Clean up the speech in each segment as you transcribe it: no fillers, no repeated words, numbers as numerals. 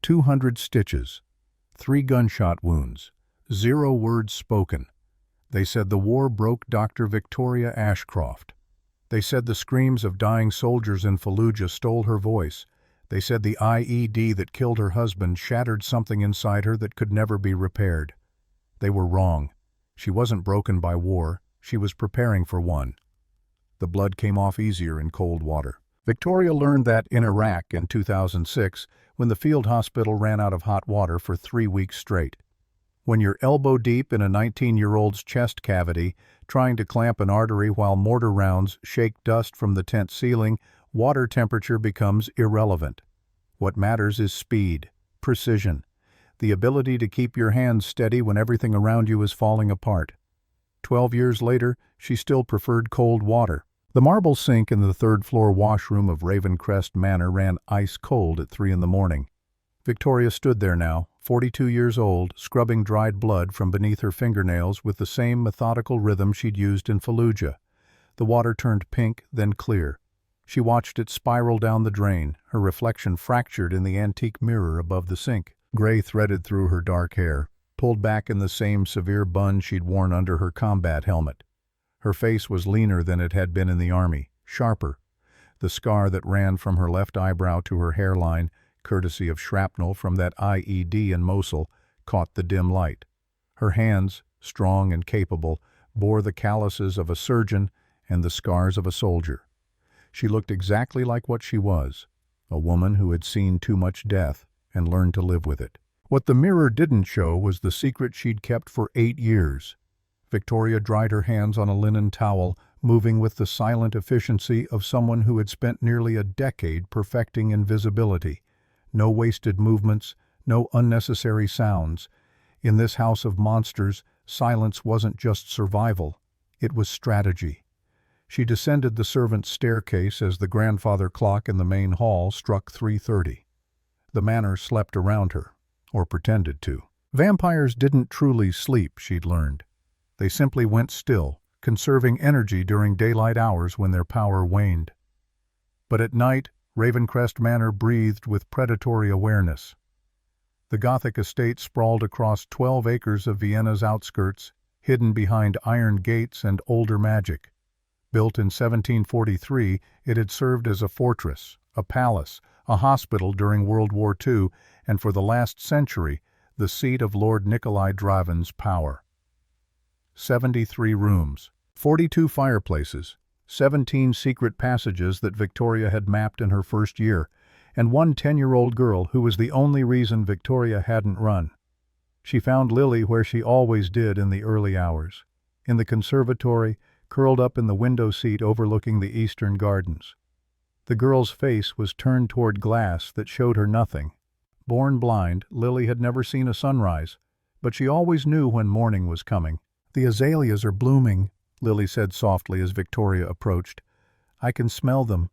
200 stitches, 3 gunshot wounds, 0 words spoken. They said the war broke Dr. Victoria Ashcroft. They said the screams of dying soldiers in Fallujah stole her voice. They said the IED that killed her husband shattered something inside her that could never be repaired. They were wrong. She wasn't broken by war. She was preparing for one. The blood came off easier in cold water. Victoria learned that in Iraq in 2006, when the field hospital ran out of hot water for 3 weeks straight. When you're elbow deep in a 19-year-old's chest cavity, trying to clamp an artery while mortar rounds shake dust from the tent ceiling, water temperature becomes irrelevant. What matters is speed, precision, the ability to keep your hands steady when everything around you is falling apart. 12 years later, she still preferred cold water. The marble sink in the third-floor washroom of Ravencrest Manor ran ice cold at 3 in the morning. Victoria stood there now, 42 years old, scrubbing dried blood from beneath her fingernails with the same methodical rhythm she'd used in Fallujah. The water turned pink, then clear. She watched it spiral down the drain, her reflection fractured in the antique mirror above the sink. Gray threaded through her dark hair, pulled back in the same severe bun she'd worn under her combat helmet. Her face was leaner than it had been in the army, sharper. The scar that ran from her left eyebrow to her hairline, courtesy of shrapnel from that IED in Mosul, caught the dim light. Her hands, strong and capable, bore the calluses of a surgeon and the scars of a soldier. She looked exactly like what she was, a woman who had seen too much death and learned to live with it. What the mirror didn't show was the secret she'd kept for 8 years. Victoria dried her hands on a linen towel, moving with the silent efficiency of someone who had spent nearly a decade perfecting invisibility. No wasted movements, no unnecessary sounds. In this house of monsters, silence wasn't just survival, it was strategy. She descended the servants' staircase as the grandfather clock in the main hall struck 3:30. The manor slept around her, or pretended to. Vampires didn't truly sleep, she'd learned. They simply went still, conserving energy during daylight hours when their power waned. But at night, Ravencrest Manor breathed with predatory awareness. The Gothic estate sprawled across 12 acres of Vienna's outskirts, hidden behind iron gates and older magic. Built in 1743, it had served as a fortress, a palace, a hospital during World War II, and for the last century, the seat of Lord Nikolai Draven's power. 73 rooms, 42 fireplaces, 17 secret passages that Victoria had mapped in her first year, and one 10-year-old girl who was the only reason Victoria hadn't run. She found Lily where she always did in the early hours, in the conservatory, curled up in the window seat overlooking the eastern gardens. The girl's face was turned toward glass that showed her nothing. Born blind, Lily had never seen a sunrise, but she always knew when morning was coming. "The azaleas are blooming," Lily said softly as Victoria approached. "I can smell them.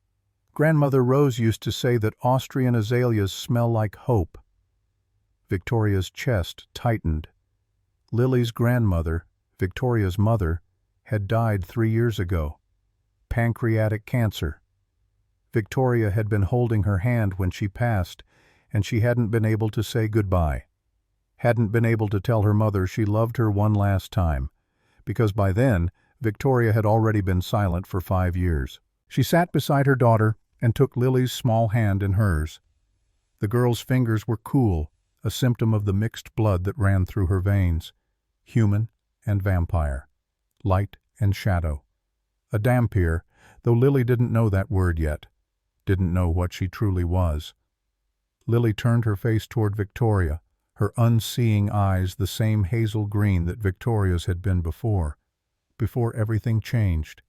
Grandmother Rose used to say that Austrian azaleas smell like hope." Victoria's chest tightened. Lily's grandmother, Victoria's mother, had died 3 years ago. Pancreatic cancer. Victoria had been holding her hand when she passed, and she hadn't been able to say goodbye. Hadn't been able to tell her mother she loved her one last time, because by then, Victoria had already been silent for 5 years. She sat beside her daughter and took Lily's small hand in hers. The girl's fingers were cool, a symptom of the mixed blood that ran through her veins. Human and vampire. Light and shadow. A dhampir, though Lily didn't know that word yet. Didn't know what she truly was. Lily turned her face toward Victoria, her unseeing eyes the same hazel green that Victoria's had been before everything changed.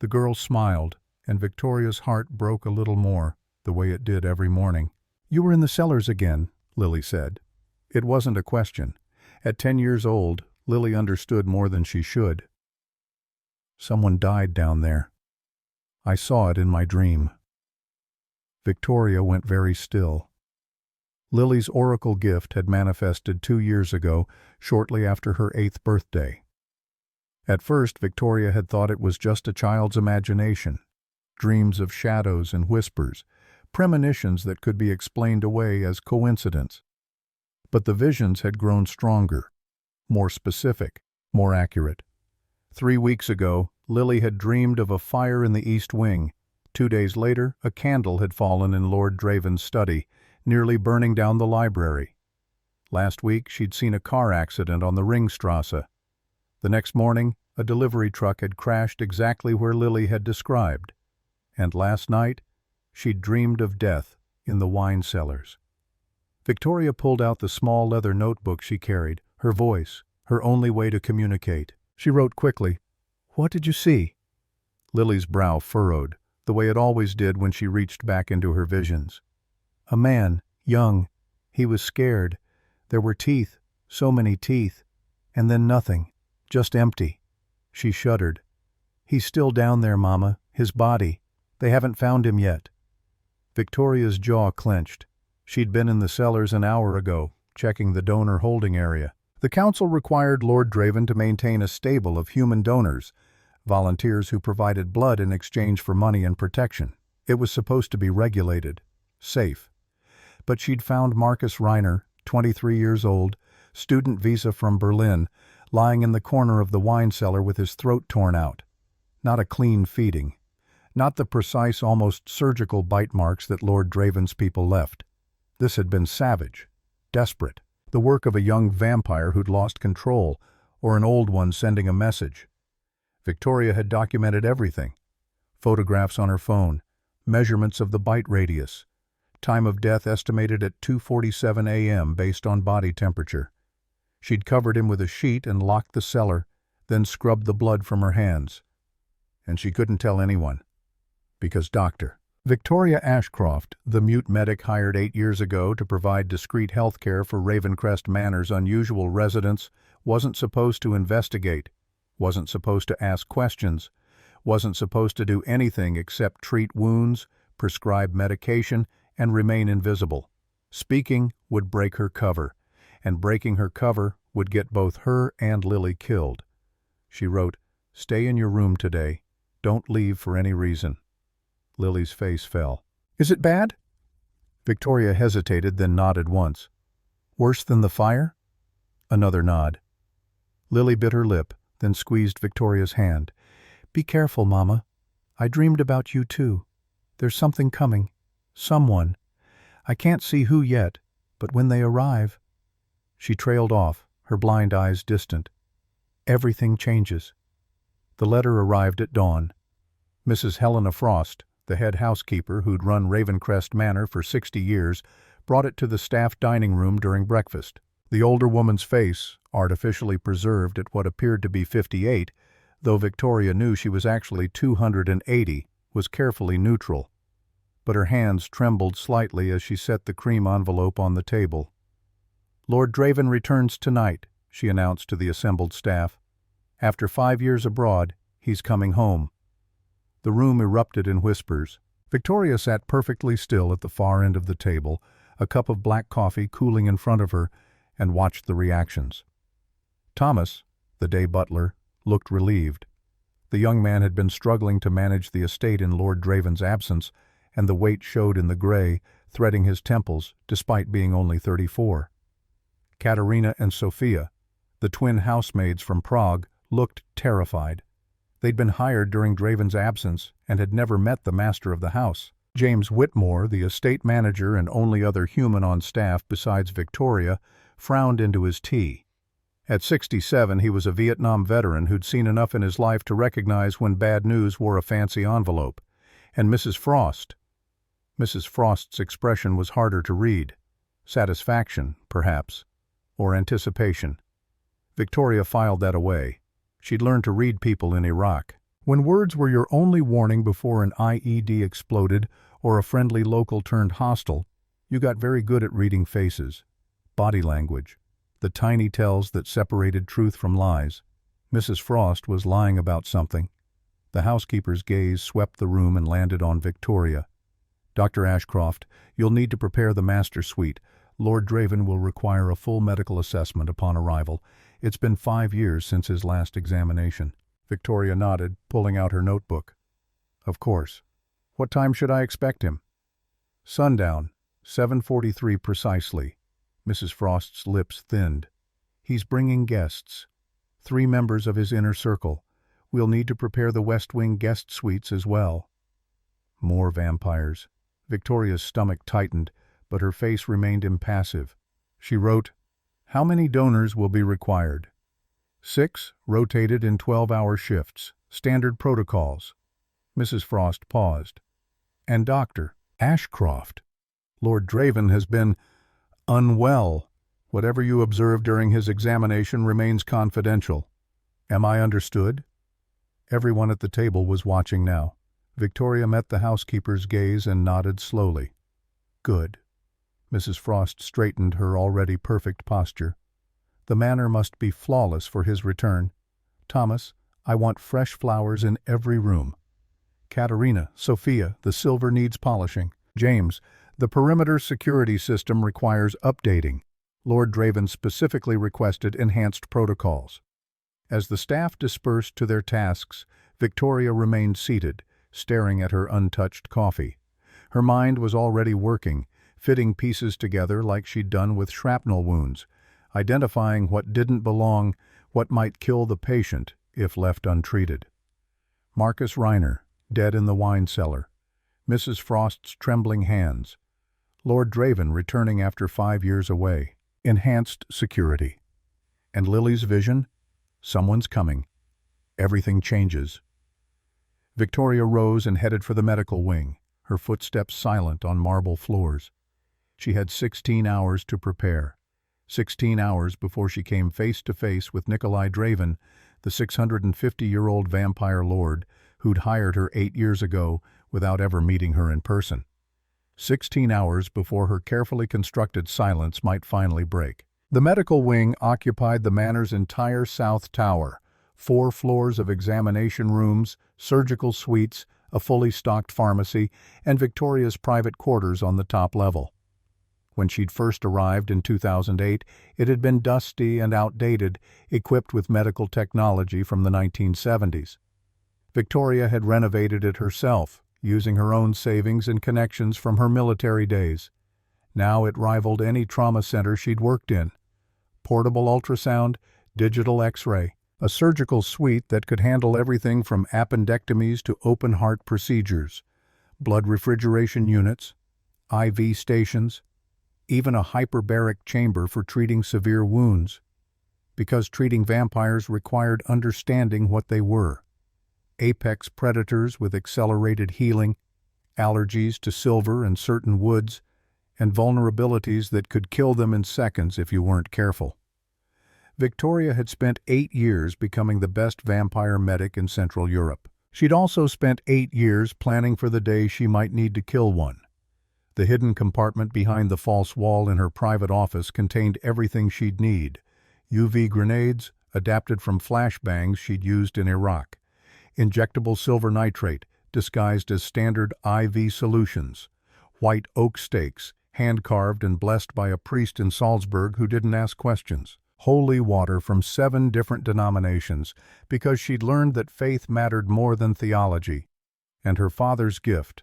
The girl smiled, and Victoria's heart broke a little more, the way it did every morning. "You were in the cellars again," Lily said. It wasn't a question. At 10 years old, Lily understood more than she should. "Someone died down there. I saw it in my dream." Victoria went very still. Lily's oracle gift had manifested 2 years ago, shortly after her 8th birthday. At first, Victoria had thought it was just a child's imagination, dreams of shadows and whispers, premonitions that could be explained away as coincidence. But the visions had grown stronger, more specific, more accurate. 3 weeks ago, Lily had dreamed of a fire in the East Wing. 2 days later, a candle had fallen in Lord Draven's study, nearly burning down the library. Last week, she'd seen a car accident on the Ringstrasse. The next morning, a delivery truck had crashed exactly where Lily had described. And last night, she'd dreamed of death in the wine cellars. Victoria pulled out the small leather notebook she carried, her voice, her only way to communicate. She wrote quickly, "What did you see?" Lily's brow furrowed, the way it always did when she reached back into her visions. "A man, young. He was scared. There were teeth, so many teeth. And then nothing, just empty." She shuddered. "He's still down there, Mama, his body. They haven't found him yet." Victoria's jaw clenched. She'd been in the cellars an hour ago, checking the donor holding area. The council required Lord Draven to maintain a stable of human donors, volunteers who provided blood in exchange for money and protection. It was supposed to be regulated, safe. But she'd found Marcus Reiner, 23 years old, student visa from Berlin, lying in the corner of the wine cellar with his throat torn out. Not a clean feeding. Not the precise, almost surgical bite marks that Lord Draven's people left. This had been savage, desperate, the work of a young vampire who'd lost control, or an old one sending a message. Victoria had documented everything. Photographs on her phone, measurements of the bite radius, time of death estimated at 2:47 a.m. based on body temperature. She'd covered him with a sheet and locked the cellar, then scrubbed the blood from her hands. And she couldn't tell anyone. Because Dr. Victoria Ashcroft, the mute medic hired 8 years ago to provide discreet health care for Ravencrest Manor's unusual residents, wasn't supposed to investigate, wasn't supposed to ask questions, wasn't supposed to do anything except treat wounds, prescribe medication, and remain invisible. Speaking would break her cover, and breaking her cover would get both her and Lily killed. She wrote, "Stay in your room today. Don't leave for any reason." Lily's face fell. "Is it bad?" Victoria hesitated, then nodded once. "Worse than the fire?" Another nod. Lily bit her lip, then squeezed Victoria's hand. "Be careful, Mama. I dreamed about you too. There's something coming. Someone. I can't see who yet, but when they arrive—" She trailed off, her blind eyes distant. "Everything changes." The letter arrived at dawn. Mrs. Helena Frost, the head housekeeper who'd run Ravencrest Manor for 60 years, brought it to the staff dining room during breakfast. The older woman's face, artificially preserved at what appeared to be 58, though Victoria knew she was actually 280, was carefully neutral. But her hands trembled slightly as she set the cream envelope on the table. "Lord Draven returns tonight," she announced to the assembled staff. "After 5 years abroad, he's coming home." The room erupted in whispers. Victoria sat perfectly still at the far end of the table, a cup of black coffee cooling in front of her, and watched the reactions. Thomas, the day butler, looked relieved. The young man had been struggling to manage the estate in Lord Draven's absence, and the weight showed in the gray, threading his temples, despite being only 34. Katerina and Sophia, the twin housemaids from Prague, looked terrified. They'd been hired during Draven's absence and had never met the master of the house. James Whitmore, the estate manager and only other human on staff besides Victoria, frowned into his tea. At 67, he was a Vietnam veteran who'd seen enough in his life to recognize when bad news wore a fancy envelope. And Mrs. Frost's expression was harder to read. Satisfaction, perhaps, or anticipation. Victoria filed that away. She'd learned to read people in Iraq. When words were your only warning before an IED exploded or a friendly local turned hostile, you got very good at reading faces, body language, the tiny tells that separated truth from lies. Mrs. Frost was lying about something. The housekeeper's gaze swept the room and landed on Victoria. "Dr. Ashcroft, you'll need to prepare the master suite. Lord Draven will require a full medical assessment upon arrival. It's been 5 years since his last examination." Victoria nodded, pulling out her notebook. "Of course. What time should I expect him?" Sundown, 7:43 precisely. Mrs. Frost's lips thinned. He's bringing guests. 3 members of his inner circle. We'll need to prepare the West Wing guest suites as well. More vampires. Victoria's stomach tightened, but her face remained impassive. She wrote, "How many donors will be required?" 6, rotated in 12-hour shifts. Standard protocols. Mrs. Frost paused. "And Dr. Ashcroft. Lord Draven has been unwell. Whatever you observed during his examination remains confidential. Am I understood?" Everyone at the table was watching now. Victoria met the housekeeper's gaze and nodded slowly. "Good." Mrs. Frost straightened her already perfect posture. "The manor must be flawless for his return. Thomas, I want fresh flowers in every room. Katerina, Sophia, the silver needs polishing. James, the perimeter security system requires updating." Lord Draven specifically requested enhanced protocols. As the staff dispersed to their tasks, Victoria remained seated, staring at her untouched coffee. Her mind was already working, fitting pieces together like she'd done with shrapnel wounds, identifying what didn't belong, what might kill the patient if left untreated. Marcus Reiner, dead in the wine cellar. Mrs. Frost's trembling hands. Lord Draven returning after 5 years away. Enhanced security. And Lily's vision? Someone's coming. Everything changes. Victoria rose and headed for the medical wing, her footsteps silent on marble floors. She had 16 hours to prepare. 16 hours before she came face to face with Nikolai Draven, the 650-year-old vampire lord who'd hired her 8 years ago without ever meeting her in person. 16 hours before her carefully constructed silence might finally break. The medical wing occupied the manor's entire south tower, 4 floors of examination rooms, surgical suites, a fully stocked pharmacy, and Victoria's private quarters on the top level. When she'd first arrived in 2008, it had been dusty and outdated, equipped with medical technology from the 1970s. Victoria had renovated it herself, using her own savings and connections from her military days. Now it rivaled any trauma center she'd worked in. Portable ultrasound, digital X-ray, a surgical suite that could handle everything from appendectomies to open-heart procedures, blood refrigeration units, IV stations, even a hyperbaric chamber for treating severe wounds. Because treating vampires required understanding what they were. Apex predators with accelerated healing, allergies to silver and certain woods, and vulnerabilities that could kill them in seconds if you weren't careful. Victoria had spent 8 years becoming the best vampire medic in Central Europe. She'd also spent 8 years planning for the day she might need to kill one. The hidden compartment behind the false wall in her private office contained everything she'd need. UV grenades, adapted from flashbangs she'd used in Iraq. Injectable silver nitrate, disguised as standard IV solutions. White oak stakes, hand-carved and blessed by a priest in Salzburg who didn't ask questions. Holy water from 7 different denominations, because she'd learned that faith mattered more than theology. And her father's gift,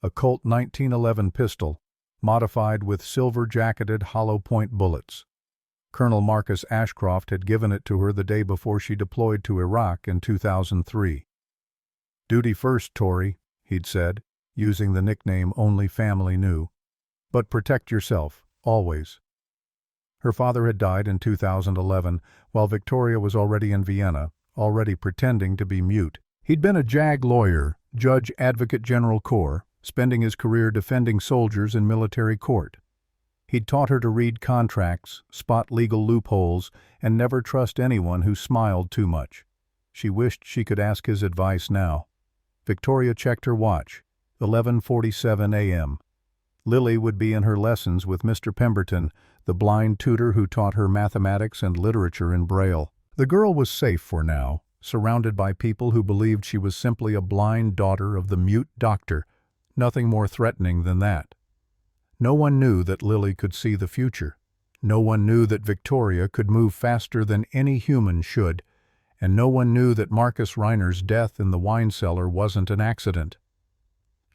a Colt 1911 pistol, modified with silver-jacketed hollow-point bullets. Colonel Marcus Ashcroft had given it to her the day before she deployed to Iraq in 2003. "Duty first, Tory," he'd said, using the nickname only family knew. "But protect yourself, always." Her father had died in 2011, while Victoria was already in Vienna, already pretending to be mute. He'd been a JAG lawyer, Judge Advocate General Corps, spending his career defending soldiers in military court. He'd taught her to read contracts, spot legal loopholes, and never trust anyone who smiled too much. She wished she could ask his advice now. Victoria checked her watch. 11:47 a.m. Lily would be in her lessons with Mr. Pemberton, the blind tutor who taught her mathematics and literature in Braille. The girl was safe for now, surrounded by people who believed she was simply a blind daughter of the mute doctor, nothing more threatening than that. No one knew that Lily could see the future. No one knew that Victoria could move faster than any human should, and no one knew that Marcus Reiner's death in the wine cellar wasn't an accident.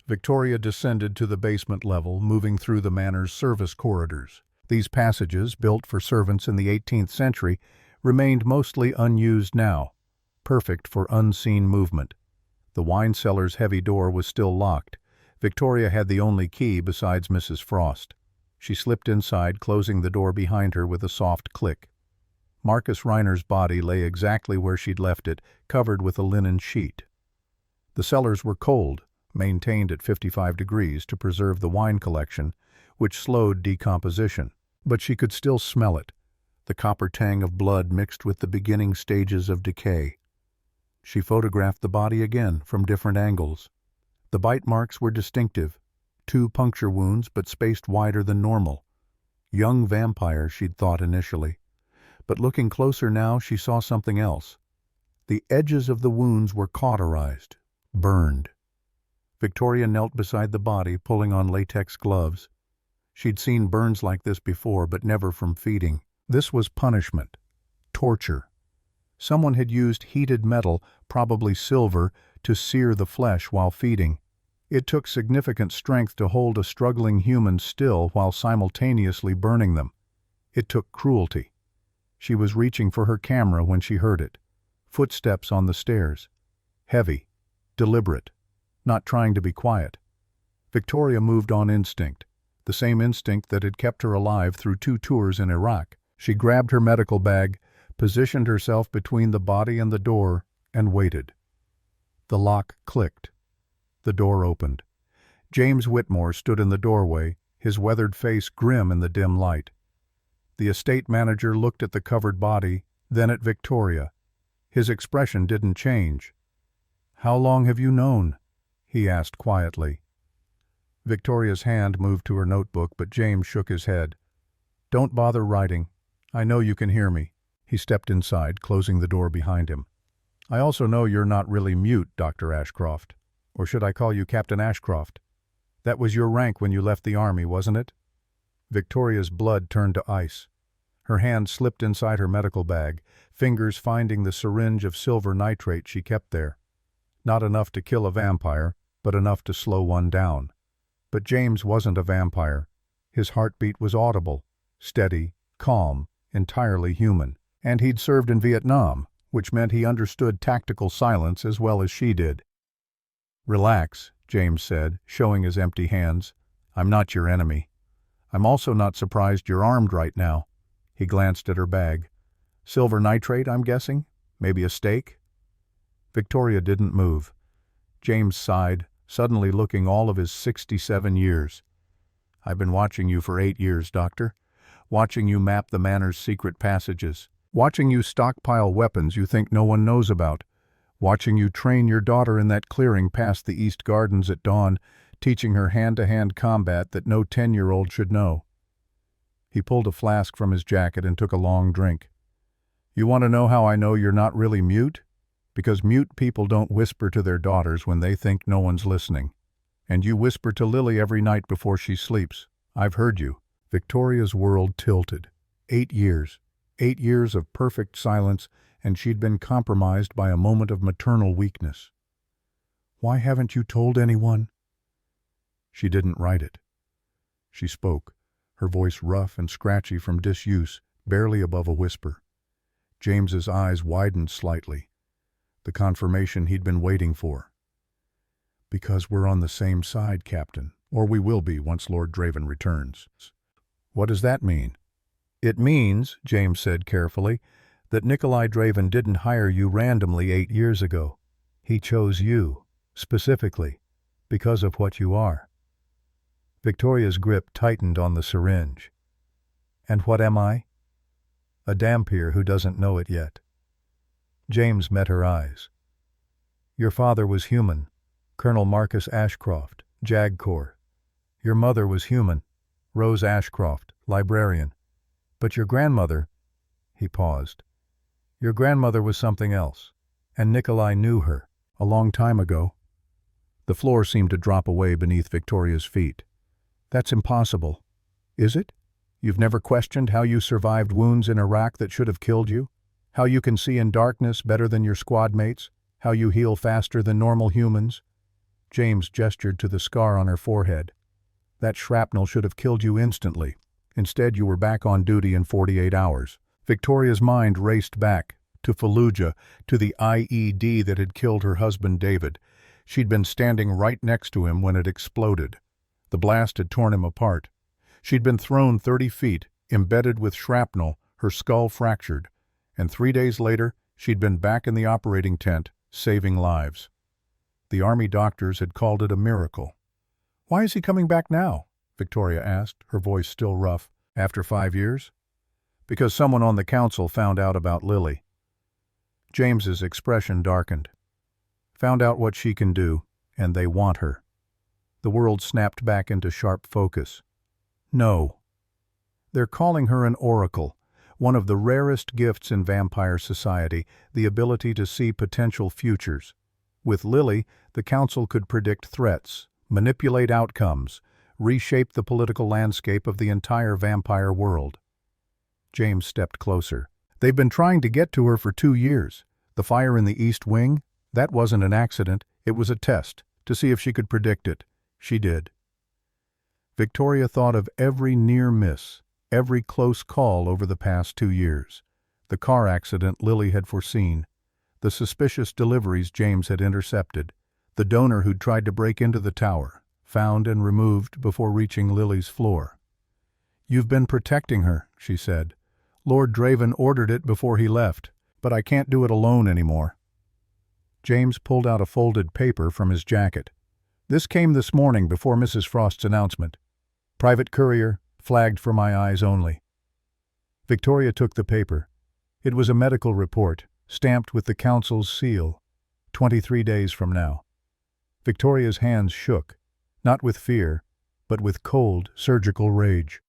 Victoria descended to the basement level, moving through the manor's service corridors. These passages, built for servants in the 18th century, remained mostly unused now, perfect for unseen movement. The wine cellar's heavy door was still locked. Victoria had the only key besides Mrs. Frost. She slipped inside, closing the door behind her with a soft click. Marcus Reiner's body lay exactly where she'd left it, covered with a linen sheet. The cellars were cold, maintained at 55 degrees to preserve the wine collection, which slowed decomposition. But she could still smell it, the copper tang of blood mixed with the beginning stages of decay. She photographed the body again from different angles. The bite marks were distinctive, 2 puncture wounds but spaced wider than normal. Young vampire, she'd thought initially. But looking closer now, she saw something else. The edges of the wounds were cauterized, burned. Victoria knelt beside the body, pulling on latex gloves. She'd seen burns like this before, but never from feeding. This was punishment, torture. Someone had used heated metal, probably silver, to sear the flesh while feeding. It took significant strength to hold a struggling human still while simultaneously burning them. It took cruelty. She was reaching for her camera when she heard it. Footsteps on the stairs. Heavy, deliberate, not trying to be quiet. Victoria moved on instinct, the same instinct that had kept her alive through 2 tours in Iraq. She grabbed her medical bag, positioned herself between the body and the door, and waited. The lock clicked. The door opened. James Whitmore stood in the doorway, his weathered face grim in the dim light. The estate manager looked at the covered body, then at Victoria. His expression didn't change. "How long have you known?" he asked quietly. Victoria's hand moved to her notebook, but James shook his head. "Don't bother writing. I know you can hear me." He stepped inside, closing the door behind him. "I also know you're not really mute, Dr. Ashcroft. Or should I call you Captain Ashcroft? That was your rank when you left the army, wasn't it?" Victoria's blood turned to ice. Her hand slipped inside her medical bag, fingers finding the syringe of silver nitrate she kept there. Not enough to kill a vampire, but enough to slow one down. But James wasn't a vampire. His heartbeat was audible, steady, calm, entirely human. And he'd served in Vietnam, which meant he understood tactical silence as well as she did. "Relax," James said, showing his empty hands. "I'm not your enemy. I'm also not surprised you're armed right now." He glanced at her bag. "Silver nitrate, I'm guessing? Maybe a stake?" Victoria didn't move. James sighed, suddenly looking all of his 67 years. "I've been watching you for 8 years, Doctor. Watching you map the manor's secret passages. Watching you stockpile weapons you think no one knows about. Watching you train your daughter in that clearing past the East Gardens at dawn, teaching her hand-to-hand combat that no 10-year-old should know." He pulled a flask from his jacket and took a long drink. "You want to know how I know you're not really mute? Because mute people don't whisper to their daughters when they think no one's listening. And you whisper to Lily every night before she sleeps. I've heard you." Victoria's world tilted. 8 years. 8 years of perfect silence, and she'd been compromised by a moment of maternal weakness. "Why haven't you told anyone?" She didn't write it. She spoke, her voice rough and scratchy from disuse, barely above a whisper. James's eyes widened slightly. The confirmation he'd been waiting for. "Because we're on the same side, Captain, or we will be once Lord Draven returns." "What does that mean?" "It means," James said carefully, "that Nikolai Draven didn't hire you randomly 8 years ago. He chose you, specifically, because of what you are." Victoria's grip tightened on the syringe. "And what am I?" "A Dhampir who doesn't know it yet." James met her eyes. "Your father was human, Colonel Marcus Ashcroft, JAG Corps. Your mother was human, Rose Ashcroft, librarian. But your grandmother—" He paused. "Your grandmother was something else, and Nikolai knew her, a long time ago." The floor seemed to drop away beneath Victoria's feet. "That's impossible." "Is it? You've never questioned how you survived wounds in Iraq that should have killed you? How you can see in darkness better than your squad mates? How you heal faster than normal humans? James gestured to the scar on her forehead. "That shrapnel should have killed you instantly. Instead, you were back on duty in 48 hours. Victoria's mind raced back to Fallujah, to the IED that had killed her husband David. She'd been standing right next to him when it exploded. The blast had torn him apart. She'd been thrown 30 feet, embedded with shrapnel, her skull fractured, and 3 days later, she'd been back in the operating tent, saving lives. The army doctors had called it a miracle. "Why is he coming back now?" Victoria asked, her voice still rough. "After 5 years?" "Because someone on the council found out about Lily." James's expression darkened. "Found out what she can do, and they want her." The world snapped back into sharp focus. "No. They're calling her an oracle, one of the rarest gifts in vampire society, the ability to see potential futures. With Lily, the council could predict threats, manipulate outcomes, reshape the political landscape of the entire vampire world." James stepped closer. "They've been trying to get to her for 2 years. The fire in the East Wing, that wasn't an accident, it was a test, to see if she could predict it. She did." Victoria thought of every near miss, every close call over the past 2 years. The car accident Lily had foreseen, the suspicious deliveries James had intercepted, the donor who'd tried to break into the tower, found and removed before reaching Lily's floor. "You've been protecting her," she said. "Lord Draven ordered it before he left, but I can't do it alone anymore." James pulled out a folded paper from his jacket. "This came this morning before Mrs. Frost's announcement. Private courier, flagged for my eyes only." Victoria took the paper. It was a medical report, stamped with the council's seal. 23 days from now. Victoria's hands shook, not with fear, but with cold, surgical rage.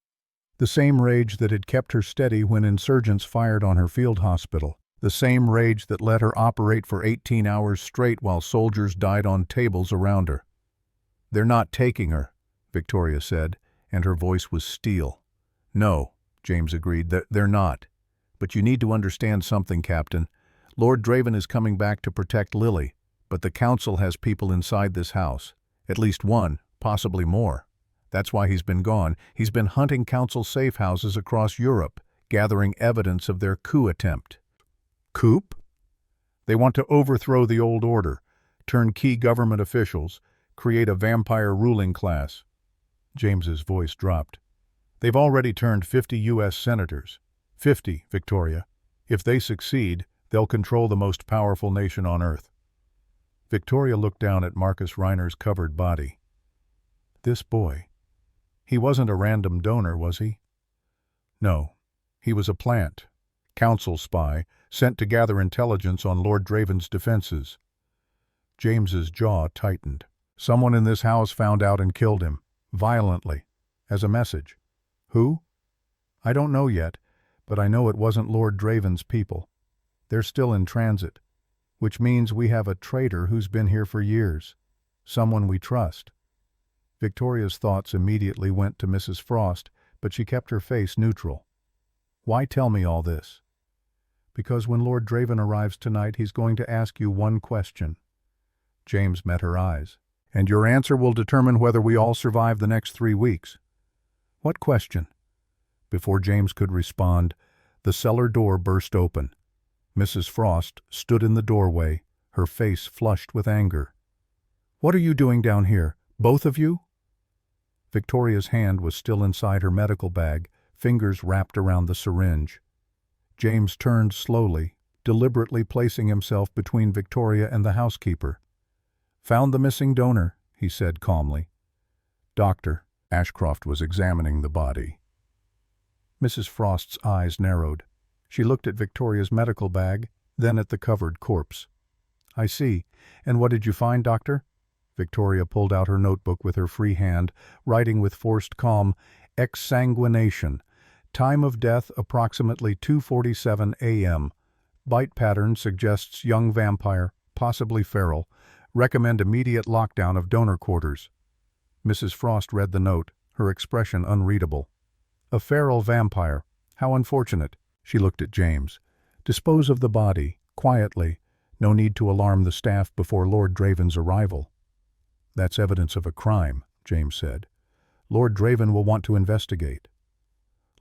The same rage that had kept her steady when insurgents fired on her field hospital. The same rage that let her operate for 18 hours straight while soldiers died on tables around her. "They're not taking her," Victoria said, and her voice was steel. "No," James agreed, "they're not. But you need to understand something, Captain. Lord Draven is coming back to protect Lily, but the council has people inside this house. At least one, possibly more. That's why he's been gone. He's been hunting council safe houses across Europe, gathering evidence of their coup attempt." "Coup?" "They want to overthrow the old order, turn key government officials, create a vampire ruling class." James's voice dropped. "They've already turned 50 U.S. senators. 50, Victoria. If they succeed, they'll control the most powerful nation on Earth." Victoria looked down at Marcus Reiner's covered body. This boy. He wasn't a random donor, was he? No. He was a plant, council spy, sent to gather intelligence on Lord Draven's defenses. James's jaw tightened. Someone in this house found out and killed him, violently, as a message. Who? I don't know yet, but I know it wasn't Lord Draven's people. They're still in transit, which means we have a traitor who's been here for years, someone we trust. Victoria's thoughts immediately went to Mrs. Frost, but she kept her face neutral. Why tell me all this? Because when Lord Draven arrives tonight, he's going to ask you one question. James met her eyes. And your answer will determine whether we all survive the next 3 weeks. What question? Before James could respond, the cellar door burst open. Mrs. Frost stood in the doorway, her face flushed with anger. What are you doing down here, both of you? Victoria's hand was still inside her medical bag, fingers wrapped around the syringe. James turned slowly, deliberately placing himself between Victoria and the housekeeper. Found the missing donor, he said calmly. Doctor, Ashcroft was examining the body. Mrs. Frost's eyes narrowed. She looked at Victoria's medical bag, then at the covered corpse. I see. And what did you find, Doctor? Victoria pulled out her notebook with her free hand, writing with forced calm, exsanguination. Time of death approximately 2:47 a.m. Bite pattern suggests young vampire, possibly feral. Recommend immediate lockdown of donor quarters. Mrs. Frost read the note, her expression unreadable. A feral vampire. How unfortunate. She looked at James. Dispose of the body, quietly. No need to alarm the staff before Lord Draven's arrival. That's evidence of a crime, James said. Lord Draven will want to investigate.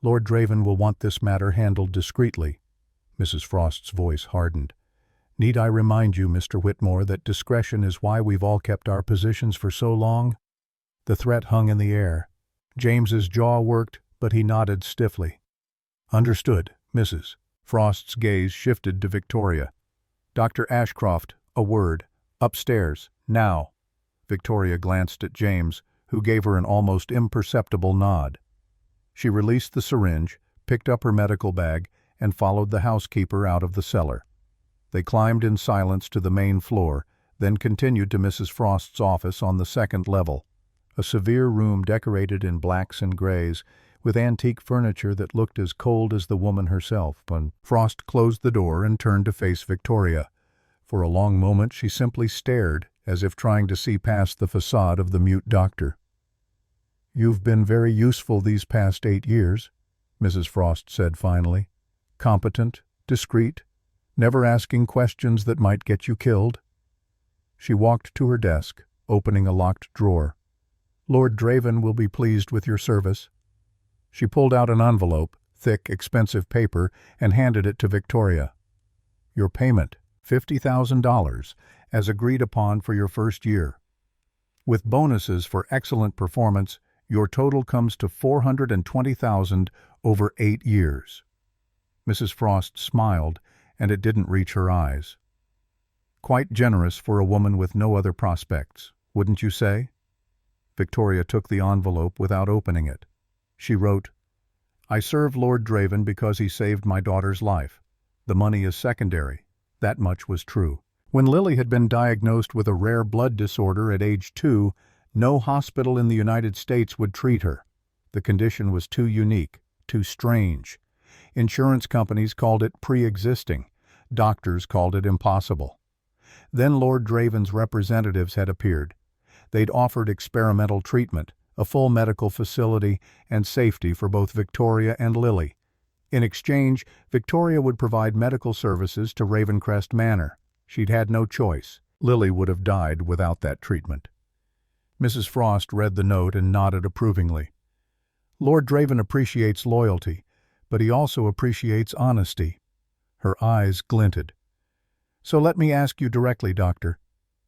Lord Draven will want this matter handled discreetly. Mrs. Frost's voice hardened. Need I remind you, Mr. Whitmore, that discretion is why we've all kept our positions for so long? The threat hung in the air. James's jaw worked, but he nodded stiffly. Understood, Mrs. Frost's gaze shifted to Victoria. Dr. Ashcroft, a word. Upstairs, now. Victoria glanced at James, who gave her an almost imperceptible nod. She released the syringe, picked up her medical bag, and followed the housekeeper out of the cellar. They climbed in silence to the main floor, then continued to Mrs. Frost's office on the second level, a severe room decorated in blacks and grays, with antique furniture that looked as cold as the woman herself. When Frost closed the door and turned to face Victoria. For a long moment she simply stared, as if trying to see past the facade of the mute doctor. "You've been very useful these past 8 years," Mrs. Frost said finally. "Competent, discreet, never asking questions that might get you killed." She walked to her desk, opening a locked drawer. "Lord Draven will be pleased with your service." She pulled out an envelope, thick, expensive paper, and handed it to Victoria. "Your payment, $50,000, as agreed upon for your first year. With bonuses for excellent performance, your total comes to $420,000 over 8 years." Mrs. Frost smiled, and it didn't reach her eyes. "Quite generous for a woman with no other prospects, wouldn't you say?" Victoria took the envelope without opening it. She wrote, "I serve Lord Draven because he saved my daughter's life. The money is secondary." That much was true. When Lily had been diagnosed with a rare blood disorder at age 2, no hospital in the United States would treat her. The condition was too unique, too strange. Insurance companies called it pre-existing. Doctors called it impossible. Then Lord Draven's representatives had appeared. They'd offered experimental treatment, a full medical facility, and safety for both Victoria and Lily. In exchange, Victoria would provide medical services to Ravencrest Manor. She'd had no choice. Lily would have died without that treatment. Mrs. Frost read the note and nodded approvingly. "Lord Draven appreciates loyalty, but he also appreciates honesty." Her eyes glinted. "So let me ask you directly, Doctor.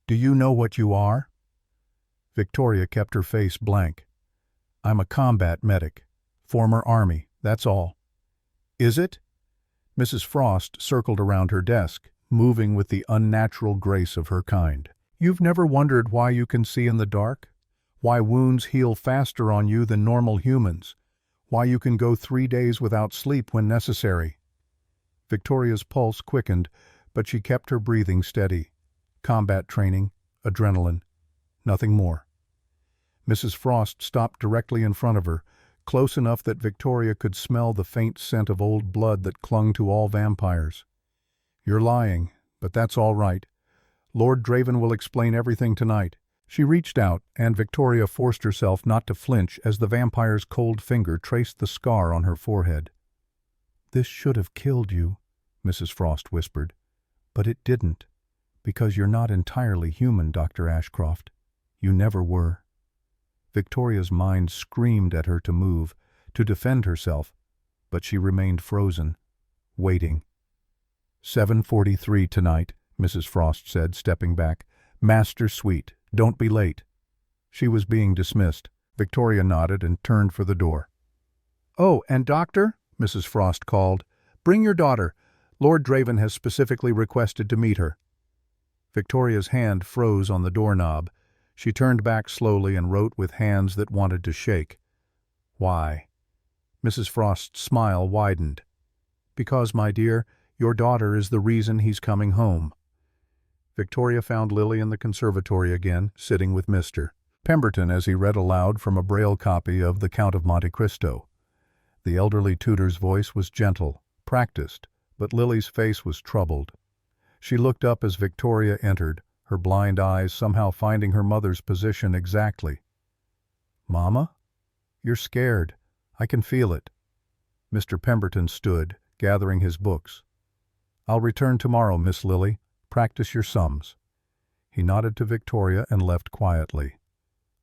Do you know what you are?" Victoria kept her face blank. "I'm a combat medic. Former Army, that's all." "Is it?" Mrs. Frost circled around her desk, moving with the unnatural grace of her kind. "You've never wondered why you can see in the dark? Why wounds heal faster on you than normal humans? Why you can go 3 days without sleep when necessary?" Victoria's pulse quickened, but she kept her breathing steady. Combat training, adrenaline, nothing more. Mrs. Frost stopped directly in front of her, close enough that Victoria could smell the faint scent of old blood that clung to all vampires. "You're lying, but that's all right. Lord Draven will explain everything tonight." She reached out, and Victoria forced herself not to flinch as the vampire's cold finger traced the scar on her forehead. "This should have killed you," Mrs. Frost whispered. "But it didn't, because you're not entirely human, Dr. Ashcroft. You never were." Victoria's mind screamed at her to move, to defend herself, but she remained frozen, waiting. 7:43 tonight, Mrs. Frost said, stepping back. "Master Suite. Don't be late." She was being dismissed. Victoria nodded and turned for the door. "Oh, and Doctor," Mrs. Frost called, "bring your daughter. Lord Draven has specifically requested to meet her." Victoria's hand froze on the doorknob. She turned back slowly and wrote with hands that wanted to shake. "Why?" Mrs. Frost's smile widened. "Because, my dear, your daughter is the reason he's coming home." Victoria found Lily in the conservatory again, sitting with Mr. Pemberton as he read aloud from a Braille copy of The Count of Monte Cristo. The elderly tutor's voice was gentle, practiced, but Lily's face was troubled. She looked up as Victoria entered, her blind eyes somehow finding her mother's position exactly. "Mama? You're scared. I can feel it." Mr. Pemberton stood, gathering his books. "I'll return tomorrow, Miss Lily. Practice your sums." He nodded to Victoria and left quietly.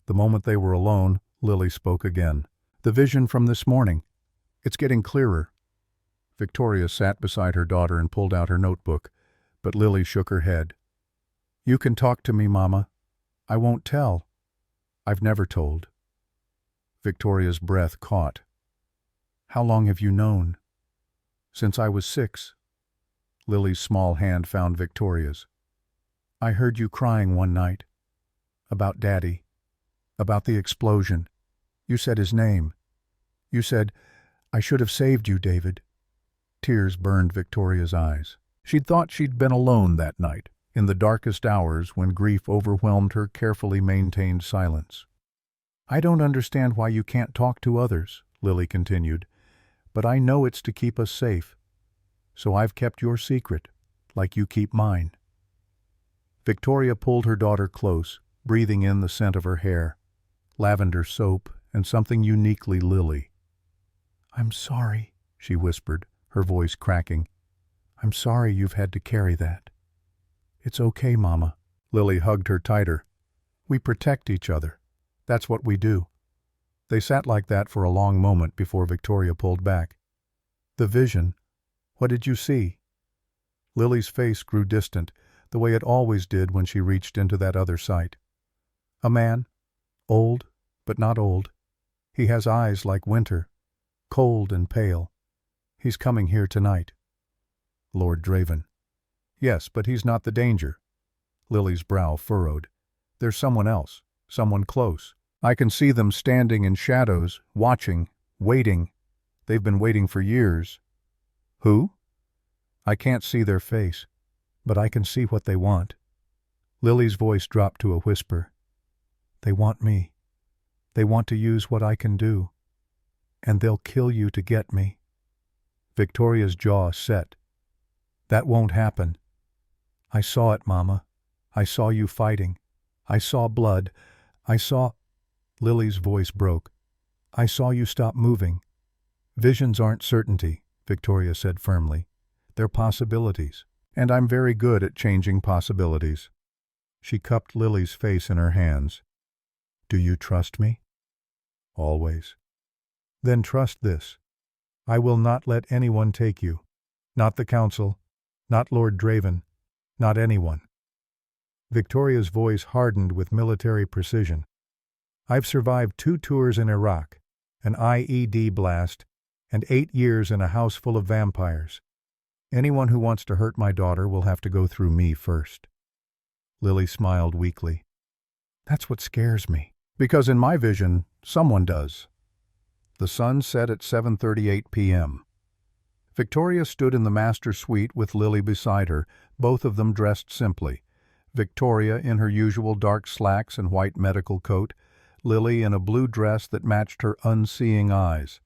The moment they were alone, Lily spoke again. "The vision from this morning. It's getting clearer." Victoria sat beside her daughter and pulled out her notebook, but Lily shook her head. "You can talk to me, Mama. I won't tell. I've never told." Victoria's breath caught. "How long have you known?" "Since I was 6. Lily's small hand found Victoria's. "I heard you crying one night. About Daddy. About the explosion. You said his name. You said, 'I should have saved you, David.'" Tears burned Victoria's eyes. She'd thought she'd been alone that night, in the darkest hours when grief overwhelmed her carefully maintained silence. "I don't understand why you can't talk to others," Lily continued, "but I know it's to keep us safe. So I've kept your secret, like you keep mine." Victoria pulled her daughter close, breathing in the scent of her hair, lavender soap, and something uniquely Lily. "I'm sorry," she whispered, her voice cracking. "I'm sorry you've had to carry that." "It's okay, Mama." Lily hugged her tighter. "We protect each other. That's what we do." They sat like that for a long moment before Victoria pulled back. "The vision. What did you see?" Lily's face grew distant, the way it always did when she reached into that other sight. "A man. Old, but not old. He has eyes like winter, cold and pale. He's coming here tonight." "Lord Draven." "Yes, but he's not the danger." Lily's brow furrowed. "There's someone else, someone close. I can see them standing in shadows, watching, waiting. They've been waiting for years." "Who?" "I can't see their face, but I can see what they want." Lily's voice dropped to a whisper. "They want me. They want to use what I can do. And they'll kill you to get me." Victoria's jaw set. "That won't happen." "I saw it, Mama. I saw you fighting. I saw blood. I saw—" Lily's voice broke. "I saw you stop moving." "Visions aren't certainty," Victoria said firmly. "They're possibilities. And I'm very good at changing possibilities." She cupped Lily's face in her hands. "Do you trust me?" "Always." "Then trust this. I will not let anyone take you. Not the Council. Not Lord Draven. Not anyone." Victoria's voice hardened with military precision. "I've survived 2 tours in Iraq, an IED blast, and 8 years in a house full of vampires. Anyone who wants to hurt my daughter will have to go through me first." Lily smiled weakly. "That's what scares me. Because in my vision, someone does." The sun set at 7:38 p.m. Victoria stood in the master suite with Lily beside her, both of them dressed simply. Victoria in her usual dark slacks and white medical coat, Lily in a blue dress that matched her unseeing eyes.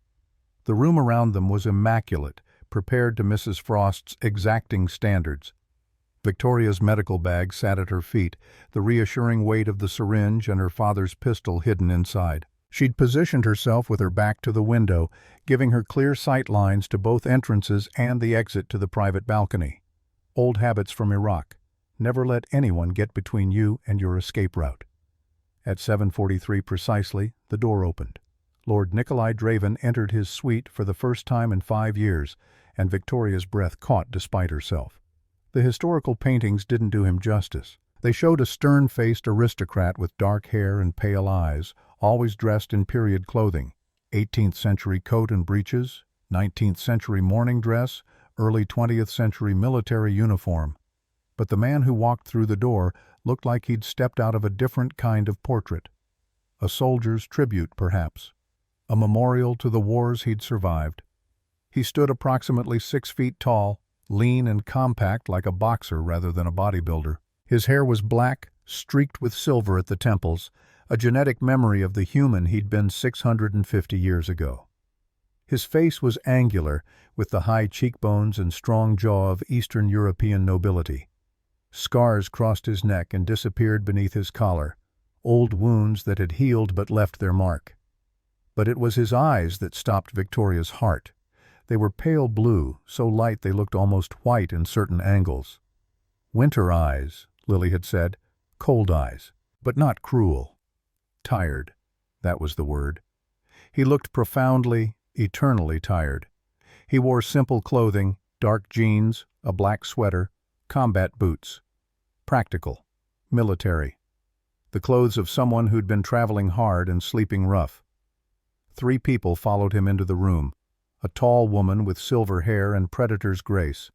The room around them was immaculate, prepared to Mrs. Frost's exacting standards. Victoria's medical bag sat at her feet, the reassuring weight of the syringe and her father's pistol hidden inside. She'd positioned herself with her back to the window, giving her clear sight lines to both entrances and the exit to the private balcony. Old habits from Iraq. Never let anyone get between you and your escape route. At 7:43 precisely, the door opened. Lord Nikolai Draven entered his suite for the first time in 5 years, and Victoria's breath caught despite herself. The historical paintings didn't do him justice. They showed a stern-faced aristocrat with dark hair and pale eyes, always dressed in period clothing, 18th century coat and breeches, 19th century morning dress, early 20th century military uniform. But the man who walked through the door looked like he'd stepped out of a different kind of portrait. A soldier's tribute, perhaps. A memorial to the wars he'd survived. He stood approximately 6 feet tall, lean and compact like a boxer rather than a bodybuilder. His hair was black, streaked with silver at the temples, a genetic memory of the human he'd been 650 years ago. His face was angular, with the high cheekbones and strong jaw of Eastern European nobility. Scars crossed his neck and disappeared beneath his collar, old wounds that had healed but left their mark. But it was his eyes that stopped Victoria's heart. They were pale blue, so light they looked almost white in certain angles. Winter eyes, Lily had said, cold eyes, but not cruel. Tired. That was the word. He looked profoundly, eternally tired. He wore simple clothing, dark jeans, a black sweater, combat boots. Practical. Military. The clothes of someone who'd been traveling hard and sleeping rough. 3 people followed him into the room. A tall woman with silver hair and predator's grace.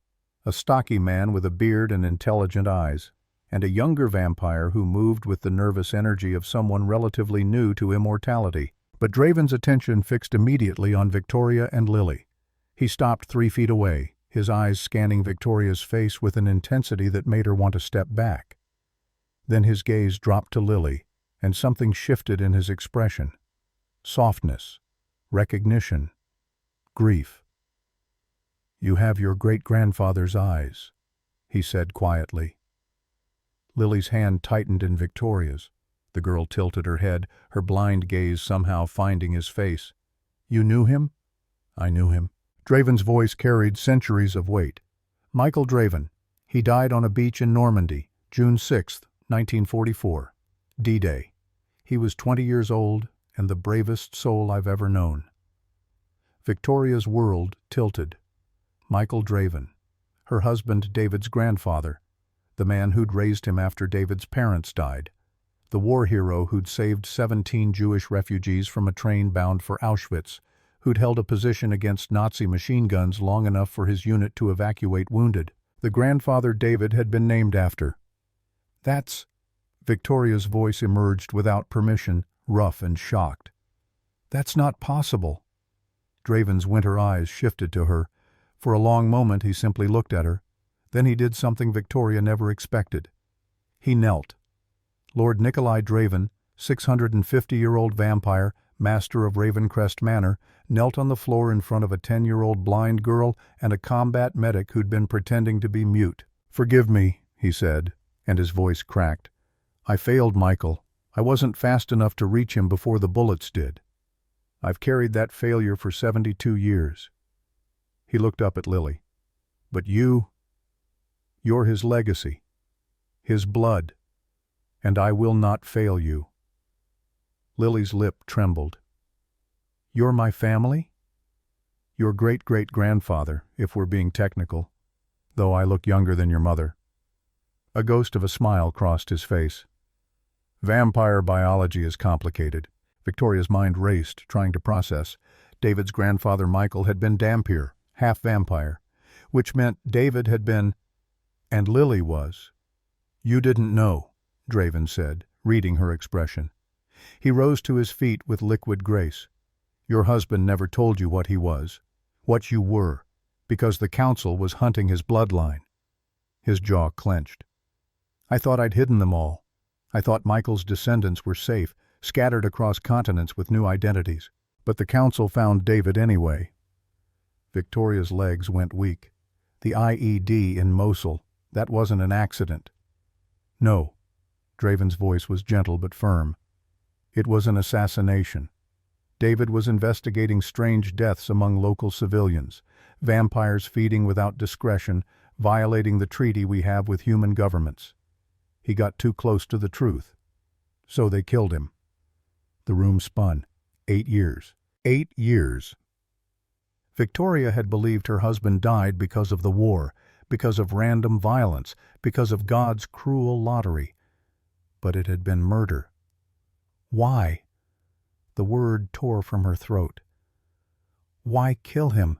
A stocky man with a beard and intelligent eyes. And a younger vampire who moved with the nervous energy of someone relatively new to immortality. But Draven's attention fixed immediately on Victoria and Lily. He stopped 3 feet away, his eyes scanning Victoria's face with an intensity that made her want to step back. Then his gaze dropped to Lily, and something shifted in his expression. Softness, recognition, grief. "You have your great-grandfather's eyes," he said quietly. Lily's hand tightened in Victoria's. The girl tilted her head, her blind gaze somehow finding his face. "You knew him?" "I knew him." Draven's voice carried centuries of weight. "Michael Draven. He died on a beach in Normandy, June 6, 1944. D-Day. He was 20 years old and the bravest soul I've ever known." Victoria's world tilted. Michael Draven. Her husband David's grandfather. The man who'd raised him after David's parents died. The war hero who'd saved 17 Jewish refugees from a train bound for Auschwitz, who'd held a position against Nazi machine guns long enough for his unit to evacuate wounded. The grandfather David had been named after. "That's—" Victoria's voice emerged without permission, rough and shocked. "That's not possible." Draven's winter eyes shifted to her. For a long moment he simply looked at her. Then he did something Victoria never expected. He knelt. Lord Nikolai Draven, 650-year-old vampire, master of Ravencrest Manor, knelt on the floor in front of a 10-year-old blind girl and a combat medic who'd been pretending to be mute. "Forgive me," he said, and his voice cracked. "I failed Michael. I wasn't fast enough to reach him before the bullets did. I've carried that failure for 72 years. He looked up at Lily. "But you're his legacy, his blood, and I will not fail you." Lily's lip trembled. "You're my family?" "Your great-great-grandfather, if we're being technical, though I look younger than your mother." A ghost of a smile crossed his face. "Vampire biology is complicated." Victoria's mind raced, trying to process. David's grandfather Michael had been Dhampir, half vampire, which meant David had been, and Lily was. "You didn't know," Draven said, reading her expression. He rose to his feet with liquid grace. "Your husband never told you what he was, what you were, because the council was hunting his bloodline." His jaw clenched. "I thought I'd hidden them all. I thought Michael's descendants were safe, scattered across continents with new identities. But the council found David anyway." Victoria's legs went weak. "The IED in Mosul, that wasn't an accident." "No." Draven's voice was gentle but firm. "It was an assassination. David was investigating strange deaths among local civilians, vampires feeding without discretion, violating the treaty we have with human governments. He got too close to the truth. So they killed him." The room spun. 8 years. 8 years. Victoria had believed her husband died because of the war, because of random violence, because of God's cruel lottery. But it had been murder. Why? The word tore from her throat. Why kill him?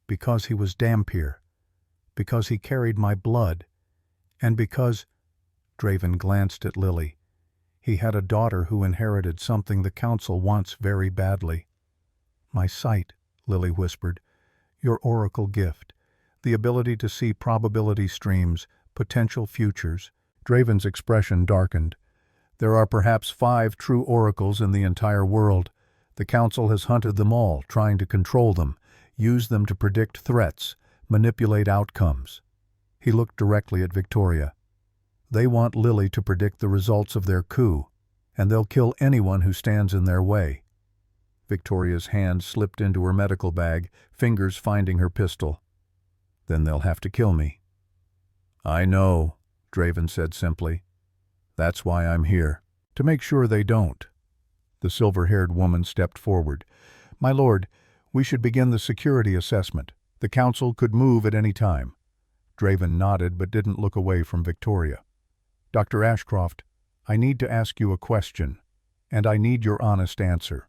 Because he was Dhampir, because he carried my blood, and because— Draven glanced at Lily. He had a daughter who inherited something the council wants very badly. "My sight," Lily whispered. "Your oracle gift. The ability to see probability streams, potential futures." Draven's expression darkened. "There are perhaps 5 true oracles in the entire world. The council has hunted them all, trying to control them, use them to predict threats, manipulate outcomes." He looked directly at Victoria. "They want Lily to predict the results of their coup, and they'll kill anyone who stands in their way." Victoria's hand slipped into her medical bag, fingers finding her pistol. "Then they'll have to kill me." "I know," Draven said simply. "That's why I'm here." To make sure they don't. The silver-haired woman stepped forward. My lord, we should begin the security assessment. The council could move at any time. Draven nodded but didn't look away from Victoria. Dr. Ashcroft, I need to ask you a question, and I need your honest answer.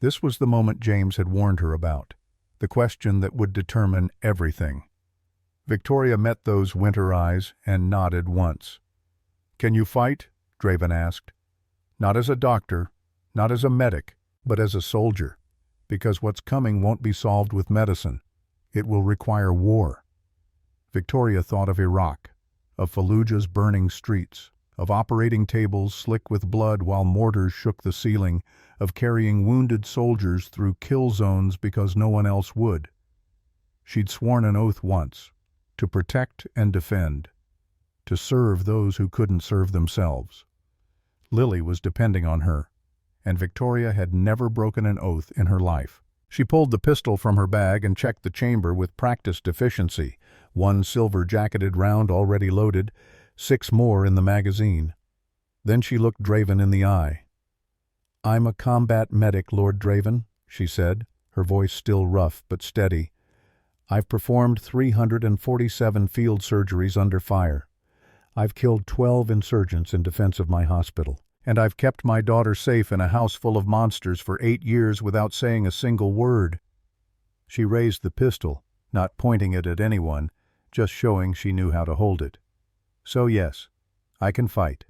This was the moment James had warned her about, the question that would determine everything. Victoria met those winter eyes and nodded once. Can you fight? Draven asked. Not as a doctor, not as a medic, but as a soldier, because what's coming won't be solved with medicine. It will require war. Victoria thought of Iraq, of Fallujah's burning streets, of operating tables slick with blood while mortars shook the ceiling, of carrying wounded soldiers through kill zones because no one else would. She'd sworn an oath once, to protect and defend, to serve those who couldn't serve themselves. Lily was depending on her, and Victoria had never broken an oath in her life. She pulled the pistol from her bag and checked the chamber with practiced efficiency, one silver-jacketed round already loaded, 6 more in the magazine. Then she looked Draven in the eye. I'm a combat medic, Lord Draven, she said, her voice still rough but steady. I've performed 347 field surgeries under fire. I've killed 12 insurgents in defense of my hospital, and I've kept my daughter safe in a house full of monsters for 8 years without saying a single word. She raised the pistol, not pointing it at anyone, just showing she knew how to hold it. So yes, I can fight.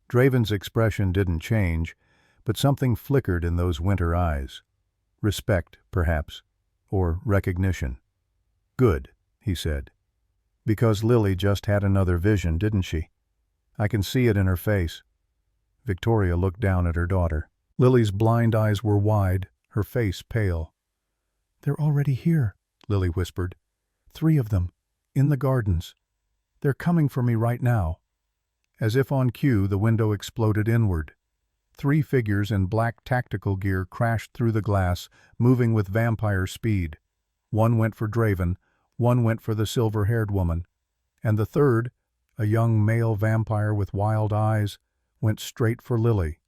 Draven's expression didn't change, but something flickered in those winter eyes. Respect, perhaps, or recognition. Good, he said. Because Lily just had another vision, didn't she? I can see it in her face. Victoria looked down at her daughter. Lily's blind eyes were wide, her face pale. They're already here, Lily whispered. 3 of them, in the gardens. They're coming for me right now. As if on cue, the window exploded inward. 3 figures in black tactical gear crashed through the glass, moving with vampire speed. 1 went for Draven, 1 went for the silver-haired woman, and the third, a young male vampire with wild eyes, went straight for Lily.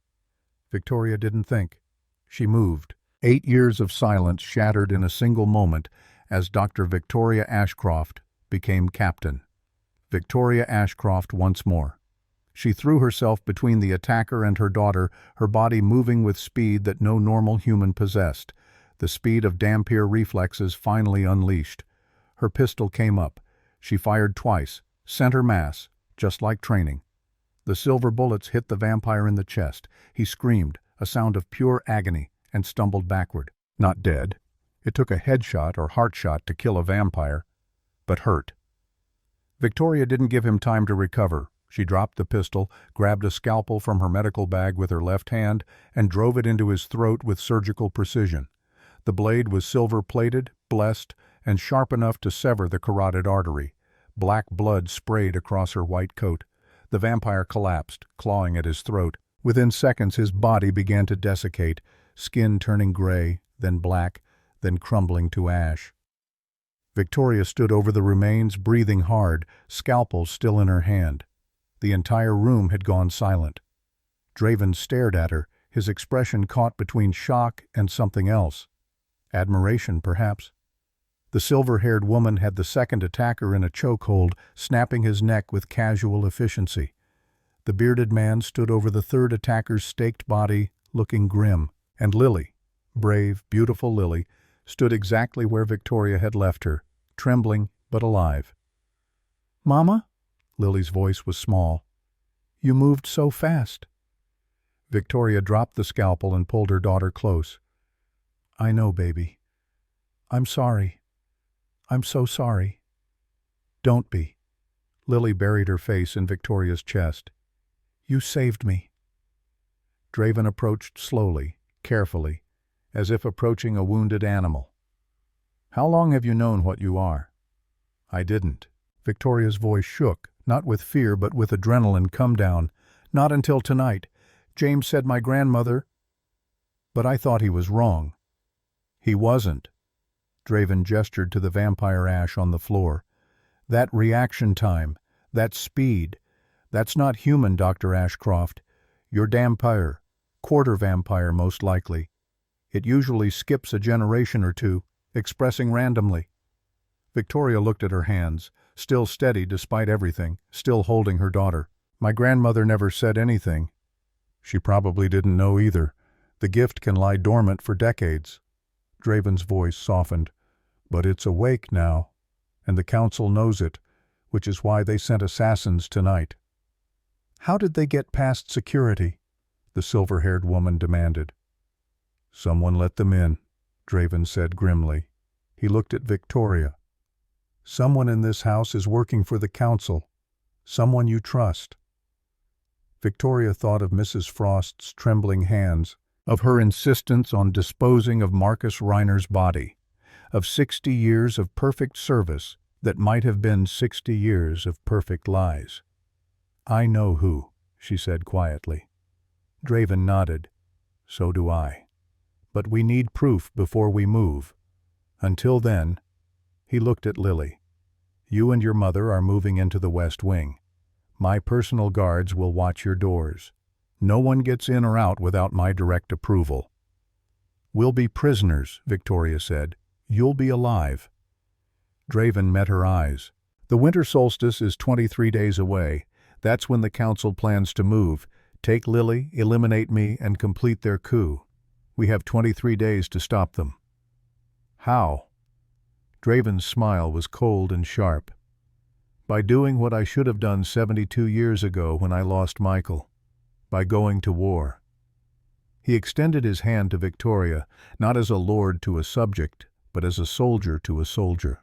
Victoria didn't think. She moved. 8 years of silence shattered in a single moment as Dr. Victoria Ashcroft became captain. Victoria Ashcroft once more. She threw herself between the attacker and her daughter, her body moving with speed that no normal human possessed, the speed of Dampier reflexes finally unleashed. Her pistol came up. She fired twice, center mass, just like training. The silver bullets hit the vampire in the chest. He screamed, a sound of pure agony, and stumbled backward. Not dead. It took a headshot or heart shot to kill a vampire, but hurt. Victoria didn't give him time to recover. She dropped the pistol, grabbed a scalpel from her medical bag with her left hand, and drove it into his throat with surgical precision. The blade was silver-plated, blessed, and sharp enough to sever the carotid artery. Black blood sprayed across her white coat. The vampire collapsed, clawing at his throat. Within seconds his body began to desiccate, skin turning gray, then black, then crumbling to ash. Victoria stood over the remains, breathing hard, scalpel still in her hand. The entire room had gone silent. Draven stared at her, his expression caught between shock and something else. Admiration, perhaps. The silver-haired woman had the second attacker in a chokehold, snapping his neck with casual efficiency. The bearded man stood over the third attacker's staked body, looking grim. And Lily, brave, beautiful Lily, stood exactly where Victoria had left her, trembling but alive. "Mama?" Lily's voice was small. "You moved so fast." Victoria dropped the scalpel and pulled her daughter close. "I know, baby. I'm sorry. I'm so sorry." "Don't be." Lily buried her face in Victoria's chest. "You saved me." Draven approached slowly, carefully, as if approaching a wounded animal. "How long have you known what you are?" "I didn't." Victoria's voice shook, not with fear but with adrenaline come down. "Not until tonight. James said my grandmother—" "But I thought he was wrong." "He wasn't." Draven gestured to the vampire ash on the floor. "That reaction time, that speed, that's not human, Dr. Ashcroft. You're vampire. Quarter vampire, most likely. It usually skips a generation or two, expressing randomly. Victoria looked at her hands, still steady despite everything, still holding her daughter. My grandmother never said anything. She probably didn't know either. The gift can lie dormant for decades. Draven's voice softened. But it's awake now, and the council knows it, which is why they sent assassins tonight. How did they get past security? The silver-haired woman demanded. Someone let them in, Draven said grimly. He looked at Victoria. Someone in this house is working for the council. Someone you trust. Victoria thought of Mrs. Frost's trembling hands, of her insistence on disposing of Marcus Reiner's body, of 60 years of perfect service that might have been 60 years of perfect lies. I know who, she said quietly. Draven nodded. So do I. But we need proof before we move. Until then, he looked at Lily. You and your mother are moving into the West Wing. My personal guards will watch your doors. No one gets in or out without my direct approval. We'll be prisoners, Victoria said. You'll be alive. Draven met her eyes. The winter solstice is 23 days away. That's when the council plans to move. Take Lily, eliminate me, and complete their coup. We have 23 days to stop them. How? Draven's smile was cold and sharp. By doing what I should have done 72 years ago when I lost Michael. By going to war. He extended his hand to Victoria, not as a lord to a subject, but as a soldier to a soldier.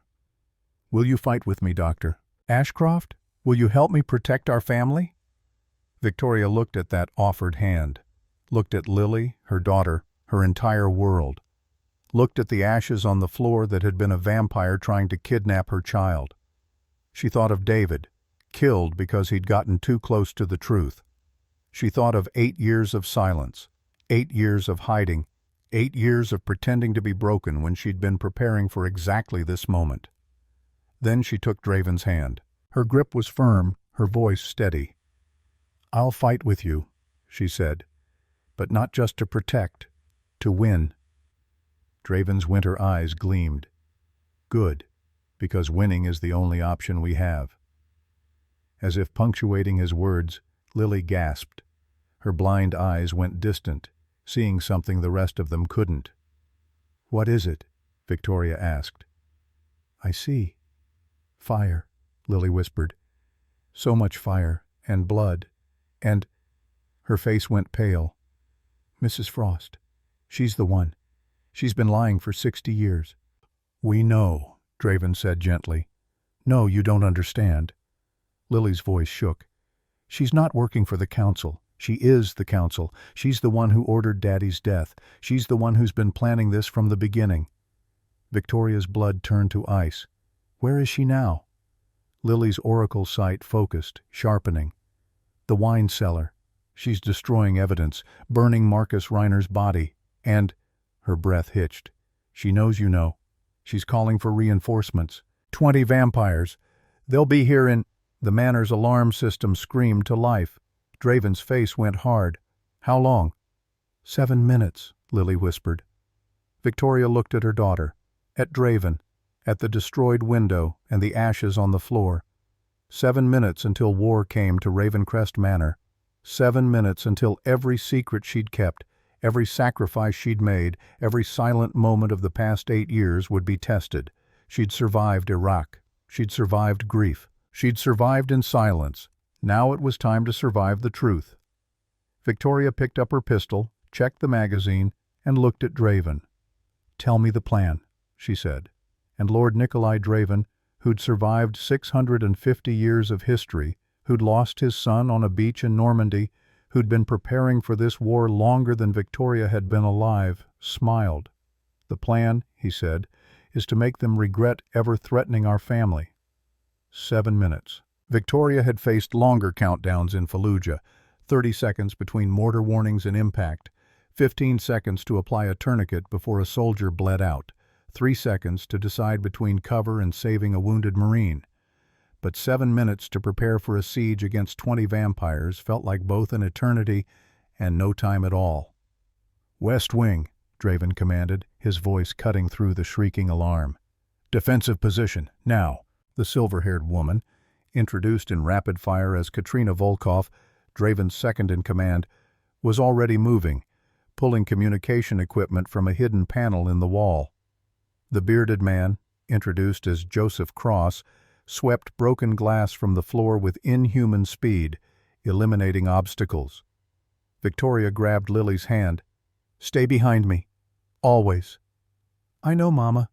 Will you fight with me, Doctor? Ashcroft, will you help me protect our family? Victoria looked at that offered hand, looked at Lily, her daughter, her entire world, looked at the ashes on the floor that had been a vampire trying to kidnap her child. She thought of David, killed because he'd gotten too close to the truth. She thought of 8 years of silence, 8 years of hiding, 8 years of pretending to be broken when she'd been preparing for exactly this moment. Then she took Draven's hand. Her grip was firm, her voice steady. I'll fight with you, she said, but not just to protect, to win. Draven's winter eyes gleamed. Good, because winning is the only option we have. As if punctuating his words, Lily gasped. Her blind eyes went distant, seeing something the rest of them couldn't. What is it? Victoria asked. I see. Fire, Lily whispered. So much fire, and blood, and... Her face went pale. Mrs. Frost. She's the one. She's been lying for 60 years. We know, Draven said gently. No, you don't understand. Lily's voice shook. She's not working for the council. She is the council. She's the one who ordered Daddy's death. She's the one who's been planning this from the beginning. Victoria's blood turned to ice. Where is she now? Lily's oracle sight focused, sharpening. The wine cellar. She's destroying evidence, burning Marcus Reiner's body, and... Her breath hitched. She knows you know. She's calling for reinforcements. 20 vampires. They'll be here in... The manor's alarm system screamed to life. Draven's face went hard. How long? 7 minutes, Lily whispered. Victoria looked at her daughter, at Draven, at the destroyed window and the ashes on the floor. 7 minutes until war came to Ravencrest Manor. 7 minutes until every secret she'd kept, every sacrifice she'd made, every silent moment of the past 8 years would be tested. She'd survived Iraq. She'd survived grief. She'd survived in silence. Now it was time to survive the truth. Victoria picked up her pistol, checked the magazine, and looked at Draven. Tell me the plan, she said. And Lord Nikolai Draven, who'd survived 650 years of history, who'd lost his son on a beach in Normandy, who'd been preparing for this war longer than Victoria had been alive, smiled. The plan, he said, is to make them regret ever threatening our family. 7 minutes. Victoria had faced longer countdowns in Fallujah, 30 seconds between mortar warnings and impact, 15 seconds to apply a tourniquet before a soldier bled out, 3 seconds to decide between cover and saving a wounded Marine. But 7 minutes to prepare for a siege against 20 vampires felt like both an eternity and no time at all. "West Wing," Draven commanded, his voice cutting through the shrieking alarm. "Defensive position, now." The silver-haired woman, introduced in rapid fire as Katrina Volkov, Draven's second in command, was already moving, pulling communication equipment from a hidden panel in the wall. The bearded man, introduced as Joseph Cross, swept broken glass from the floor with inhuman speed, eliminating obstacles. Victoria grabbed Lily's hand. "Stay behind me. Always." "I know, Mama."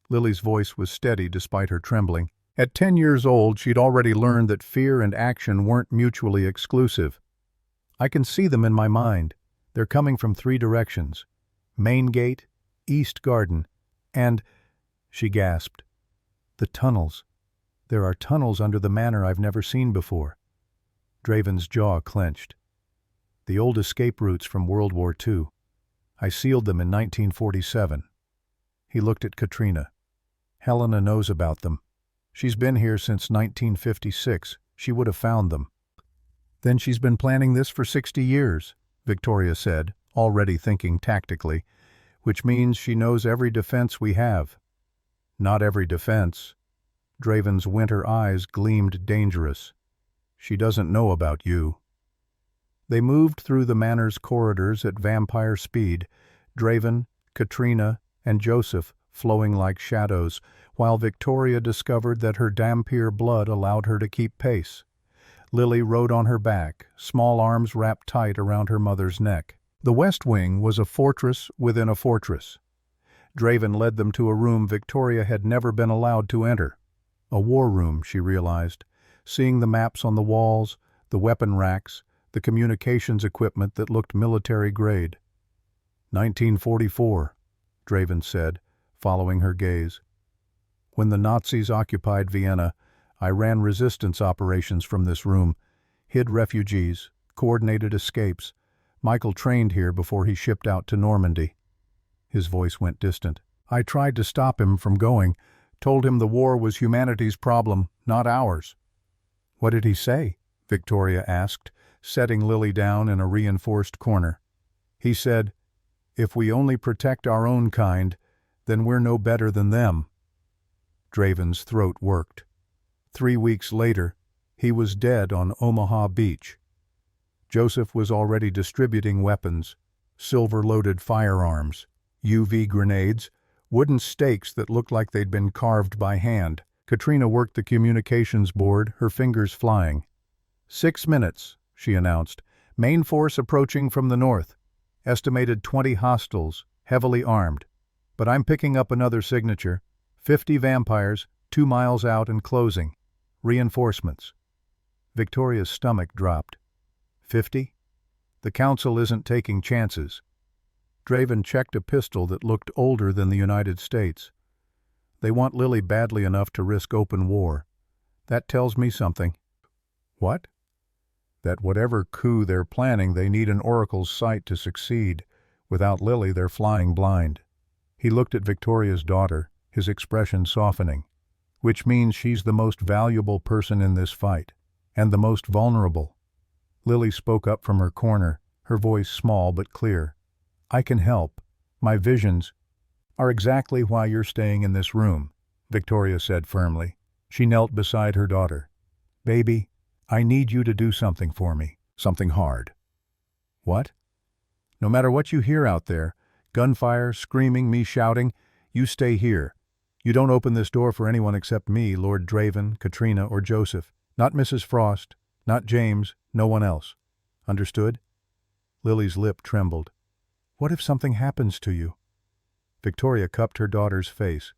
Lily's voice was steady despite her trembling. At 10 years old, she'd already learned that fear and action weren't mutually exclusive. "I can see them in my mind. They're coming from 3 directions. Main gate, East Garden, and—" she gasped. "The tunnels. There are tunnels under the manor I've never seen before." Draven's jaw clenched. "The old escape routes from World War II. I sealed them in 1947. He looked at Katrina. "Helena knows about them. She's been here since 1956. She would have found them." "Then she's been planning this for 60 years, Victoria said, already thinking tactically, "which means she knows every defense we have." "Not every defense." Draven's winter eyes gleamed dangerous. "She doesn't know about you." They moved through the manor's corridors at vampire speed, Draven, Katrina, and Joseph flowing like shadows, while Victoria discovered that her Dhampir blood allowed her to keep pace. Lily rode on her back, small arms wrapped tight around her mother's neck. The West Wing was a fortress within a fortress. Draven led them to a room Victoria had never been allowed to enter. A war room, she realized, seeing the maps on the walls, the weapon racks, the communications equipment that looked military-grade. 1944, Draven said, following her gaze. "When the Nazis occupied Vienna, I ran resistance operations from this room, hid refugees, coordinated escapes. Michael trained here before he shipped out to Normandy." His voice went distant. "I tried to stop him from going, told him the war was humanity's problem, not ours." "What did he say?" Victoria asked, setting Lily down in a reinforced corner. "He said, 'If we only protect our own kind, then we're no better than them.'" Draven's throat worked. 3 weeks later, he was dead on Omaha Beach. Joseph was already distributing weapons, silver-loaded firearms, UV grenades, wooden stakes that looked like they'd been carved by hand. Katrina worked the communications board, her fingers flying. 6 minutes, she announced. "Main force approaching from the north. Estimated 20 hostiles, heavily armed. But I'm picking up another signature. 50 vampires, 2 miles out and closing. Reinforcements." Victoria's stomach dropped. 50? The council isn't taking chances. Draven checked a pistol that looked older than the United States. "They want Lily badly enough to risk open war. That tells me something." "What?" "That whatever coup they're planning, they need an oracle's sight to succeed. Without Lily, they're flying blind." He looked at Victoria's daughter, his expression softening. "Which means she's the most valuable person in this fight, and the most vulnerable." Lily spoke up from her corner, her voice small but clear. "I can help. My visions are exactly why you're staying in this room," Victoria said firmly. She knelt beside her daughter. "Baby, I need you to do something for me, something hard." "What?" "No matter what you hear out there, gunfire, screaming, me shouting, you stay here. You don't open this door for anyone except me, Lord Draven, Katrina, or Joseph. Not Mrs. Frost, not James, no one else. Understood?" Lily's lip trembled. "What if something happens to you?" Victoria cupped her daughter's face.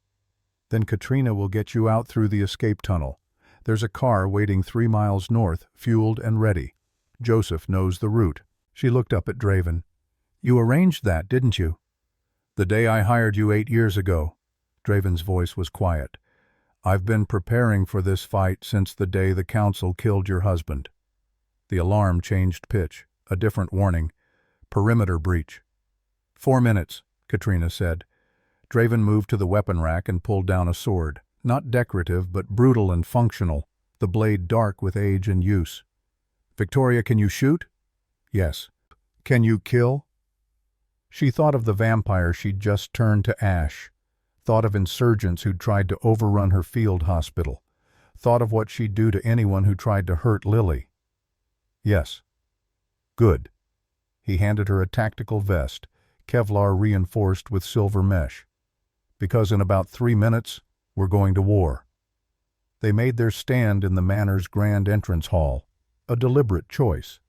"Then Katrina will get you out through the escape tunnel. There's a car waiting 3 miles north, fueled and ready. Joseph knows the route." She looked up at Draven. "You arranged that, didn't you?" "The day I hired you 8 years ago." Draven's voice was quiet. "I've been preparing for this fight since the day the council killed your husband." The alarm changed pitch, a different warning. "Perimeter breach." 4 minutes, Katrina said. Draven moved to the weapon rack and pulled down a sword. Not decorative, but brutal and functional, the blade dark with age and use. "Victoria, can you shoot?" "Yes." Can you kill? She thought of the vampire she'd just turned to ash, thought of insurgents who'd tried to overrun her field hospital, thought of what she'd do to anyone who tried to hurt Lily. Yes. Good. He handed her a tactical vest, Kevlar reinforced with silver mesh. Because in about 3 minutes, we're going to war. They made their stand in the manor's grand entrance hall, a deliberate choice.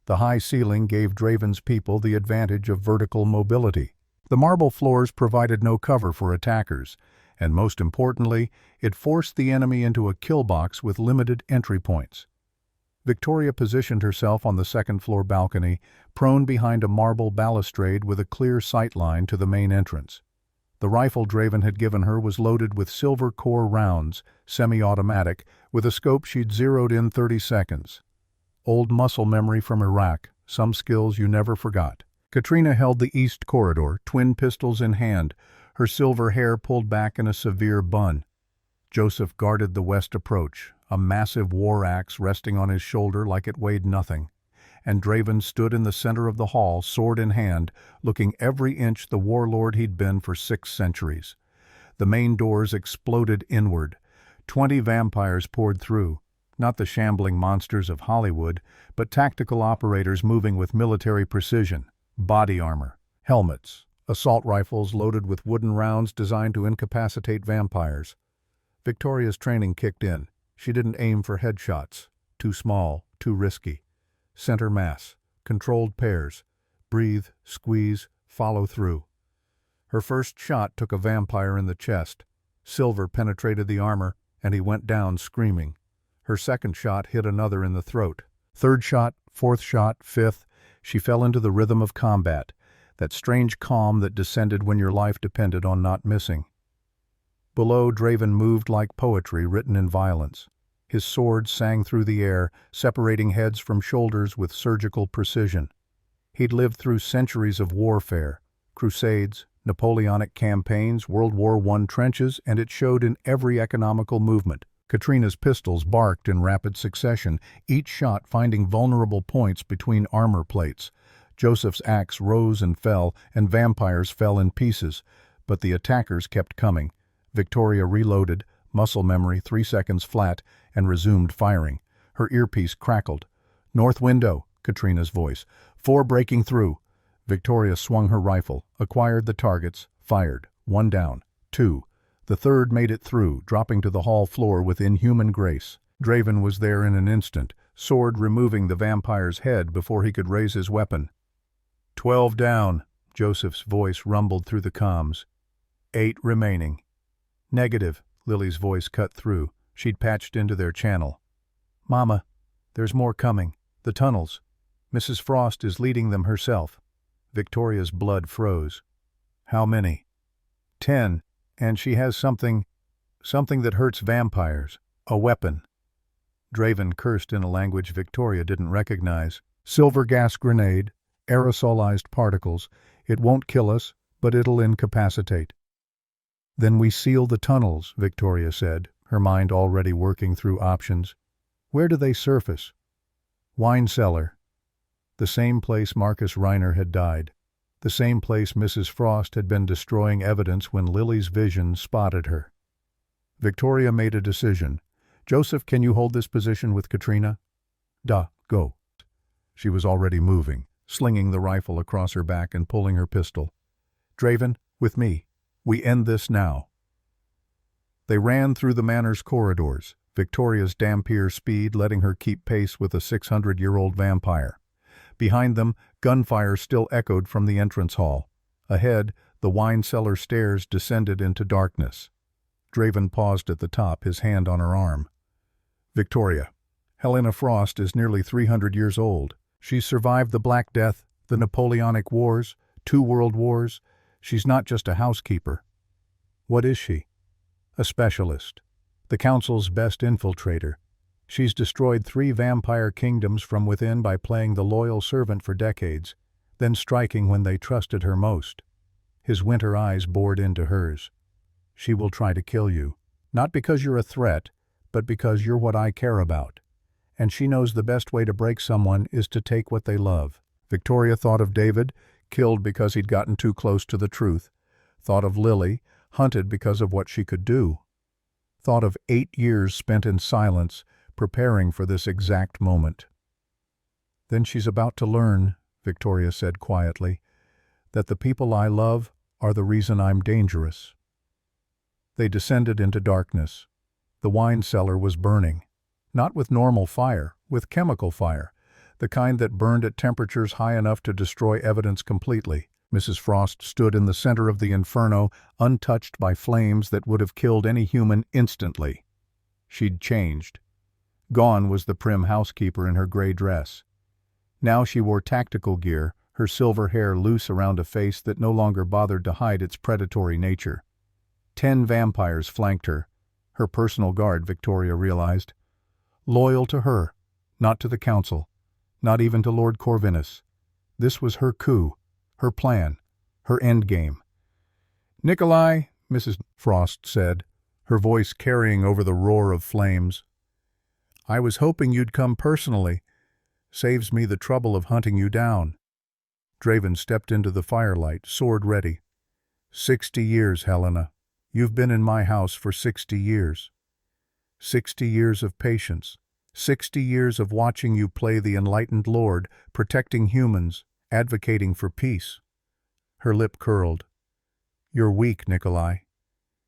The high ceiling gave Draven's people the advantage of vertical mobility. The marble floors provided no cover for attackers, and most importantly, it forced the enemy into a kill box with limited entry points. Victoria positioned herself on the second-floor balcony, prone behind a marble balustrade with a clear sight line to the main entrance. The rifle Draven had given her was loaded with silver core rounds, semi-automatic, with a scope she'd zeroed in 30 seconds. Old muscle memory from Iraq, some skills you never forgot. Katrina held the east corridor, twin pistols in hand, her silver hair pulled back in a severe bun. Joseph guarded the west approach, a massive war axe resting on his shoulder like it weighed nothing. And Draven stood in the center of the hall, sword in hand, looking every inch the warlord he'd been for 6 centuries. The main doors exploded inward. 20 vampires poured through, not the shambling monsters of Hollywood, but tactical operators moving with military precision, body armor, helmets, assault rifles loaded with wooden rounds designed to incapacitate vampires. Victoria's training kicked in. She didn't aim for headshots. Too small, too risky. Center mass, controlled pairs. Breathe, squeeze, follow through. Her first shot took a vampire in the chest. Silver penetrated the armor, and he went down screaming. Her second shot hit another in the throat. Third shot, fourth shot, fifth. She fell into the rhythm of combat, that strange calm that descended when your life depended on not missing. Below, Draven moved like poetry written in violence. His sword sang through the air, separating heads from shoulders with surgical precision. He'd lived through centuries of warfare, crusades, Napoleonic campaigns, World War I trenches, and it showed in every economical movement. Katrina's pistols barked in rapid succession, each shot finding vulnerable points between armor plates. Joseph's axe rose and fell, and vampires fell in pieces, but the attackers kept coming. Victoria reloaded, muscle memory 3 seconds flat, and resumed firing. Her earpiece crackled. "North window," Katrina's voice. "4 breaking through." Victoria swung her rifle, acquired the targets, fired. 1 down. 2. The third made it through, dropping to the hall floor with inhuman grace. Draven was there in an instant, sword removing the vampire's head before he could raise his weapon. 12 down, Joseph's voice rumbled through the comms. 8 remaining. Negative, Lily's voice cut through. She'd patched into their channel. "Mama, there's more coming. The tunnels. Mrs. Frost is leading them herself." Victoria's blood froze. "How many?" 10, and she has something that hurts vampires. A weapon. Draven cursed in a language Victoria didn't recognize. "Silver gas grenade, aerosolized particles. It won't kill us, but it'll incapacitate." "Then we seal the tunnels," Victoria said, her mind already working through options. "Where do they surface?" "Wine cellar." The same place Marcus Reiner had died. The same place Mrs. Frost had been destroying evidence when Lily's vision spotted her. Victoria made a decision. "Joseph, can you hold this position with Katrina?" Go." She was already moving, slinging the rifle across her back and pulling her pistol. "Draven, with me. We end this now." They ran through the manor's corridors, Victoria's Dampier speed letting her keep pace with a 600-year-old vampire. Behind them, gunfire still echoed from the entrance hall. Ahead, the wine cellar stairs descended into darkness. Draven paused at the top, his hand on her arm. "Victoria, Helena Frost is nearly 300 years old. She's survived the Black Death, the Napoleonic Wars, 2 world wars. She's not just a housekeeper." "What is she?" "A specialist. The Council's best infiltrator. She's destroyed 3 vampire kingdoms from within by playing the loyal servant for decades, then striking when they trusted her most." His winter eyes bored into hers. "She will try to kill you. Not because you're a threat, but because you're what I care about. And she knows the best way to break someone is to take what they love." Victoria thought of David, killed because he'd gotten too close to the truth. Thought of Lily, hunted because of what she could do. Thought of 8 years spent in silence, preparing for this exact moment. "Then she's about to learn," Victoria said quietly, "that the people I love are the reason I'm dangerous." They descended into darkness. The wine cellar was burning. Not with normal fire, with chemical fire, the kind that burned at temperatures high enough to destroy evidence completely. Mrs. Frost stood in the center of the inferno, untouched by flames that would have killed any human instantly. She'd changed. Gone was the prim housekeeper in her gray dress. Now she wore tactical gear, her silver hair loose around a face that no longer bothered to hide its predatory nature. 10 vampires flanked her. Her personal guard, Victoria realized. Loyal to her, not to the council, not even to Lord Corvinus. This was her coup, her plan, her endgame. "Nikolai," Mrs. Frost said, her voice carrying over the roar of flames. "I was hoping you'd come personally. Saves me the trouble of hunting you down." Draven stepped into the firelight, sword ready. 60 years, Helena. You've been in my house for 60 years. 60 years of patience. 60 years of watching you play the enlightened lord, protecting humans, advocating for peace. Her lip curled. "You're weak, Nikolai.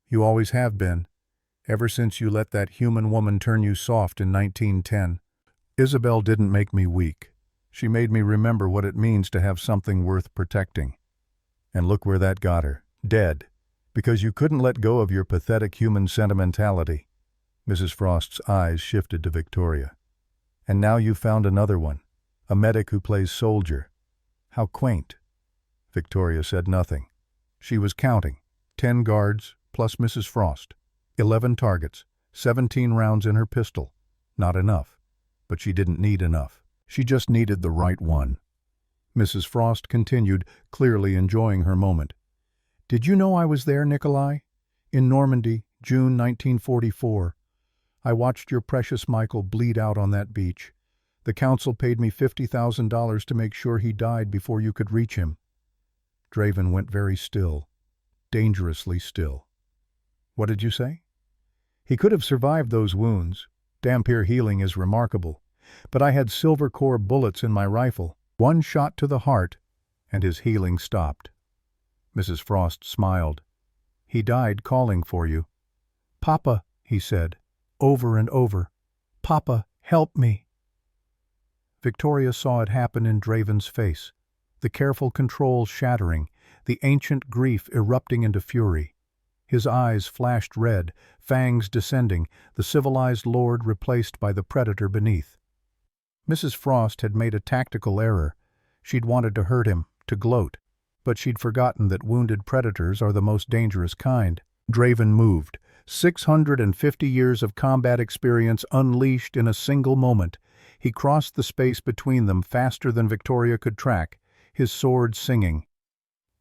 You always have been, ever since you let that human woman turn you soft in 1910. Isabel didn't make me weak. She made me remember what it means to have something worth protecting. And look where that got her. Dead. Because you couldn't let go of your pathetic human sentimentality." Mrs. Frost's eyes shifted to Victoria. "And now you've found another one. A medic who plays soldier. How quaint." Victoria said nothing. She was counting. 10 guards, plus Mrs. Frost. 11 targets. 17 rounds in her pistol. Not enough. But she didn't need enough. She just needed the right one. Mrs. Frost continued, clearly enjoying her moment. "Did you know I was there, Nikolai? In Normandy, June 1944. I watched your precious Michael bleed out on that beach. The council paid me $50,000 to make sure he died before you could reach him." Draven went very still, dangerously still. "What did you say?" "He could have survived those wounds. Vampire healing is remarkable. But I had silver core bullets in my rifle. One shot to the heart, and his healing stopped." Mrs. Frost smiled. "He died calling for you." "Papa," he said, over and over. "Papa, help me." Victoria saw it happen in Draven's face, the careful control shattering, the ancient grief erupting into fury. His eyes flashed red, fangs descending, the civilized lord replaced by the predator beneath. Mrs. Frost had made a tactical error. She'd wanted to hurt him, to gloat. But she'd forgotten that wounded predators are the most dangerous kind. Draven moved. 650 years of combat experience unleashed in a single moment. He crossed the space between them faster than Victoria could track, his sword singing.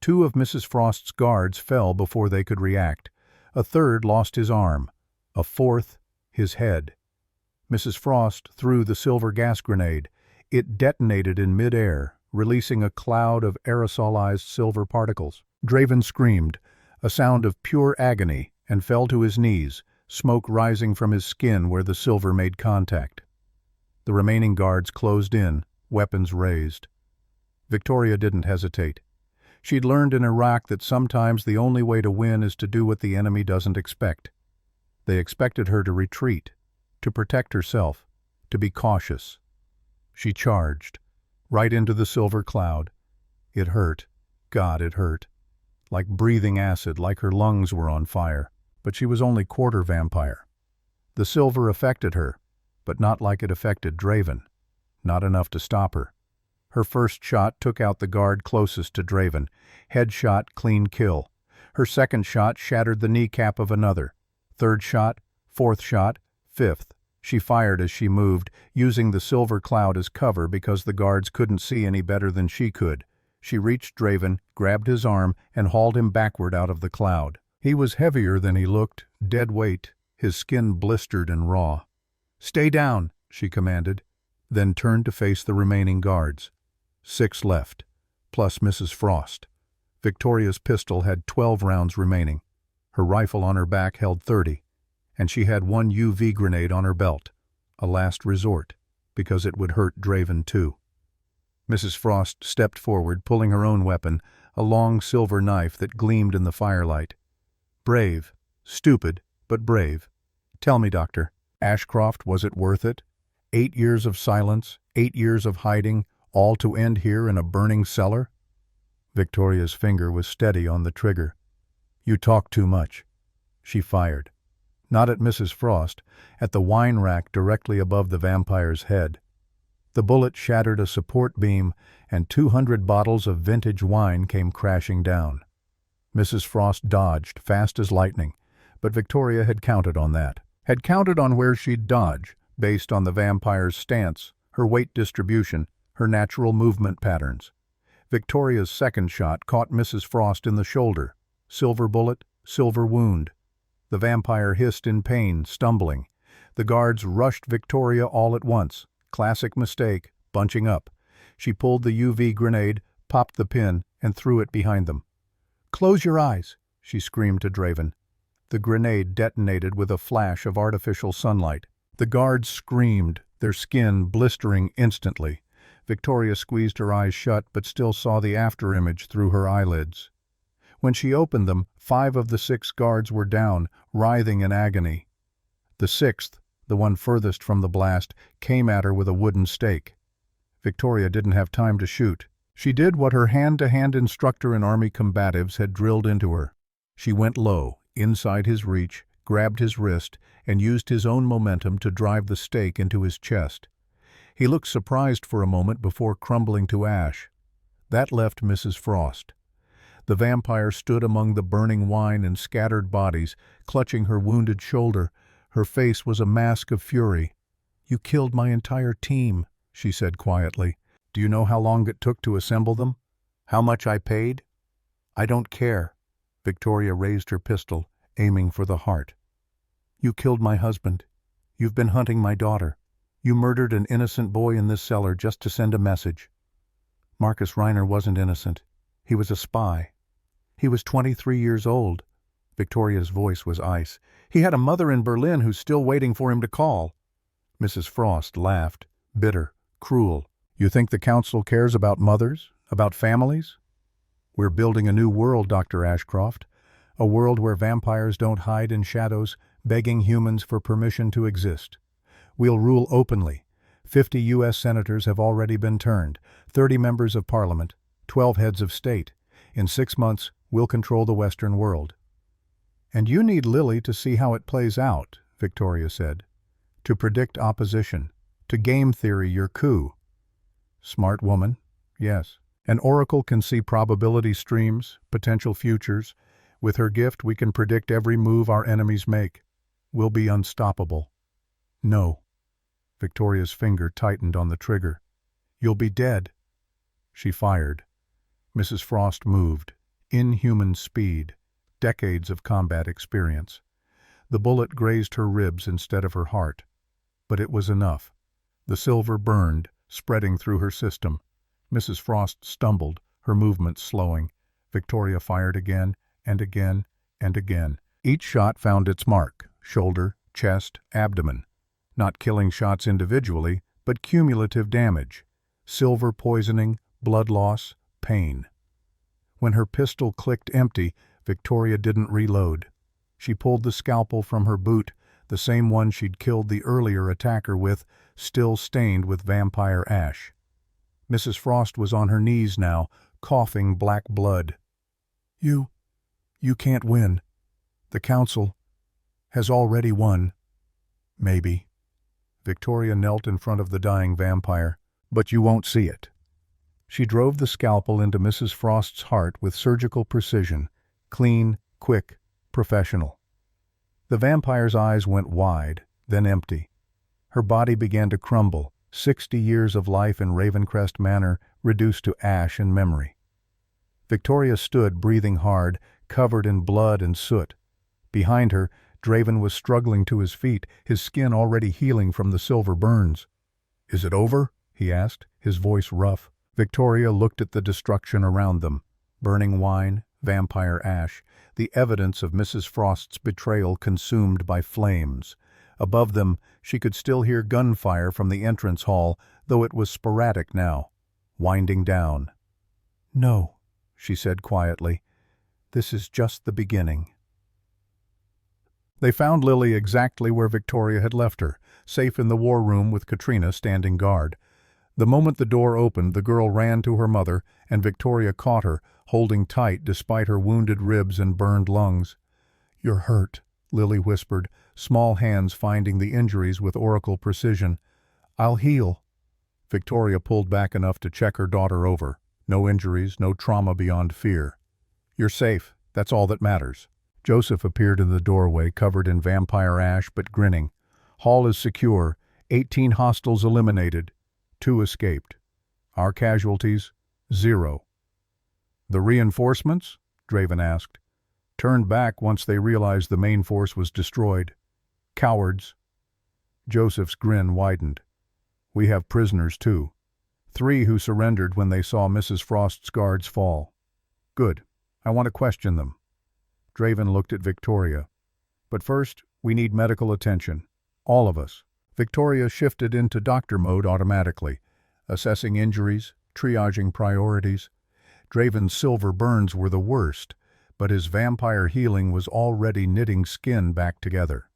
2 of Mrs. Frost's guards fell before they could react. A third lost his arm. A fourth, his head. Mrs. Frost threw the silver gas grenade. It detonated in mid-air, releasing a cloud of aerosolized silver particles. Draven screamed, a sound of pure agony, and fell to his knees, smoke rising from his skin where the silver made contact. The remaining guards closed in, weapons raised. Victoria didn't hesitate. She'd learned in Iraq that sometimes the only way to win is to do what the enemy doesn't expect. They expected her to retreat, to protect herself, to be cautious. She charged, right into the silver cloud. It hurt. God, it hurt. Like breathing acid, like her lungs were on fire. But she was only quarter vampire. The silver affected her, but not like it affected Draven. Not enough to stop her. Her first shot took out the guard closest to Draven. Headshot, clean kill. Her second shot shattered the kneecap of another. Third shot, fourth shot, fifth. She fired as she moved, using the silver cloud as cover because the guards couldn't see any better than she could. She reached Draven, grabbed his arm, and hauled him backward out of the cloud. He was heavier than he looked, dead weight, his skin blistered and raw. "Stay down," she commanded, then turned to face the remaining guards. 6 left, plus Mrs. Frost. Victoria's pistol had 12 rounds remaining. Her rifle on her back held 30, and she had one UV grenade on her belt, a last resort, because it would hurt Draven too. Mrs. Frost stepped forward, pulling her own weapon, a long silver knife that gleamed in the firelight. Brave. Stupid, but brave. Tell me, Doctor, Ashcroft, was it worth it? 8 years of silence, 8 years of hiding, all to end here in a burning cellar? Victoria's finger was steady on the trigger. You talk too much. She fired. Not at Mrs. Frost, at the wine rack directly above the vampire's head. The bullet shattered a support beam, and 200 bottles of vintage wine came crashing down. Mrs. Frost dodged, fast as lightning, but Victoria had counted on that. Had counted on where she'd dodge, based on the vampire's stance, her weight distribution, her natural movement patterns. Victoria's second shot caught Mrs. Frost in the shoulder. Silver bullet, silver wound. The vampire hissed in pain, stumbling. The guards rushed Victoria all at once. Classic mistake, bunching up. She pulled the UV grenade, popped the pin, and threw it behind them. "Close your eyes," she screamed to Draven. The grenade detonated with a flash of artificial sunlight. The guards screamed, their skin blistering instantly. Victoria squeezed her eyes shut but still saw the afterimage through her eyelids. When she opened them, 5 of the 6 guards were down, writhing in agony. The 6th, the one furthest from the blast, came at her with a wooden stake. Victoria didn't have time to shoot. She did what her hand-to-hand instructor in Army combatives had drilled into her. She went low, inside his reach, grabbed his wrist, and used his own momentum to drive the stake into his chest. He looked surprised for a moment before crumbling to ash. That left Mrs. Frost. The vampire stood among the burning wine and scattered bodies, clutching her wounded shoulder. Her face was a mask of fury. "You killed my entire team," she said quietly. "Do you know how long it took to assemble them? How much I paid?" "I don't care." Victoria raised her pistol, aiming for the heart. "You killed my husband. You've been hunting my daughter. You murdered an innocent boy in this cellar just to send a message." Marcus Reiner wasn't innocent. He was a spy. He was 23 years old. Victoria's voice was ice. "He had a mother in Berlin who's still waiting for him to call." Mrs. Frost laughed, bitter, cruel. "You think the council cares about mothers, about families? We're building a new world, Dr. Ashcroft. A world where vampires don't hide in shadows, begging humans for permission to exist. We'll rule openly. 50 U.S. senators have already been turned, 30 members of parliament, 12 heads of state. In 6 months, we'll control the Western world." "And you need Lily to see how it plays out," Victoria said. "To predict opposition, to game theory your coup." "Smart woman, yes. An oracle can see probability streams, potential futures. With her gift, we can predict every move our enemies make. We'll be unstoppable." "No." Victoria's finger tightened on the trigger. "You'll be dead." She fired. Mrs. Frost moved. Inhuman speed. Decades of combat experience. The bullet grazed her ribs instead of her heart. But it was enough. The silver burned, spreading through her system. Mrs. Frost stumbled, her movements slowing. Victoria fired again, and again, and again. Each shot found its mark: shoulder, chest, abdomen. Not killing shots individually, but cumulative damage. Silver poisoning, blood loss, pain. When her pistol clicked empty, Victoria didn't reload. She pulled the scalpel from her boot, the same one she'd killed the earlier attacker with, still stained with vampire ash. Mrs. Frost was on her knees now, coughing black blood. You can't win. The council has already won." "Maybe." Victoria knelt in front of the dying vampire. "But you won't see it." She drove the scalpel into Mrs. Frost's heart with surgical precision, clean, quick, professional. The vampire's eyes went wide, then empty. Her body began to crumble, 60 years of life in Ravencrest Manor reduced to ash and memory. Victoria stood, breathing hard, covered in blood and soot. Behind her, Draven was struggling to his feet, his skin already healing from the silver burns. "Is it over?" he asked, his voice rough. Victoria looked at the destruction around them. Burning wine, vampire ash, the evidence of Mrs. Frost's betrayal consumed by flames. Above them, she could still hear gunfire from the entrance hall, though it was sporadic now, winding down. "No," she said quietly. "This is just the beginning." They found Lily exactly where Victoria had left her, safe in the war room with Katrina standing guard. The moment the door opened, the girl ran to her mother, and Victoria caught her, holding tight despite her wounded ribs and burned lungs. "You're hurt," Lily whispered, small hands finding the injuries with oracle precision. "I'll heal." Victoria pulled back enough to check her daughter over. No injuries, no trauma beyond fear. "You're safe. That's all that matters." Joseph appeared in the doorway, covered in vampire ash but grinning. "Hall is secure. 18 hostiles eliminated. 2 escaped. Our casualties, 0. "The reinforcements?" Draven asked. "Turned back once they realized the main force was destroyed. Cowards." Joseph's grin widened. "We have prisoners too. 3 who surrendered when they saw Mrs. Frost's guards fall." "Good. I want to question them." Draven looked at Victoria. "But first, we need medical attention. All of us." Victoria shifted into doctor mode automatically, assessing injuries, triaging priorities. Draven's silver burns were the worst, but his vampire healing was already knitting skin back together.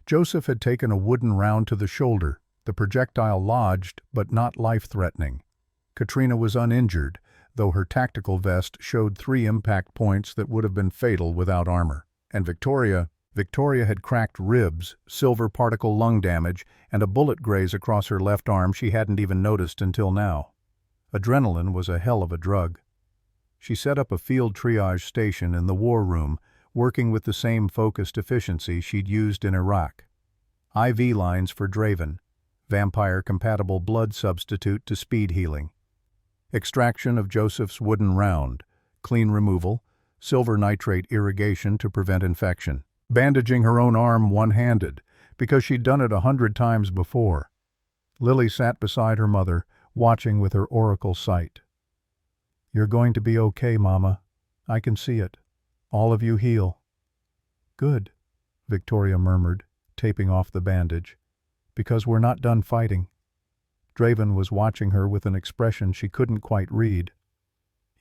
Joseph had taken a wooden round to the shoulder, the projectile lodged but not life-threatening. Katrina was uninjured, though her tactical vest showed 3 impact points that would have been fatal without armor. And Victoria had cracked ribs, silver particle lung damage, and a bullet graze across her left arm she hadn't even noticed until now. Adrenaline was a hell of a drug. She set up a field triage station in the war room, working with the same focused efficiency she'd used in Iraq. IV lines for Draven, vampire-compatible blood substitute to speed healing. Extraction of Joseph's wooden round, clean removal, silver nitrate irrigation to prevent infection. Bandaging her own arm one-handed, because she'd done it 100 times before. Lily sat beside her mother, watching with her oracle sight. "You're going to be okay, Mama. I can see it. All of you heal." "Good," Victoria murmured, taping off the bandage. "Because we're not done fighting." Draven was watching her with an expression she couldn't quite read.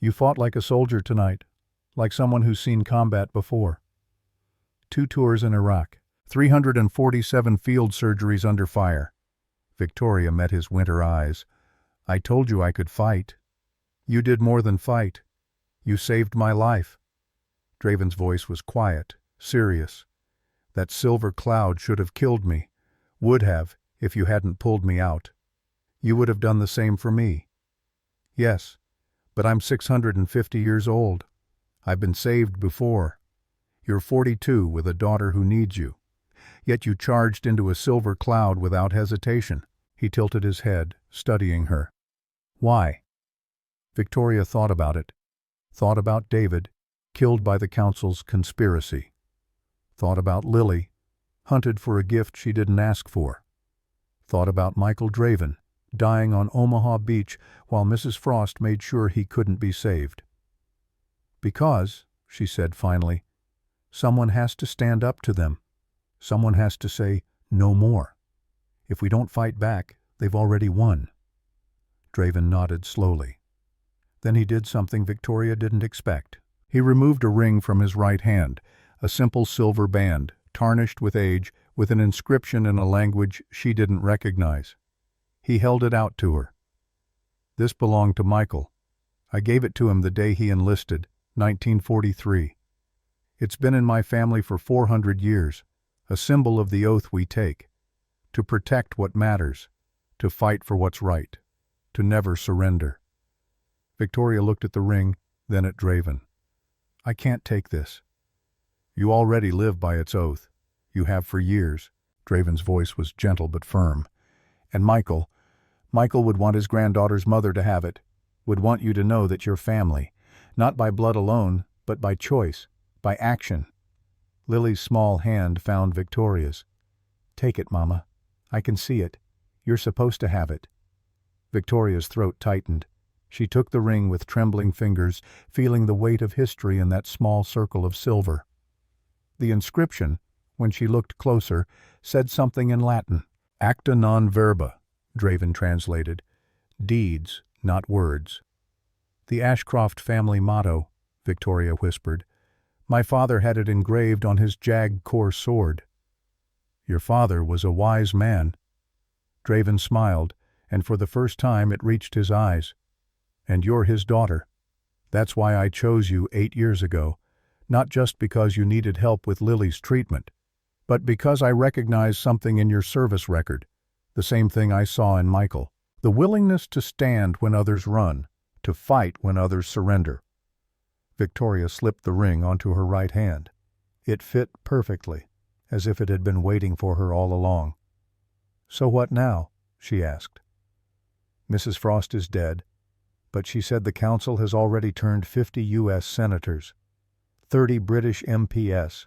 "You fought like a soldier tonight, like someone who's seen combat before. 2 tours in Iraq, 347 field surgeries under fire." Victoria met his winter eyes. "I told you I could fight." "You did more than fight. You saved my life." Draven's voice was quiet, serious. "That silver cloud should have killed me. Would have, if you hadn't pulled me out. You would have done the same for me." "Yes, but I'm 650 years old. I've been saved before. You're 42 with a daughter who needs you. Yet you charged into a silver cloud without hesitation." He tilted his head, studying her. "Why?" Victoria thought about it. Thought about David, killed by the council's conspiracy. Thought about Lily, hunted for a gift she didn't ask for. Thought about Michael Draven, dying on Omaha Beach while Mrs. Frost made sure he couldn't be saved. "Because," she said finally, "someone has to stand up to them. Someone has to say, 'No more.' If we don't fight back, they've already won." Draven nodded slowly. Then he did something Victoria didn't expect. He removed a ring from his right hand, a simple silver band, tarnished with age, with an inscription in a language she didn't recognize. He held it out to her. "This belonged to Michael. I gave it to him the day he enlisted, 1943. It's been in my family for 400 years, a symbol of the oath we take. To protect what matters, to fight for what's right, to never surrender." Victoria looked at the ring, then at Draven. "I can't take this." "You already live by its oath. You have for years." Draven's voice was gentle but firm. "And Michael would want his granddaughter's mother to have it, would want you to know that you're family, not by blood alone, but by choice, by action." Lily's small hand found Victoria's. "Take it, Mama. I can see it. You're supposed to have it." Victoria's throat tightened. She took the ring with trembling fingers, feeling the weight of history in that small circle of silver. The inscription, when she looked closer, said something in Latin. Acta non verba, Draven translated. Deeds, not words. The Ashcroft family motto, Victoria whispered. My father had it engraved on his jagged core sword. Your father was a wise man. Draven smiled, and for the first time it reached his eyes. And you're his daughter. That's why I chose you 8 years ago, not just because you needed help with Lily's treatment, but because I recognized something in your service record, the same thing I saw in Michael. The willingness to stand when others run, to fight when others surrender. Victoria slipped the ring onto her right hand. It fit perfectly, as if it had been waiting for her all along. So what now? She asked. Mrs. Frost is dead, but she said the council has already turned 50 U.S. senators, 30 British MPs,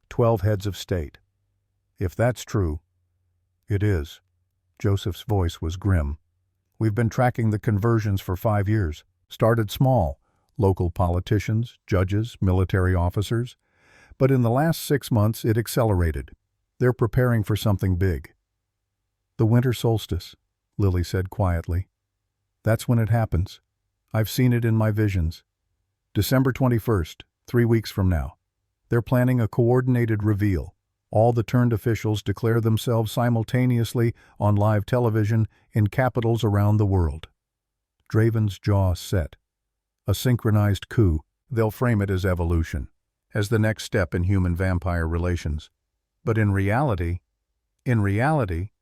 12 heads of state. If that's true, it is. Joseph's voice was grim. We've been tracking the conversions for 5 years. Started small, local politicians, judges, military officers. But in the last 6 months it accelerated. They're preparing for something big. The winter solstice, Lily said quietly. That's when it happens. I've seen it in my visions. December 21st, 3 weeks from now. They're planning a coordinated reveal. All the turned officials declare themselves simultaneously on live television in capitals around the world. Draven's jaw set. A synchronized coup. They'll frame it as evolution, as the next step in human-vampire relations. But in reality,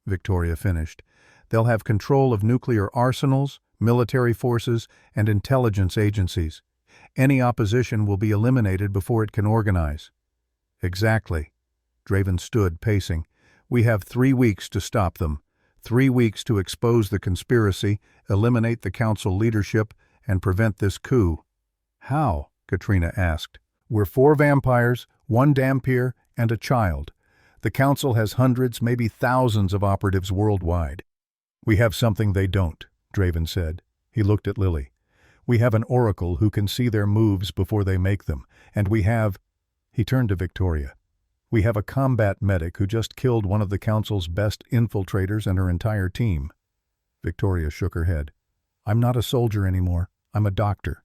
Victoria finished, they'll have control of nuclear arsenals, military forces, and intelligence agencies. Any opposition will be eliminated before it can organize. Exactly. Draven stood, pacing. We have 3 weeks to stop them. 3 weeks to expose the conspiracy, eliminate the council leadership, and prevent this coup. How? Katrina asked. We're 4 vampires, 1 Dhampir, and a child. The council has hundreds, maybe thousands of operatives worldwide. We have something they don't, Draven said. He looked at Lily. We have an oracle who can see their moves before they make them, and we have... He turned to Victoria. We have a combat medic who just killed one of the council's best infiltrators and her entire team. Victoria shook her head. I'm not a soldier anymore. I'm a doctor.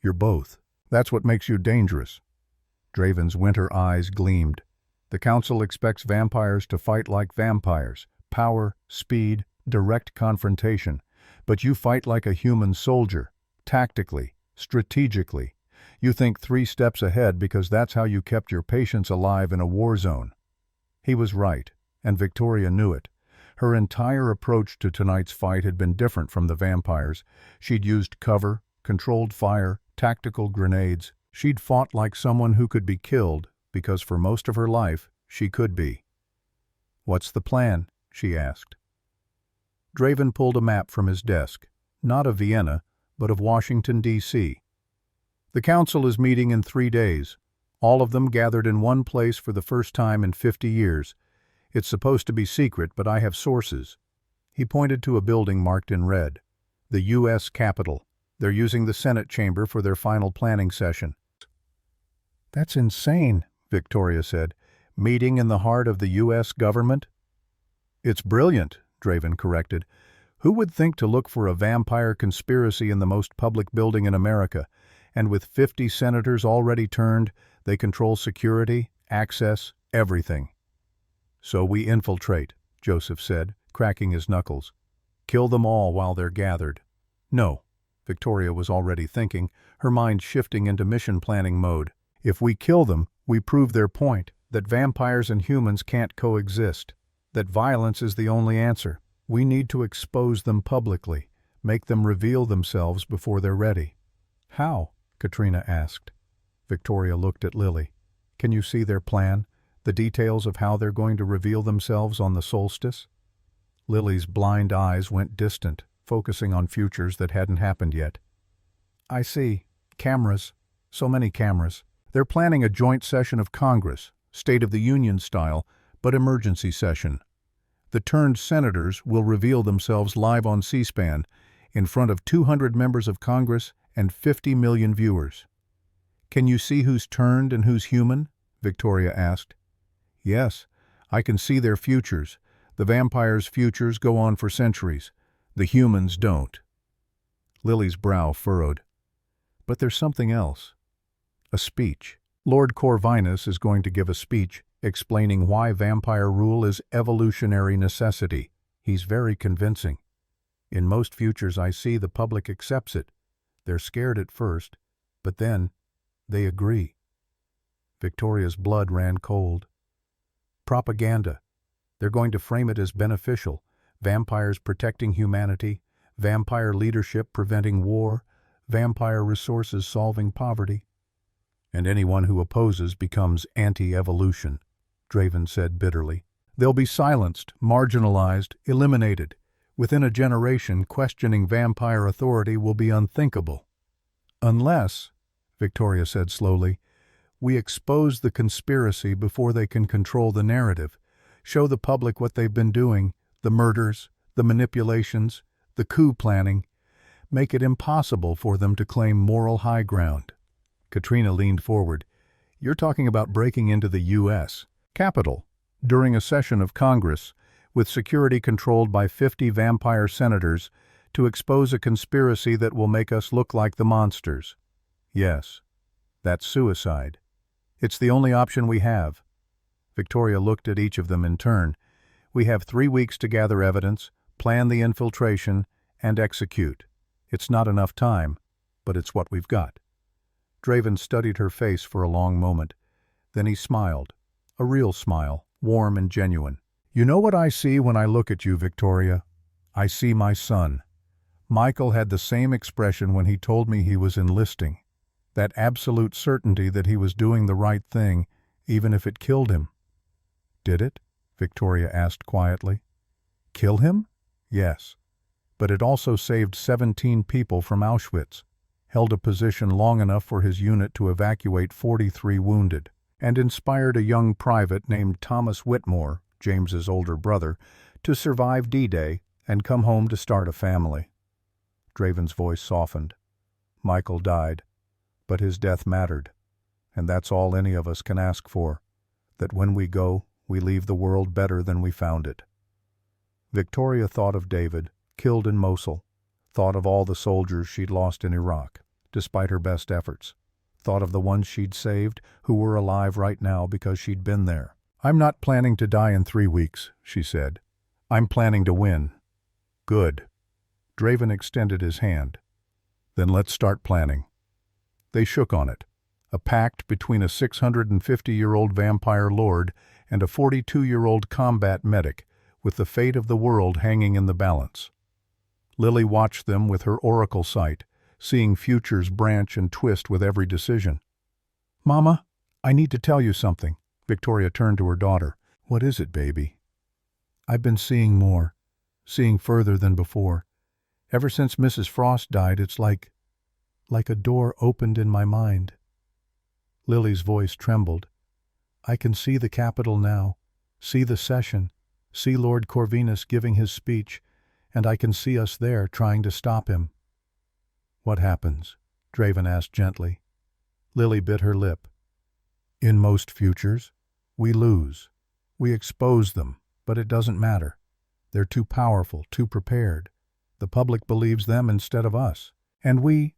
You're both. That's what makes you dangerous. Draven's winter eyes gleamed. The council expects vampires to fight like vampires. Power, speed, direct confrontation. But you fight like a human soldier. Tactically, strategically. You think 3 steps ahead because that's how you kept your patients alive in a war zone. He was right, and Victoria knew it. Her entire approach to tonight's fight had been different from the vampires. She'd used cover, controlled fire, tactical grenades. She'd fought like someone who could be killed, because for most of her life, she could be. What's the plan? She asked. Draven pulled a map from his desk, not of Vienna, but of Washington, D.C. The council is meeting in 3 days, all of them gathered in one place for the first time in 50 years. It's supposed to be secret, but I have sources. He pointed to a building marked in red. The U.S. Capitol. They're using the Senate chamber for their final planning session. That's insane, Victoria said. Meeting in the heart of the U.S. government? It's brilliant, Draven corrected. Who would think to look for a vampire conspiracy in the most public building in America? And with 50 senators already turned, they control security, access, everything. So we infiltrate, Joseph said, cracking his knuckles. Kill them all while they're gathered. No, Victoria was already thinking, her mind shifting into mission planning mode. If we kill them, we prove their point, that vampires and humans can't coexist, that violence is the only answer. We need to expose them publicly, make them reveal themselves before they're ready. How? Katrina asked. Victoria looked at Lily. Can you see their plan? The details of how they're going to reveal themselves on the solstice? Lily's blind eyes went distant, focusing on futures that hadn't happened yet. I see. Cameras. So many cameras. They're planning a joint session of Congress, State of the Union style, but emergency session. The turned senators will reveal themselves live on C-SPAN, in front of 200 members of Congress and 50 million viewers. "Can you see who's turned and who's human?" Victoria asked. "Yes, I can see their futures. The vampires' futures go on for centuries. The humans don't." Lily's brow furrowed. "But there's something else. A speech. Lord Corvinus is going to give a speech explaining why vampire rule is evolutionary necessity. He's very convincing. In most futures I see, the public accepts it. They're scared at first, but then they agree." Victoria's blood ran cold. "Propaganda. They're going to frame it as beneficial. Vampires protecting humanity, vampire leadership preventing war, vampire resources solving poverty. And anyone who opposes becomes anti-evolution," Draven said bitterly. "They'll be silenced, marginalized, eliminated. Within a generation, questioning vampire authority will be unthinkable. Unless," Victoria said slowly, "we expose the conspiracy before they can control the narrative, show the public what they've been doing, the murders, the manipulations, the coup planning, make it impossible for them to claim moral high ground." Katrina leaned forward. "You're talking about breaking into the U.S. Capitol during a session of Congress with security controlled by 50 vampire senators to expose a conspiracy that will make us look like the monsters." "Yes, that's suicide. It's the only option we have." Victoria looked at each of them in turn. "We have 3 weeks to gather evidence, plan the infiltration, and execute. It's not enough time, but it's what we've got." Draven studied her face for a long moment. Then he smiled, a real smile, warm and genuine. "You know what I see when I look at you, Victoria? I see my son. Michael had the same expression when he told me he was enlisting. That absolute certainty that he was doing the right thing, even if it killed him." "Did it?" Victoria asked quietly. "Kill him? Yes. But it also saved 17 people from Auschwitz, held a position long enough for his unit to evacuate 43 wounded, and inspired a young private named Thomas Whitmore, James's older brother, to survive D-Day and come home to start a family." Draven's voice softened. "Michael died, but his death mattered, and that's all any of us can ask for, that when we go, we leave the world better than we found it." Victoria thought of David, killed in Mosul, thought of all the soldiers she'd lost in Iraq, despite her best efforts, thought of the ones she'd saved who were alive right now because she'd been there. "I'm not planning to die in 3 weeks," she said. "I'm planning to win." "Good." Draven extended his hand. "Then let's start planning." They shook on it, a pact between a 650-year-old vampire lord and a 42-year-old combat medic, with the fate of the world hanging in the balance. Lily watched them with her oracle sight, seeing futures branch and twist with every decision. "Mama, I need to tell you something." Victoria turned to her daughter. "What is it, baby?" "I've been seeing more, seeing further than before. Ever since Mrs. Frost died, it's like a door opened in my mind." Lily's voice trembled. "I can see the Capitol now, see the session, see Lord Corvinus giving his speech, and I can see us there trying to stop him." "What happens?" Draven asked gently. Lily bit her lip. "In most futures, we lose. We expose them, but it doesn't matter. They're too powerful, too prepared. The public believes them instead of us. And we—"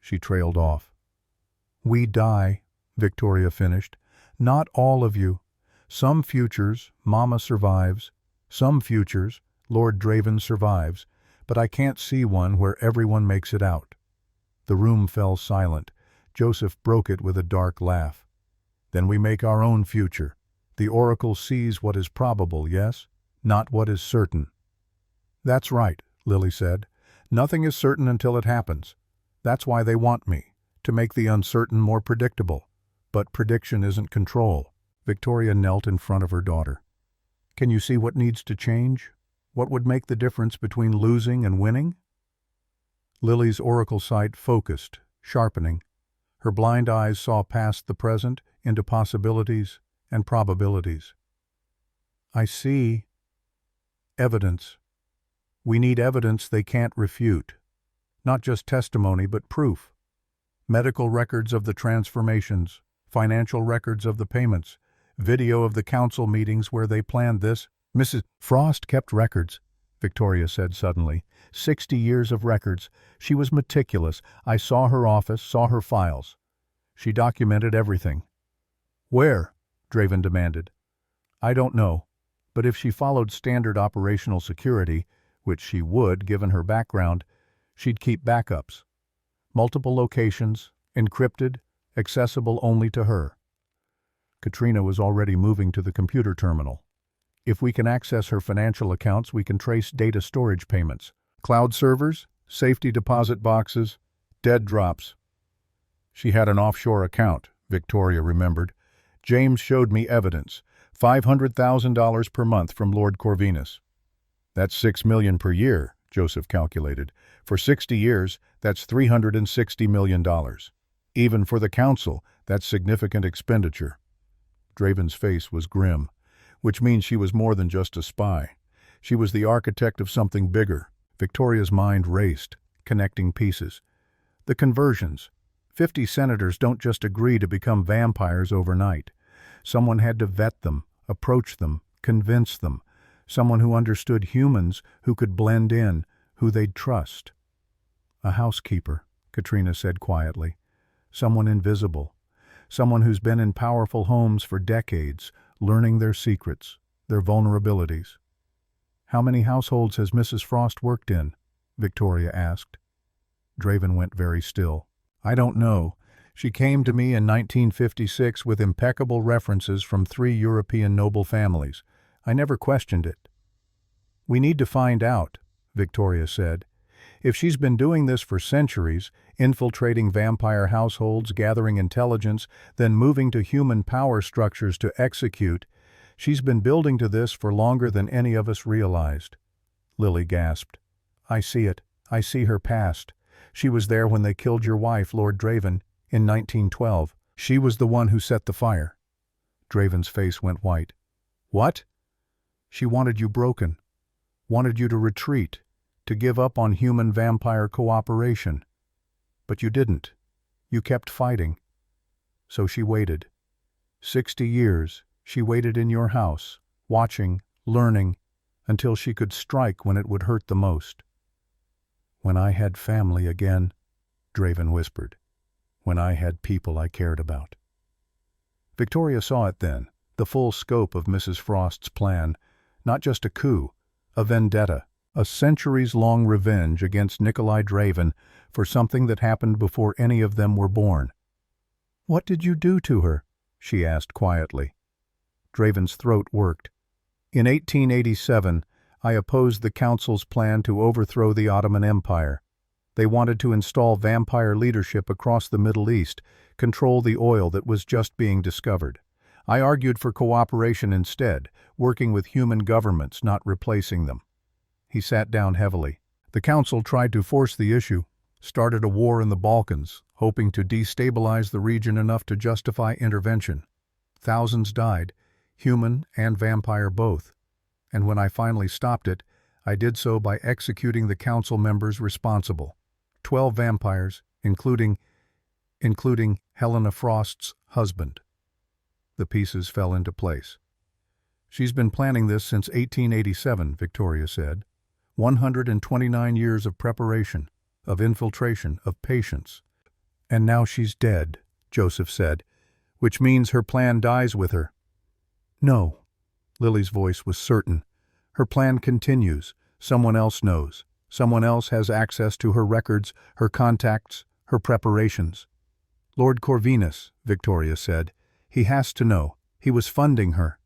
She trailed off. "We die," Victoria finished. "Not all of you. Some futures, Mama survives. Some futures, Lord Draven survives. But I can't see one where everyone makes it out." The room fell silent. Joseph broke it with a dark laugh. "Then we make our own future. The oracle sees what is probable, yes? Not what is certain." "That's right," Lily said. "Nothing is certain until it happens. That's why they want me, to make the uncertain more predictable. But prediction isn't control." Victoria knelt in front of her daughter. "Can you see what needs to change? What would make the difference between losing and winning?" Lily's oracle sight focused, sharpening. Her blind eyes saw past the present into possibilities and probabilities. "I see evidence." We need evidence they can't refute. Not just testimony, but proof. Medical records of the transformations, financial records of the payments, video of the council meetings where they planned this. Mrs. Frost kept records, Victoria said suddenly. 60 years of records. She was meticulous. I saw her office, saw her files. She documented everything. Where? Draven demanded. I don't know, but if she followed standard operational security, which she would given her background, she'd keep backups. Multiple locations, encrypted, accessible only to her. Katrina was already moving to the computer terminal. If we can access her financial accounts, we can trace data storage payments. Cloud servers, safety deposit boxes, dead drops. She had an offshore account, Victoria remembered. James showed me evidence. $500,000 per month from Lord Corvinus. That's $6 million per year, Joseph calculated. For 60 years, that's $360 million. Even for the council, that's significant expenditure. Draven's face was grim, which means she was more than just a spy. She was the architect of something bigger. Victoria's mind raced, connecting pieces. The conversions. 50 senators don't just agree to become vampires overnight. Someone had to vet them, approach them, convince them. Someone who understood humans, who could blend in, who they'd trust. A housekeeper, Katrina said quietly. Someone invisible. Someone who's been in powerful homes for decades, learning their secrets, their vulnerabilities. How many households has Mrs. Frost worked in? Victoria asked. Draven went very still. I don't know. She came to me in 1956 with impeccable references from 3 European noble families. I never questioned it. We need to find out, Victoria said. If she's been doing this for centuries, infiltrating vampire households, gathering intelligence, then moving to human power structures to execute, she's been building to this for longer than any of us realized. Lily gasped. I see it. I see her past. She was there when they killed your wife, Lord Draven, in 1912. She was the one who set the fire. Draven's face went white. What? She wanted you broken. Wanted you to retreat, to give up on human-vampire cooperation. But you didn't. You kept fighting. So she waited. 60 years, she waited in your house, watching, learning, until she could strike when it would hurt the most. When I had family again, Draven whispered. When I had people I cared about. Victoria saw it then, the full scope of Mrs. Frost's plan, not just a coup, a vendetta, a centuries-long revenge against Nikolai Draven for something that happened before any of them were born. What did you do to her? She asked quietly. Draven's throat worked. In 1887, I opposed the Council's plan to overthrow the Ottoman Empire. They wanted to install vampire leadership across the Middle East, control the oil that was just being discovered. I argued for cooperation instead, working with human governments, not replacing them. He sat down heavily. The Council tried to force the issue, started a war in the Balkans, hoping to destabilize the region enough to justify intervention. Thousands died, human and vampire both. And when I finally stopped it, I did so by executing the Council members responsible. 12 vampires, including Helena Frost's husband. The pieces fell into place. She's been planning this since 1887, Victoria said. 129 years of preparation, of infiltration, of patience. And now she's dead, Joseph said, which means her plan dies with her. No. Lily's voice was certain. Her plan continues. Someone else knows. Someone else has access to her records, her contacts, her preparations. Lord Corvinus, Victoria said. He has to know. He was funding her.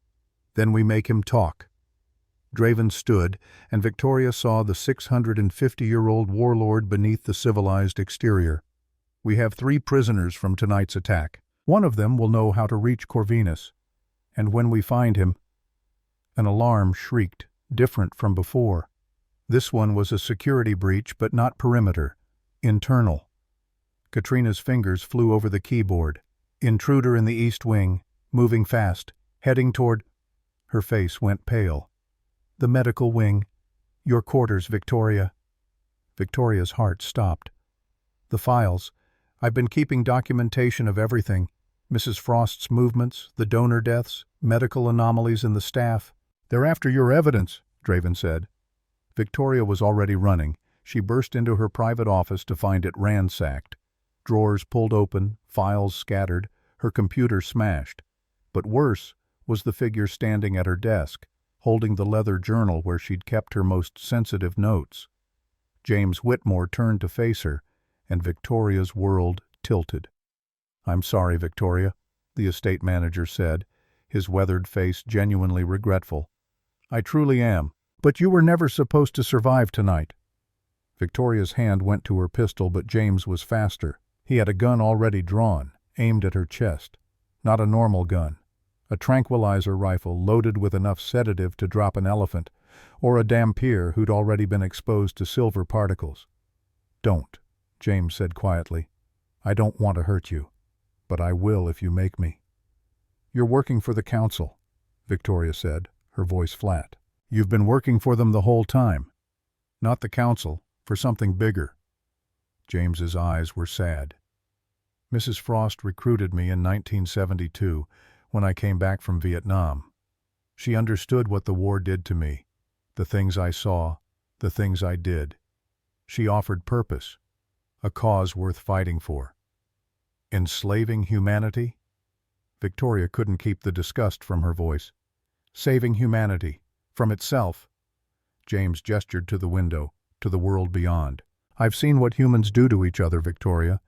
Then we make him talk. Draven stood, and Victoria saw the 650-year-old warlord beneath the civilized exterior. We have 3 prisoners from tonight's attack. One of them will know how to reach Corvinus. And when we find him... An alarm shrieked, different from before. This one was a security breach, but not perimeter. Internal. Katrina's fingers flew over the keyboard. Intruder in the east wing, moving fast, heading toward... Her face went pale. The medical wing. Your quarters, Victoria. Victoria's heart stopped. The files. I've been keeping documentation of everything. Mrs. Frost's movements, the donor deaths, medical anomalies in the staff. They're after your evidence, Draven said. Victoria was already running. She burst into her private office to find it ransacked. Drawers pulled open, files scattered, her computer smashed. But worse was the figure standing at her desk, holding the leather journal where she'd kept her most sensitive notes. James Whitmore turned to face her, and Victoria's world tilted. "I'm sorry, Victoria," the estate manager said, his weathered face genuinely regretful. "I truly am. But you were never supposed to survive tonight." Victoria's hand went to her pistol, but James was faster. He had a gun already drawn, aimed at her chest. Not a normal gun. A tranquilizer rifle loaded with enough sedative to drop an elephant, or a Dampier who'd already been exposed to silver particles. "Don't," James said quietly. "I don't want to hurt you, but I will if you make me." "You're working for the council," Victoria said, her voice flat. "You've been working for them the whole time. Not the council, for something bigger." James's eyes were sad. "Mrs. Frost recruited me in 1972 when I came back from Vietnam. She understood what the war did to me, the things I saw, the things I did. She offered purpose, a cause worth fighting for." "Enslaving humanity?" Victoria couldn't keep the disgust from her voice. "Saving humanity, from itself." James gestured to the window, to the world beyond. "I've seen what humans do to each other, Victoria.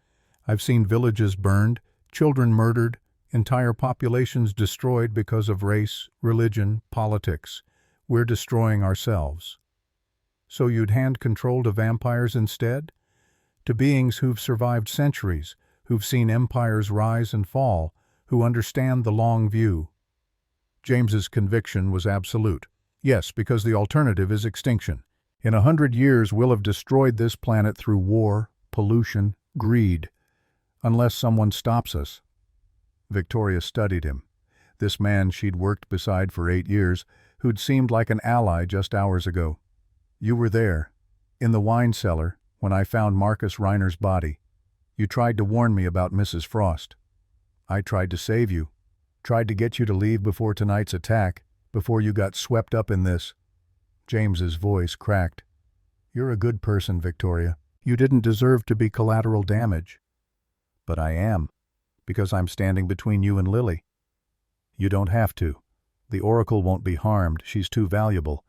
I've seen villages burned, children murdered, entire populations destroyed because of race, religion, politics. We're destroying ourselves." "So you'd hand control to vampires instead? To beings who've survived centuries, who've seen empires rise and fall, who understand the long view?" James's conviction was absolute. "Yes, because the alternative is extinction. In 100 years we'll have destroyed this planet through war, pollution, greed. Unless someone stops us." Victoria studied him. This man she'd worked beside for 8 years, who'd seemed like an ally just hours ago. "You were there, in the wine cellar, when I found Marcus Reiner's body. You tried to warn me about Mrs. Frost. I tried to save you, tried to get you to leave before tonight's attack, before you got swept up in this." James's voice cracked. "You're a good person, Victoria. You didn't deserve to be collateral damage. But I am, because I'm standing between you and Lily. You don't have to. The Oracle won't be harmed. She's too valuable.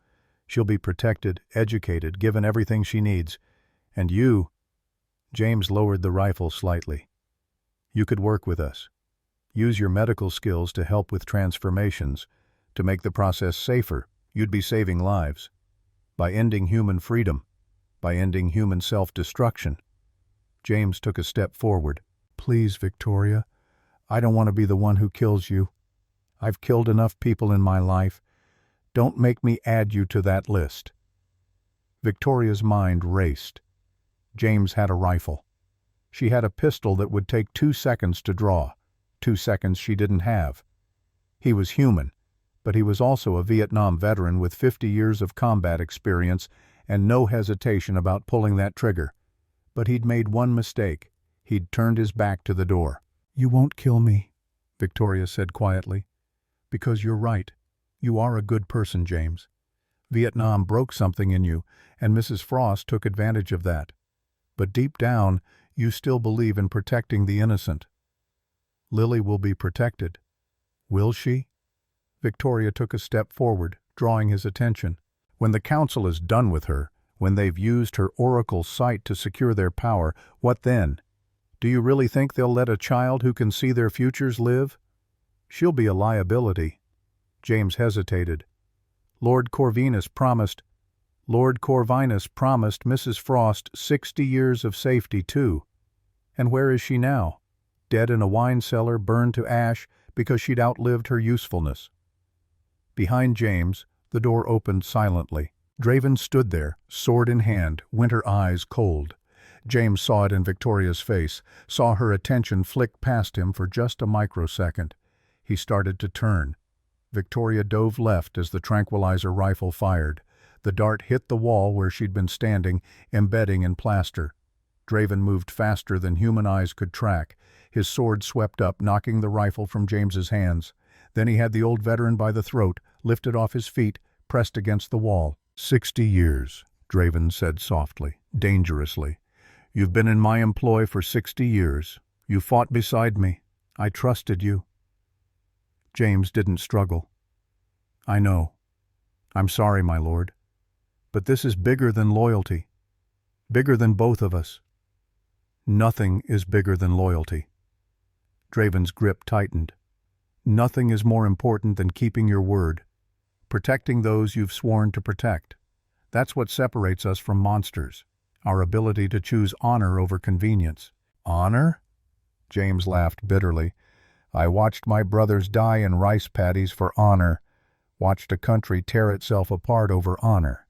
She'll be protected, educated, given everything she needs. And you—" James lowered the rifle slightly. "You could work with us. Use your medical skills to help with transformations, to make the process safer. You'd be saving lives. By ending human freedom, by ending human self-destruction." James took a step forward. "Please, Victoria, I don't want to be the one who kills you. I've killed enough people in my life. Don't make me add you to that list." Victoria's mind raced. James had a rifle. She had a pistol that would take 2 seconds to draw, 2 seconds she didn't have. He was human, but he was also a Vietnam veteran with 50 years of combat experience and no hesitation about pulling that trigger. But he'd made one mistake. He'd turned his back to the door. "You won't kill me," Victoria said quietly. "Because you're right. You are a good person, James. Vietnam broke something in you, and Mrs. Frost took advantage of that. But deep down, you still believe in protecting the innocent. Lily will be protected. Will she?" Victoria took a step forward, drawing his attention. "When the council is done with her, when they've used her oracle sight to secure their power, what then? Do you really think they'll let a child who can see their futures live? She'll be a liability." James hesitated. Lord Corvinus promised Mrs. Frost 60 years of safety, too. And where is she now? Dead in a wine cellar, burned to ash because she'd outlived her usefulness. Behind James, the door opened silently. Draven stood there, sword in hand, winter eyes cold. James saw it in Victoria's face, saw her attention flick past him for just a microsecond. He started to turn. Victoria dove left as the tranquilizer rifle fired. The dart hit the wall where she'd been standing, embedding in plaster. Draven moved faster than human eyes could track. His sword swept up, knocking the rifle from James's hands. Then he had the old veteran by the throat, lifted off his feet, pressed against the wall. 60 years, Draven said softly, dangerously. You've been in my employ for 60 years. You fought beside me. I trusted you. James didn't struggle. I know. I'm sorry, my lord. But this is bigger than loyalty. Bigger than both of us. Nothing is bigger than loyalty. Draven's grip tightened. Nothing is more important than keeping your word, protecting those you've sworn to protect. That's what separates us from monsters, our ability to choose honor over convenience. Honor? James laughed bitterly. I watched my brothers die in rice paddies for honor, watched a country tear itself apart over honor.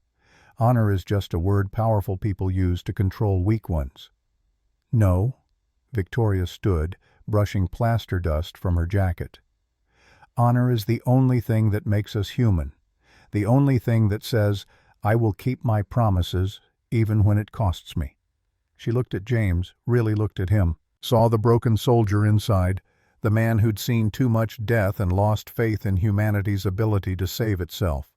Honor is just a word powerful people use to control weak ones. No. Victoria stood, brushing plaster dust from her jacket. Honor is the only thing that makes us human, the only thing that says, I will keep my promises even when it costs me. She looked at James, really looked at him, saw the broken soldier inside, the man who'd seen too much death and lost faith in humanity's ability to save itself.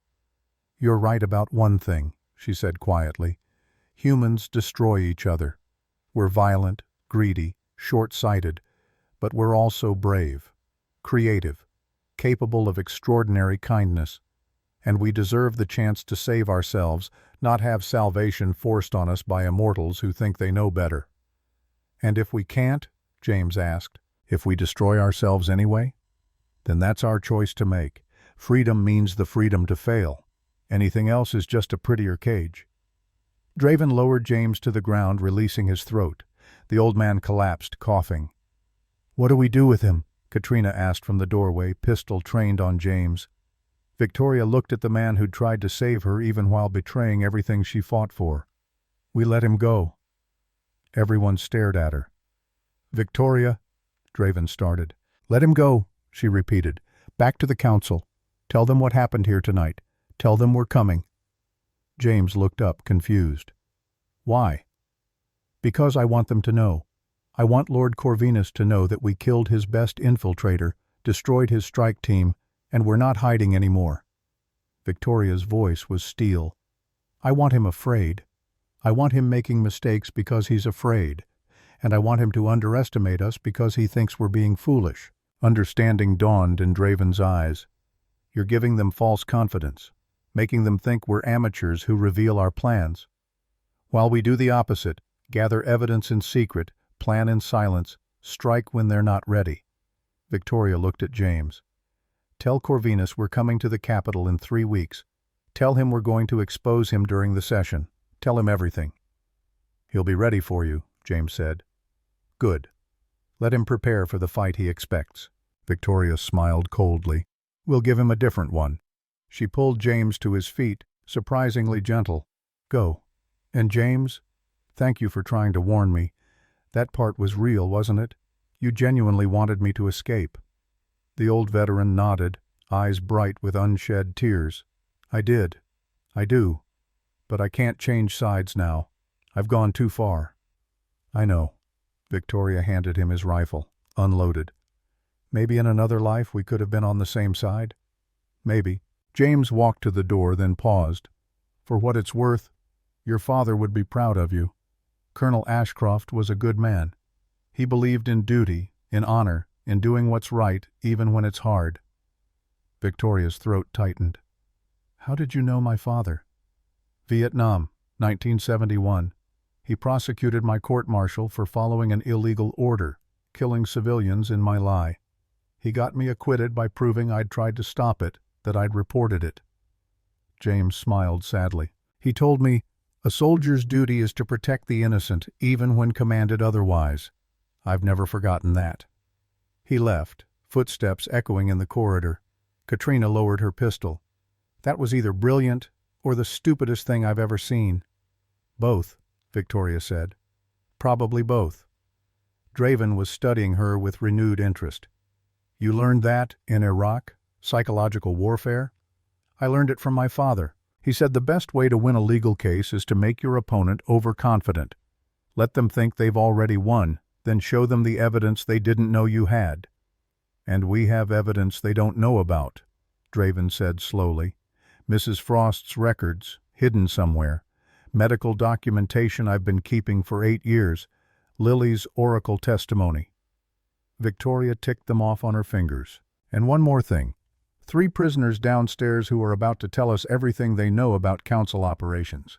You're right about one thing, she said quietly. Humans destroy each other. We're violent, greedy, short-sighted, but we're also brave, creative, capable of extraordinary kindness, and we deserve the chance to save ourselves, not have salvation forced on us by immortals who think they know better. And if we can't, James asked, if we destroy ourselves anyway? Then that's our choice to make. Freedom means the freedom to fail. Anything else is just a prettier cage. Draven lowered James to the ground, releasing his throat. The old man collapsed, coughing. What do we do with him? Katrina asked from the doorway, pistol trained on James. Victoria looked at the man who'd tried to save her even while betraying everything she fought for. We let him go. Everyone stared at her. Victoria, Draven started. Let him go, she repeated. Back to the council. Tell them what happened here tonight. Tell them we're coming. James looked up, confused. Why? Because I want them to know. I want Lord Corvinus to know that we killed his best infiltrator, destroyed his strike team, and we're not hiding anymore. Victoria's voice was steel. I want him afraid. I want him making mistakes because he's afraid, and I want him to underestimate us because he thinks we're being foolish. Understanding dawned in Draven's eyes. You're giving them false confidence, making them think we're amateurs who reveal our plans. While we do the opposite, gather evidence in secret, plan in silence, strike when they're not ready. Victoria looked at James. Tell Corvinus we're coming to the capital in 3 weeks. Tell him we're going to expose him during the session. Tell him everything. He'll be ready for you, James said. Good. Let him prepare for the fight he expects. Victoria smiled coldly. We'll give him a different one. She pulled James to his feet, surprisingly gentle. Go. And James, thank you for trying to warn me. That part was real, wasn't it? You genuinely wanted me to escape. The old veteran nodded, eyes bright with unshed tears. I did. I do. But I can't change sides now. I've gone too far. I know. Victoria handed him his rifle, unloaded. Maybe in another life we could have been on the same side. Maybe. James walked to the door, then paused. For what it's worth, your father would be proud of you. Colonel Ashcroft was a good man. He believed in duty, in honor, in doing what's right, even when it's hard. Victoria's throat tightened. How did you know my father? Vietnam, 1971. He prosecuted my court-martial for following an illegal order, killing civilians in My Lai. He got me acquitted by proving I'd tried to stop it, that I'd reported it. James smiled sadly. He told me, a soldier's duty is to protect the innocent, even when commanded otherwise. I've never forgotten that. He left, footsteps echoing in the corridor. Katrina lowered her pistol. That was either brilliant or the stupidest thing I've ever seen. Both, Victoria said. Probably both. Draven was studying her with renewed interest. You learned that in Iraq? Psychological warfare? I learned it from my father. He said the best way to win a legal case is to make your opponent overconfident. Let them think they've already won, then show them the evidence they didn't know you had. And we have evidence they don't know about, Draven said slowly. Mrs. Frost's records, hidden somewhere. Medical documentation I've been keeping for 8 years. Lily's oracle testimony. Victoria ticked them off on her fingers. And one more thing. 3 prisoners downstairs who are about to tell us everything they know about council operations.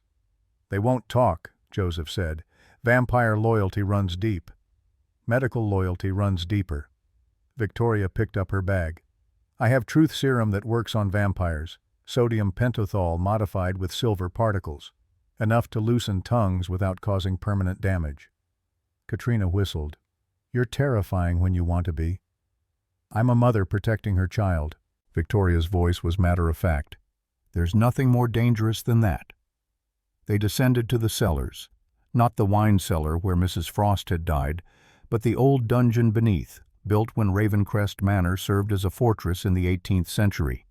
They won't talk, Joseph said. Vampire loyalty runs deep. Medical loyalty runs deeper. Victoria picked up her bag. I have truth serum that works on vampires. Sodium pentothal modified with silver particles. Enough to loosen tongues without causing permanent damage. Katrina whistled. You're terrifying when you want to be. I'm a mother protecting her child. Victoria's voice was matter-of-fact. There's nothing more dangerous than that. They descended to the cellars. Not the wine cellar where Mrs. Frost had died, but the old dungeon beneath, built when Ravencrest Manor served as a fortress in the 18th century.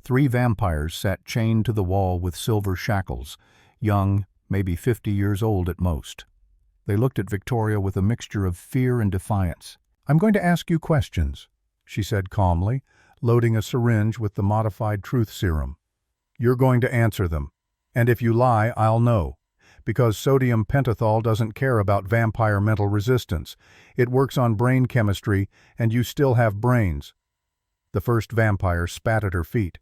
3 vampires sat chained to the wall with silver shackles, young, maybe 50 years old at most. They looked at Victoria with a mixture of fear and defiance. I'm going to ask you questions, she said calmly, loading a syringe with the modified truth serum. You're going to answer them. And if you lie, I'll know. Because sodium pentothal doesn't care about vampire mental resistance. It works on brain chemistry, and you still have brains. The first vampire spat at her feet.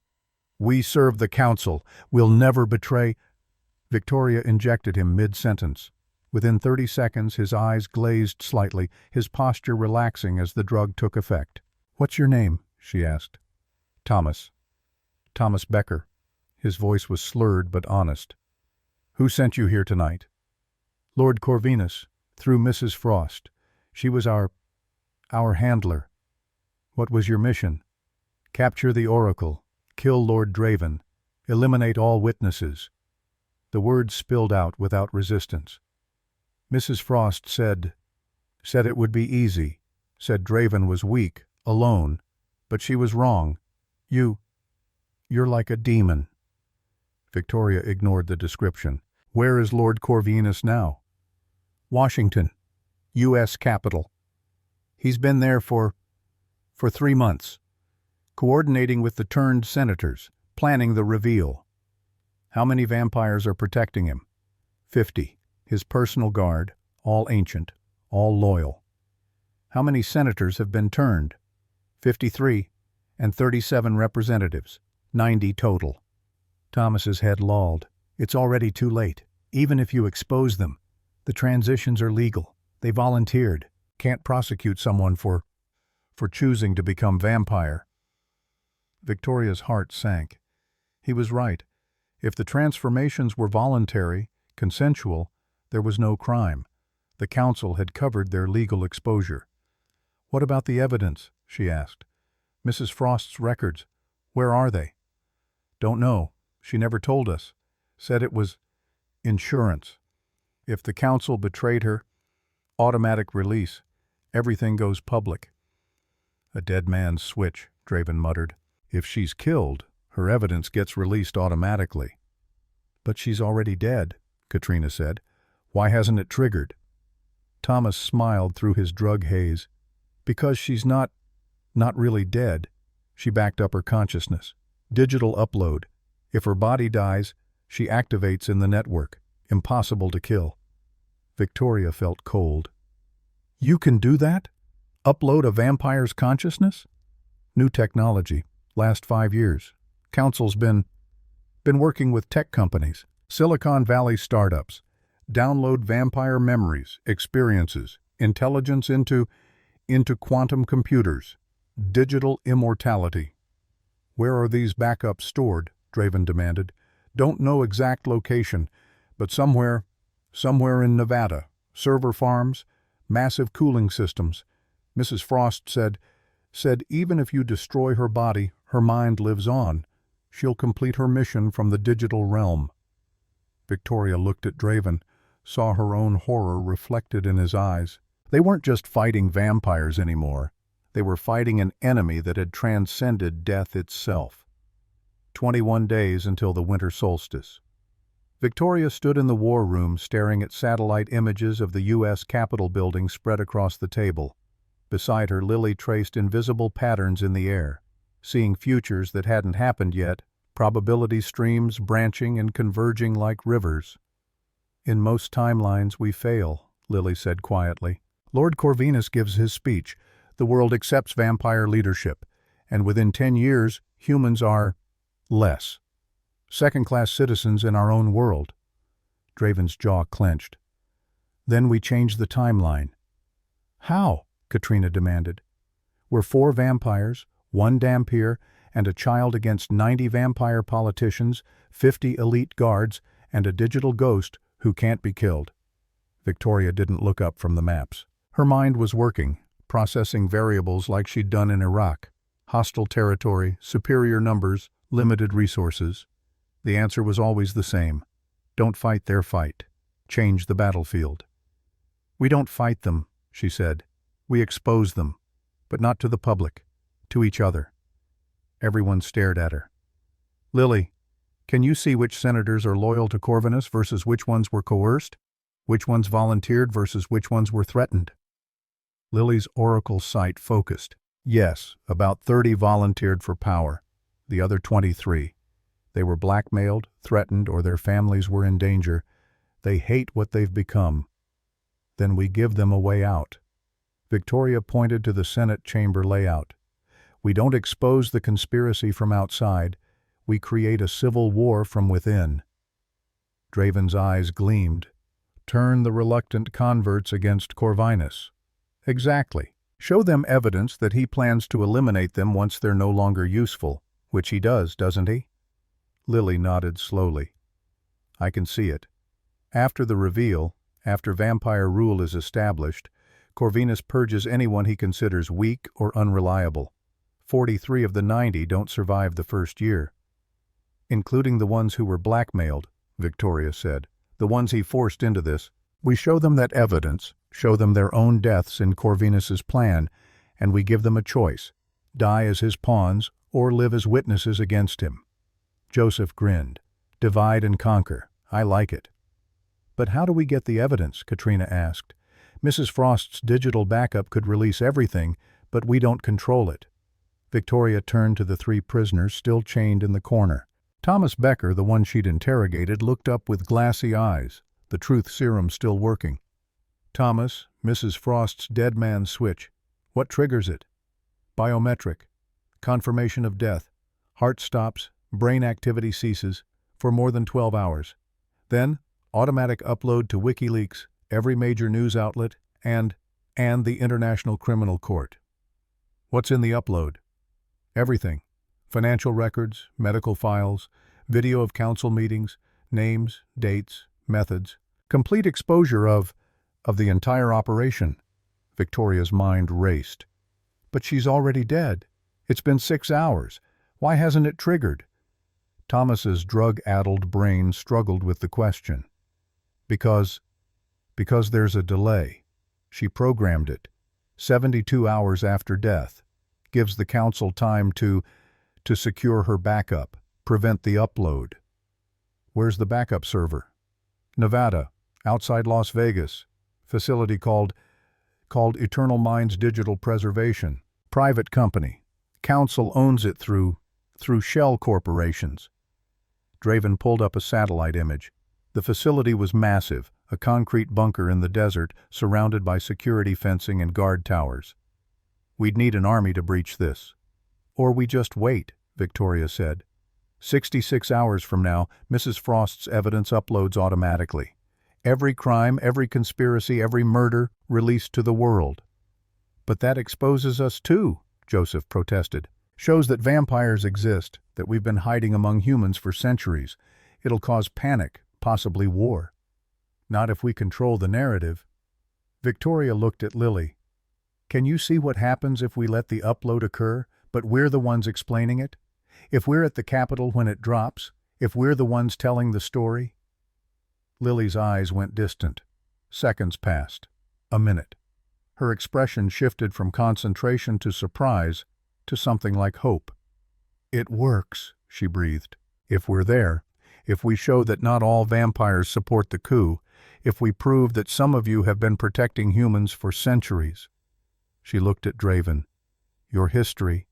We serve the council. We'll never betray. Victoria injected him mid-sentence. Within 30 seconds, his eyes glazed slightly, his posture relaxing as the drug took effect. What's your name? She asked. Thomas. Thomas Becker. His voice was slurred but honest. Who sent you here tonight? Lord Corvinus, through Mrs. Frost. She was our handler. What was your mission? Capture the Oracle, kill Lord Draven, eliminate all witnesses. The words spilled out without resistance. Mrs. Frost said it would be easy, said Draven was weak, alone, but she was wrong. You're like a demon. Victoria ignored the description. Where is Lord Corvinus now? Washington, U.S. Capitol. He's been there for 3 months, coordinating with the turned senators, planning the reveal. How many vampires are protecting him? 50. His personal guard, all ancient, all loyal. How many senators have been turned? 53, and 37 representatives, 90 total. Thomas's head lolled. It's already too late. Even if you expose them, the transitions are legal. They volunteered. Can't prosecute someone for choosing to become vampire. Victoria's heart sank. He was right. If the transformations were voluntary, consensual, there was no crime. The council had covered their legal exposure. What about the evidence? She asked. Mrs. Frost's records. Where are they? Don't know. She never told us. Said it was insurance. If the council betrayed her, automatic release. Everything goes public. A dead man's switch, Draven muttered. If she's killed, her evidence gets released automatically. But she's already dead, Katrina said. Why hasn't it triggered? Thomas smiled through his drug haze. Because she's not really dead. She backed up her consciousness. Digital upload. If her body dies, she activates in the network. Impossible to kill. Victoria felt cold. You can do that? Upload a vampire's consciousness? New technology. Last 5 years. Council's been working with tech companies, Silicon Valley startups. Download vampire memories, experiences, intelligence into quantum computers. Digital immortality. Where are these backups stored? Draven demanded. Don't know exact location, but somewhere in Nevada. Server farms, massive cooling systems. Mrs. Frost said even if you destroy her body, her mind lives on. She'll complete her mission from the digital realm. Victoria looked at Draven, saw her own horror reflected in his eyes. They weren't just fighting vampires anymore. They were fighting an enemy that had transcended death itself. 21 days until the winter solstice. Victoria stood in the war room staring at satellite images of the U.S. Capitol building spread across the table. Beside her, Lily traced invisible patterns in the air, seeing futures that hadn't happened yet, probability streams branching and converging like rivers. "In most timelines we fail," Lily said quietly. "Lord Corvinus gives his speech. The world accepts vampire leadership, and within 10 years, humans are less. Second-class citizens in our own world." Draven's jaw clenched. "Then we change the timeline." "How?" Katrina demanded. "We're 4 vampires, 1 dhampir, and a child against 90 vampire politicians, 50 elite guards, and a digital ghost who can't be killed." Victoria didn't look up from the maps. Her mind was working, processing variables like she'd done in Iraq. Hostile territory, superior numbers, limited resources. The answer was always the same. Don't fight their fight. Change the battlefield. "We don't fight them," she said. "We expose them. But not to the public. To each other." Everyone stared at her. "Lily, can you see which senators are loyal to Corvinus versus which ones were coerced? Which ones volunteered versus which ones were threatened?" Lily's oracle sight focused. "Yes, about 30 volunteered for power. The other 23. They were blackmailed, threatened, or their families were in danger. They hate what they've become. Then we give them a way out." Victoria pointed to the Senate chamber layout. "We don't expose the conspiracy from outside. We create a civil war from within." Draven's eyes gleamed. "Turn the reluctant converts against Corvinus." "Exactly. Show them evidence that he plans to eliminate them once they're no longer useful, which he does, doesn't he?" Lily nodded slowly. "I can see it. After the reveal, after vampire rule is established, Corvinus purges anyone he considers weak or unreliable. 43 of the 90 don't survive the first year." "Including the ones who were blackmailed," Victoria said. "The ones he forced into this. We show them that evidence, show them their own deaths in Corvinus's plan, and we give them a choice: die as his pawns or live as witnesses against him." Joseph grinned. "Divide and conquer. I like it." "But how do we get the evidence?" Katrina asked. "Mrs. Frost's digital backup could release everything, but we don't control it." Victoria turned to the 3 prisoners still chained in the corner. Thomas Becker, the one she'd interrogated, looked up with glassy eyes, the truth serum still working. "Thomas, Mrs. Frost's dead man switch. What triggers it?" "Biometric. Confirmation of death. Heart stops, brain activity ceases, for more than 12 hours. Then, automatic upload to WikiLeaks, every major news outlet, and the International Criminal Court." "What's in the upload?" "Everything. Financial records, medical files, video of council meetings, names, dates, methods. Complete exposure of the entire operation." Victoria's mind raced. "But she's already dead. It's been 6 hours. Why hasn't it triggered?" Thomas's drug-addled brain struggled with the question. Because there's a delay. She programmed it. 72 hours after death. Gives the council time to secure her backup, prevent the upload." "Where's the backup server?" "Nevada, outside Las Vegas. Facility called Eternal Minds Digital Preservation. Private company. Council owns it through shell corporations." Draven pulled up a satellite image. The facility was massive, a concrete bunker in the desert surrounded by security fencing and guard towers. "We'd need an army to breach this." "Or we just wait," Victoria said. 66 hours from now, Mrs. Frost's evidence uploads automatically. Every crime, every conspiracy, every murder released to the world." "But that exposes us too," Joseph protested. "Shows that vampires exist, that we've been hiding among humans for centuries. It'll cause panic, possibly war." "Not if we control the narrative." Victoria looked at Lily. "Can you see what happens if we let the upload occur, but we're the ones explaining it? If we're at the Capitol when it drops, if we're the ones telling the story?" Lily's eyes went distant. Seconds passed. A minute. Her expression shifted from concentration to surprise to something like hope. "It works," she breathed. If we're there, if we show that not all vampires support the coup, if we prove that some of you have been protecting humans for centuries. She looked at Draven. Your history,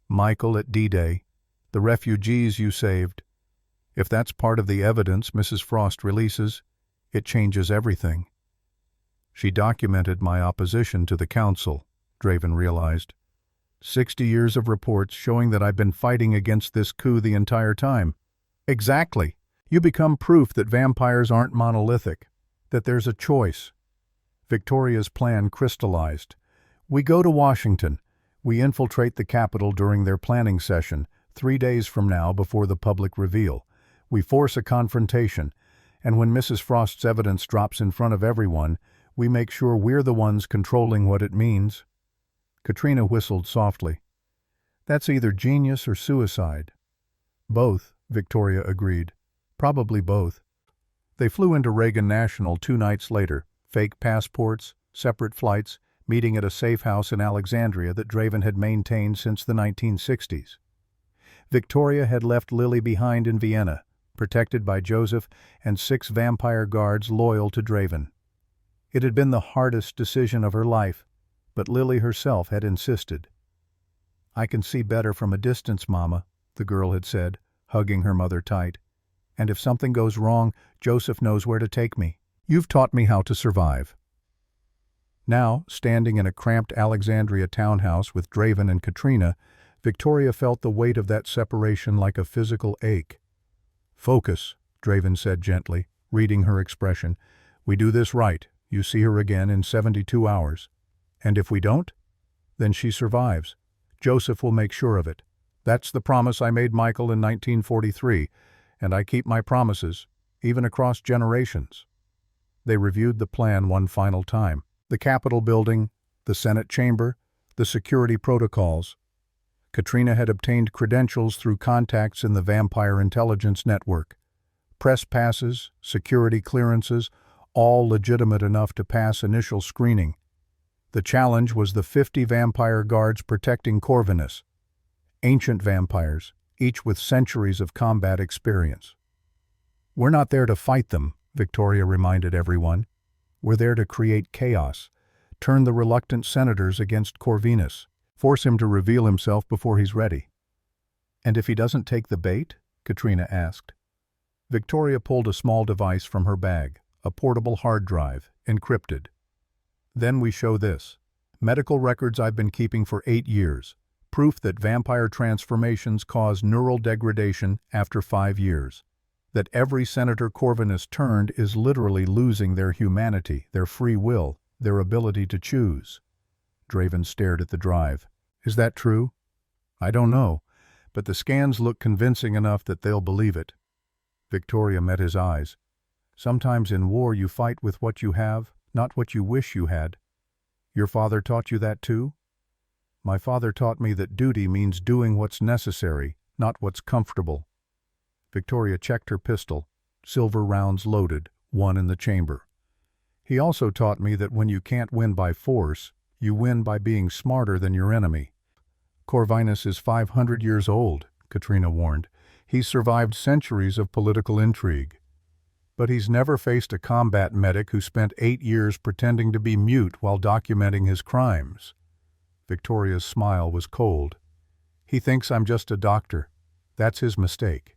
Michael at D-Day, the refugees you saved. If that's part of the evidence Mrs. Frost releases, it changes everything. She documented my opposition to the council, Draven realized. 60 years of reports showing that I've been fighting against this coup the entire time. Exactly. You become proof that vampires aren't monolithic, that there's a choice. Victoria's plan crystallized. We go to Washington. We infiltrate the Capitol during their planning session, 3 days from now before the public reveal. We force a confrontation, and when Mrs. Frost's evidence drops in front of everyone, we make sure we're the ones controlling what it means. Katrina whistled softly. That's either genius or suicide. Both, Victoria agreed. Probably both. They flew into Reagan National 2 nights later, fake passports, separate flights, meeting at a safe house in Alexandria that Draven had maintained since the 1960s. Victoria had left Lily behind in Vienna, protected by Joseph and 6 vampire guards loyal to Draven. It had been the hardest decision of her life, but Lily herself had insisted. I can see better from a distance, Mama, the girl had said, hugging her mother tight. And if something goes wrong, Joseph knows where to take me. You've taught me how to survive. Now, standing in a cramped Alexandria townhouse with Draven and Katrina, Victoria felt the weight of that separation like a physical ache. Focus, Draven said gently, reading her expression. We do this right. You see her again in 72 hours. And if we don't? Then she survives. Joseph will make sure of it. That's the promise I made Michael in 1943, and I keep my promises, even across generations. They reviewed the plan one final time. The Capitol building, the Senate chamber, the security protocols. Katrina had obtained credentials through contacts in the Vampire Intelligence Network. Press passes, security clearances, all legitimate enough to pass initial screening. The challenge was the 50 vampire guards protecting Corvinus. Ancient vampires, each with centuries of combat experience. We're not there to fight them, Victoria reminded everyone. We're there to create chaos, turn the reluctant senators against Corvinus, force him to reveal himself before he's ready. And if he doesn't take the bait? Katrina asked. Victoria pulled a small device from her bag, a portable hard drive, encrypted. Then we show this. Medical records I've been keeping for 8 years. Proof that vampire transformations cause neural degradation after 5 years. That every Senator Corvinus turned is literally losing their humanity, their free will, their ability to choose. Draven stared at the drive. Is that true? I don't know, but the scans look convincing enough that they'll believe it. Victoria met his eyes. Sometimes in war you fight with what you have, not what you wish you had. Your father taught you that too? My father taught me that duty means doing what's necessary, not what's comfortable. Victoria checked her pistol, silver rounds loaded, one in the chamber. He also taught me that when you can't win by force, you win by being smarter than your enemy. Corvinus is 500 years old, Katrina warned. He's survived centuries of political intrigue. But he's never faced a combat medic who spent 8 years pretending to be mute while documenting his crimes. Victoria's smile was cold. He thinks I'm just a doctor. That's his mistake.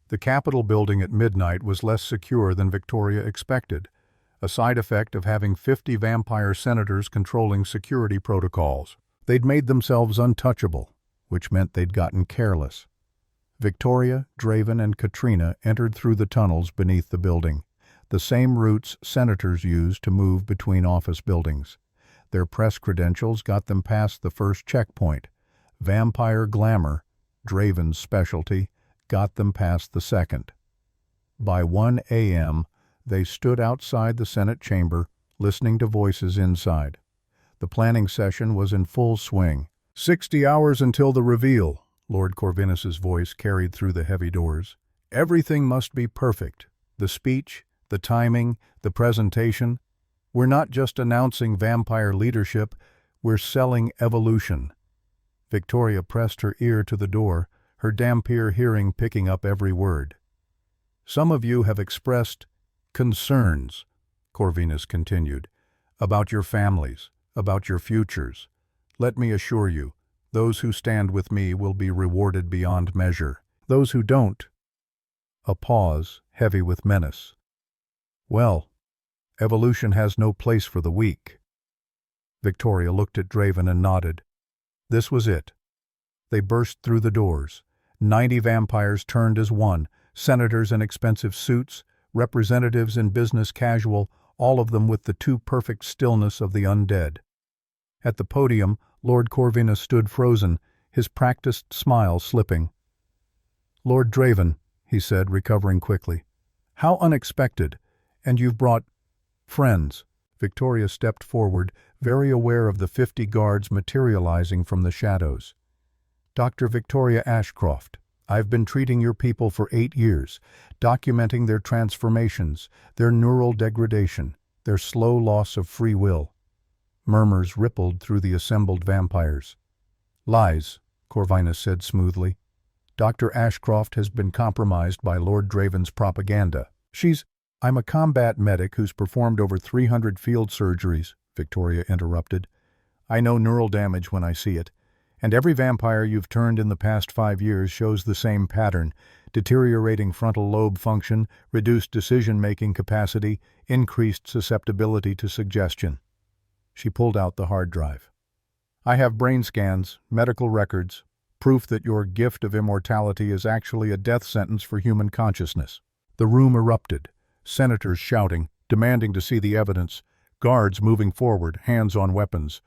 The Capitol building at midnight was less secure than Victoria expected, a side effect of having 50 vampire senators controlling security protocols. They'd made themselves untouchable, which meant they'd gotten careless. Victoria, Draven, and Katrina entered through the tunnels beneath the building, the same routes senators use to move between office buildings. Their press credentials got them past the first checkpoint. Vampire glamour, Draven's specialty, got them past the second. By 1 a.m., they stood outside the Senate chamber, listening to voices inside. The planning session was in full swing. 60 hours until the reveal, Lord Corvinus's voice carried through the heavy doors. Everything must be perfect. The speech, the timing, the presentation. We're not just announcing vampire leadership, we're selling evolution. Victoria pressed her ear to the door, her Vampire hearing picking up every word. "Some of you have expressed concerns," Corvinus continued, "about your families, about your futures. Let me assure you, those who stand with me will be rewarded beyond measure. Those who don't—" A pause, heavy with menace. "Well, evolution has no place for the weak." Victoria looked at Draven and nodded. This was it. They burst through the doors. 90 vampires turned as one, senators in expensive suits, representatives in business casual, all of them with the too perfect stillness of the undead. At the podium, Lord Corvinus stood frozen, his practiced smile slipping. "Lord Draven," he said, recovering quickly. "How unexpected! And you've brought friends." Victoria stepped forward, very aware of the 50 guards materializing from the shadows. "Dr. Victoria Ashcroft, I've been treating your people for 8 years, documenting their transformations, their neural degradation, their slow loss of free will." Murmurs rippled through the assembled vampires. "Lies," Corvinus said smoothly. "Dr. Ashcroft has been compromised by Lord Draven's propaganda. I'm a combat medic who's performed over 300 field surgeries," Victoria interrupted. "I know neural damage when I see it. And every vampire you've turned in the past 5 years shows the same pattern: deteriorating frontal lobe function, reduced decision-making capacity, increased susceptibility to suggestion." She pulled out the hard drive. "I have brain scans, medical records, proof that your gift of immortality is actually a death sentence for human consciousness." The room erupted. Senators shouting, demanding to see the evidence, guards moving forward, hands on weapons.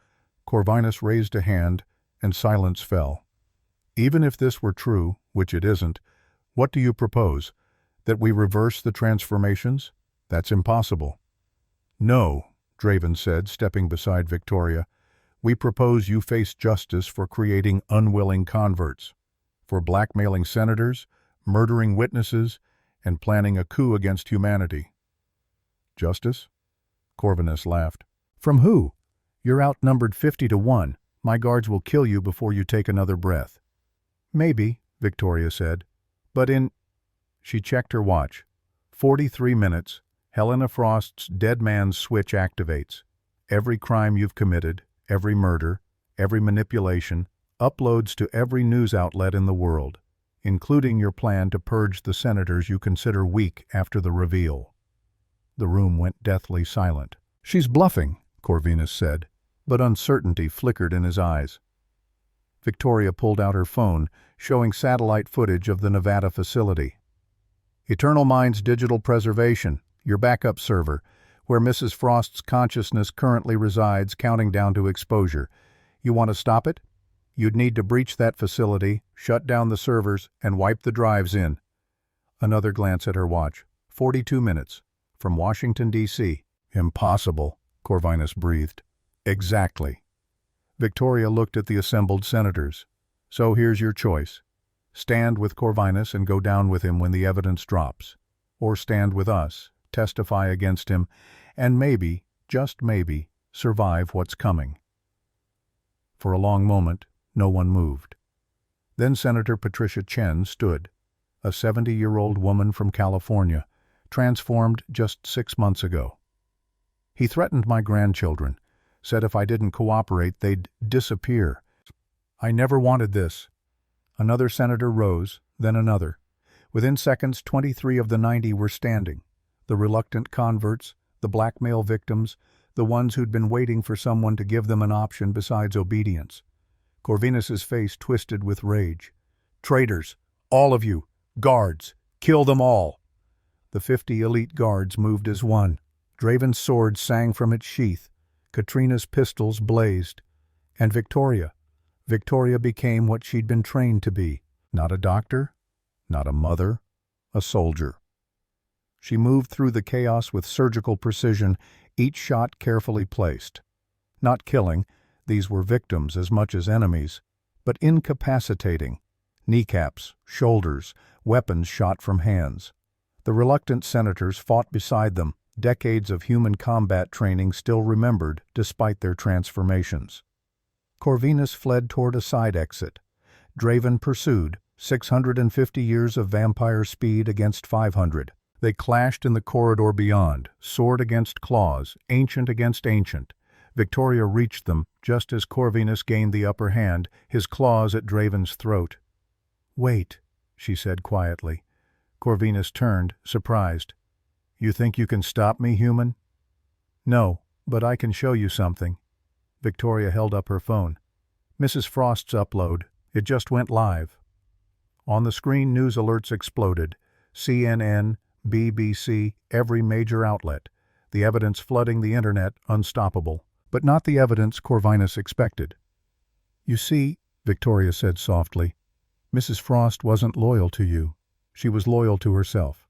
Corvinus raised a hand, and silence fell. "Even if this were true, which it isn't, what do you propose? That we reverse the transformations? That's impossible." "No," Draven said, stepping beside Victoria. "We propose you face justice for creating unwilling converts, for blackmailing senators, murdering witnesses, and planning a coup against humanity." "Justice?" Corvinus laughed. "From who? You're outnumbered 50 to 1. My guards will kill you before you take another breath." "Maybe," Victoria said. "But in—" She checked her watch. 43 minutes. Helena Frost's dead man's switch activates. Every crime you've committed, every murder, every manipulation, uploads to every news outlet in the world, including your plan to purge the senators you consider weak after the reveal. The room went deathly silent. "She's bluffing," Corvinus said, but uncertainty flickered in his eyes. Victoria pulled out her phone, showing satellite footage of the Nevada facility. "Eternal Minds Digital Preservation, your backup server, where Mrs. Frost's consciousness currently resides, counting down to exposure. You want to stop it? You'd need to breach that facility, shut down the servers, and wipe the drives in." Another glance at her watch. 42 minutes. From Washington, D.C. "Impossible," Corvinus breathed. "Exactly." Victoria looked at the assembled senators. "So here's your choice. Stand with Corvinus and go down with him when the evidence drops. Or stand with us, testify against him, and maybe, just maybe, survive what's coming." For a long moment, no one moved. Then Senator Patricia Chen stood, a 70-year-old woman from California, transformed just 6 months ago. "He threatened my grandchildren, said if I didn't cooperate, they'd disappear. I never wanted this." Another senator rose, then another. Within seconds, 23 of the 90 were standing. The reluctant converts, the blackmail victims, the ones who'd been waiting for someone to give them an option besides obedience. Corvinus's face twisted with rage. "Traitors! All of you! Guards! Kill them all!" The 50 elite guards moved as one. Draven's sword sang from its sheath. Katrina's pistols blazed. And Victoria became what she'd been trained to be. Not a doctor, not a mother, a soldier. She moved through the chaos with surgical precision, each shot carefully placed. Not killing, these were victims as much as enemies, but incapacitating. Kneecaps, shoulders, weapons shot from hands. The reluctant senators fought beside them, decades of human combat training still remembered despite their transformations. Corvinus fled toward a side exit. Draven pursued, 650 years of vampire speed against 500. They clashed in the corridor beyond, sword against claws, ancient against ancient. Victoria reached them just as Corvinus gained the upper hand, his claws at Draven's throat. "Wait," she said quietly. Corvinus turned, surprised. "You think you can stop me, human?" "No, but I can show you something." Victoria held up her phone. "Mrs. Frost's upload. It just went live." On the screen, news alerts exploded. CNN, BBC, every major outlet. The evidence flooding the internet, unstoppable. But not the evidence Corvinus expected. "You see," Victoria said softly, "Mrs. Frost wasn't loyal to you. She was loyal to herself.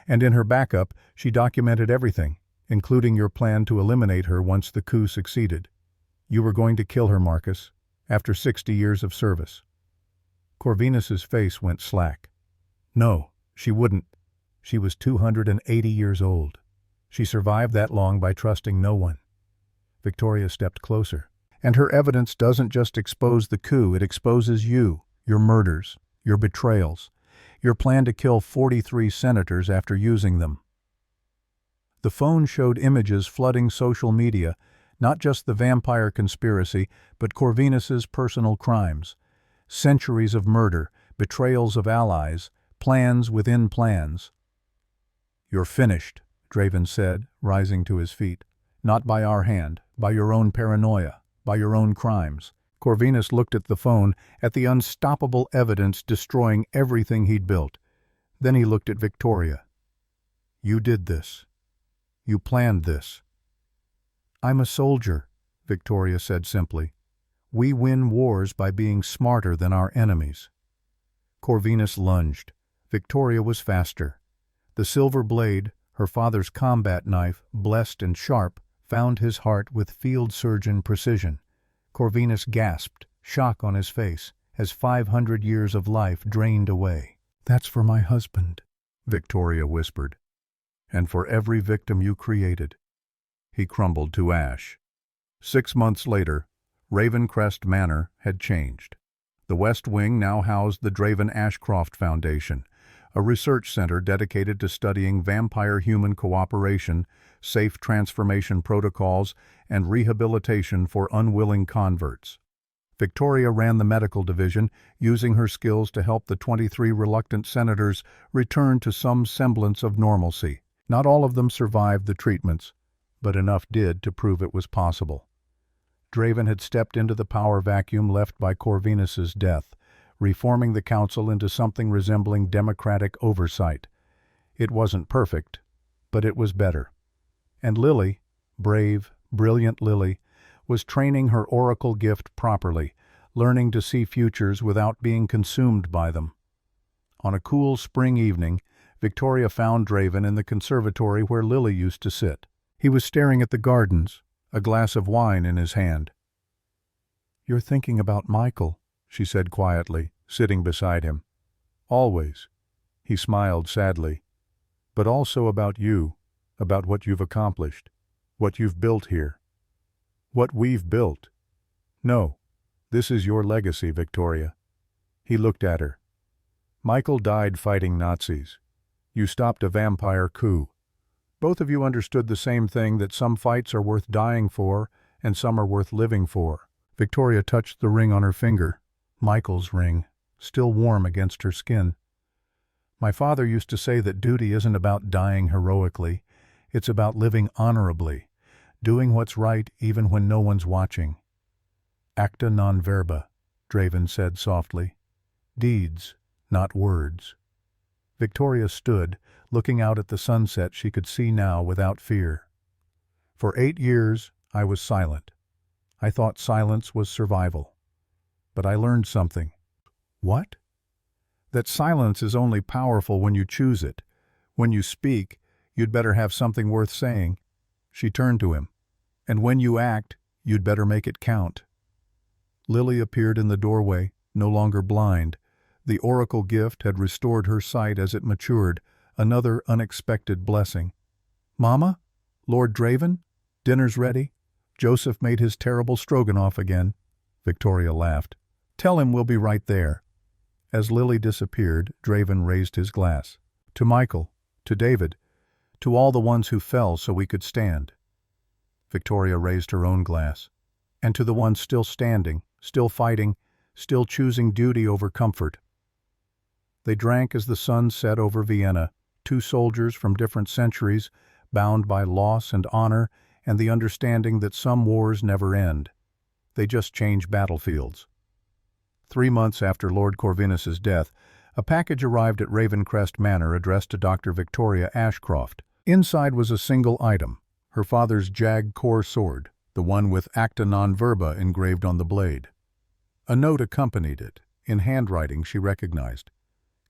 And in her backup, she documented everything, including your plan to eliminate her once the coup succeeded. You were going to kill her, Marcus, after 60 years of service." Corvinus's face went slack. "No, she wouldn't. She was 280 years old. She survived that long by trusting no one." Victoria stepped closer. "And her evidence doesn't just expose the coup, it exposes you, your murders, your betrayals, your plan to kill 43 senators after using them." The phone showed images flooding social media, not just the vampire conspiracy, but Corvinus's personal crimes. Centuries of murder, betrayals of allies, plans within plans. "You're finished," Draven said, rising to his feet. "Not by our hand, by your own paranoia, by your own crimes." Corvinus looked at the phone, at the unstoppable evidence destroying everything he'd built. Then he looked at Victoria. "You did this. You planned this." "I'm a soldier," Victoria said simply. "We win wars by being smarter than our enemies." Corvinus lunged. Victoria was faster. The silver blade, her father's combat knife, blessed and sharp, found his heart with field surgeon precision. Corvinus gasped, shock on his face, as 500 years of life drained away. "That's for my husband," Victoria whispered. "And for every victim you created." He crumbled to ash. 6 months later, Ravencrest Manor had changed. The West Wing now housed the Draven Ashcroft Foundation, a research center dedicated to studying vampire-human cooperation, safe transformation protocols, and rehabilitation for unwilling converts. Victoria ran the medical division, using her skills to help the 23 reluctant senators return to some semblance of normalcy. Not all of them survived the treatments, but enough did to prove it was possible. Draven had stepped into the power vacuum left by Corvinus's death, reforming the council into something resembling democratic oversight. It wasn't perfect, but it was better. And Lily, brave, brilliant Lily, was training her oracle gift properly, learning to see futures without being consumed by them. On a cool spring evening, Victoria found Draven in the conservatory where Lily used to sit. He was staring at the gardens, a glass of wine in his hand. "You're thinking about Michael," she said quietly, sitting beside him. "Always." He smiled sadly. "But also about you, about what you've accomplished, what you've built here. What we've built. No, this is your legacy, Victoria." He looked at her. "Michael died fighting Nazis. You stopped a vampire coup. Both of you understood the same thing, that some fights are worth dying for and some are worth living for." Victoria touched the ring on her finger, Michael's ring, still warm against her skin. "My father used to say that duty isn't about dying heroically. It's about living honorably, doing what's right even when no one's watching." "Acta non verba," Draven said softly. "Deeds, not words." Victoria stood, looking out at the sunset she could see now without fear. "For 8 years, I was silent. I thought silence was survival. But I learned something." "What?" "That silence is only powerful when you choose it. When you speak, you'd better have something worth saying." She turned to him. "And when you act, you'd better make it count." Lily appeared in the doorway, no longer blind. The oracle gift had restored her sight as it matured, another unexpected blessing. "Mama? Lord Draven? Dinner's ready. Joseph made his terrible stroganoff again." Victoria laughed. "Tell him we'll be right there." As Lily disappeared, Draven raised his glass. To Michael, to David, to all the ones who fell so we could stand. Victoria raised her own glass. And to the ones still standing, still fighting, still choosing duty over comfort. They drank as the sun set over Vienna, two soldiers from different centuries, bound by loss and honor and the understanding that some wars never end. They just change battlefields. 3 months after Lord Corvinus's death, a package arrived at Ravencrest Manor addressed to Dr. Victoria Ashcroft. Inside was a single item, her father's jag-core sword, the one with Acta non verba engraved on the blade. A note accompanied it, in handwriting she recognized.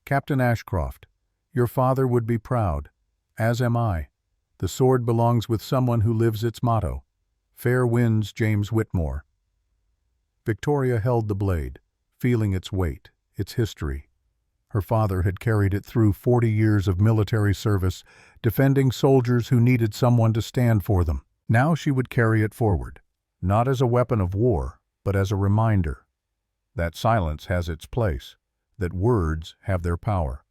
Captain Ashcroft, your father would be proud, as am I. The sword belongs with someone who lives its motto. Fair winds, James Whitmore. Victoria held the blade, feeling its weight, its history. Her father had carried it through 40 years of military service, defending soldiers who needed someone to stand for them. Now she would carry it forward, not as a weapon of war, but as a reminder that silence has its place, that words have their power.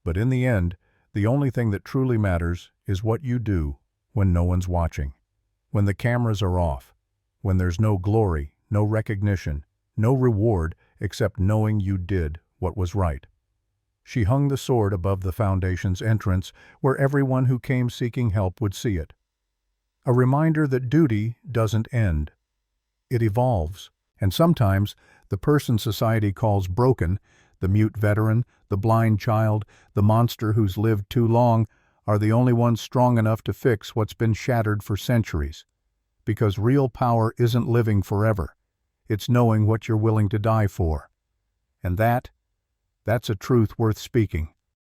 But in the end, the only thing that truly matters is what you do when no one's watching, when the cameras are off, when there's no glory, no recognition, no reward except knowing you did what was right. She hung the sword above the Foundation's entrance where everyone who came seeking help would see it. A reminder that duty doesn't end. It evolves, and sometimes the person society calls broken, the mute veteran, the blind child, the monster who's lived too long, are the only ones strong enough to fix what's been shattered for centuries. Because real power isn't living forever. It's knowing what you're willing to die for. And that's a truth worth speaking.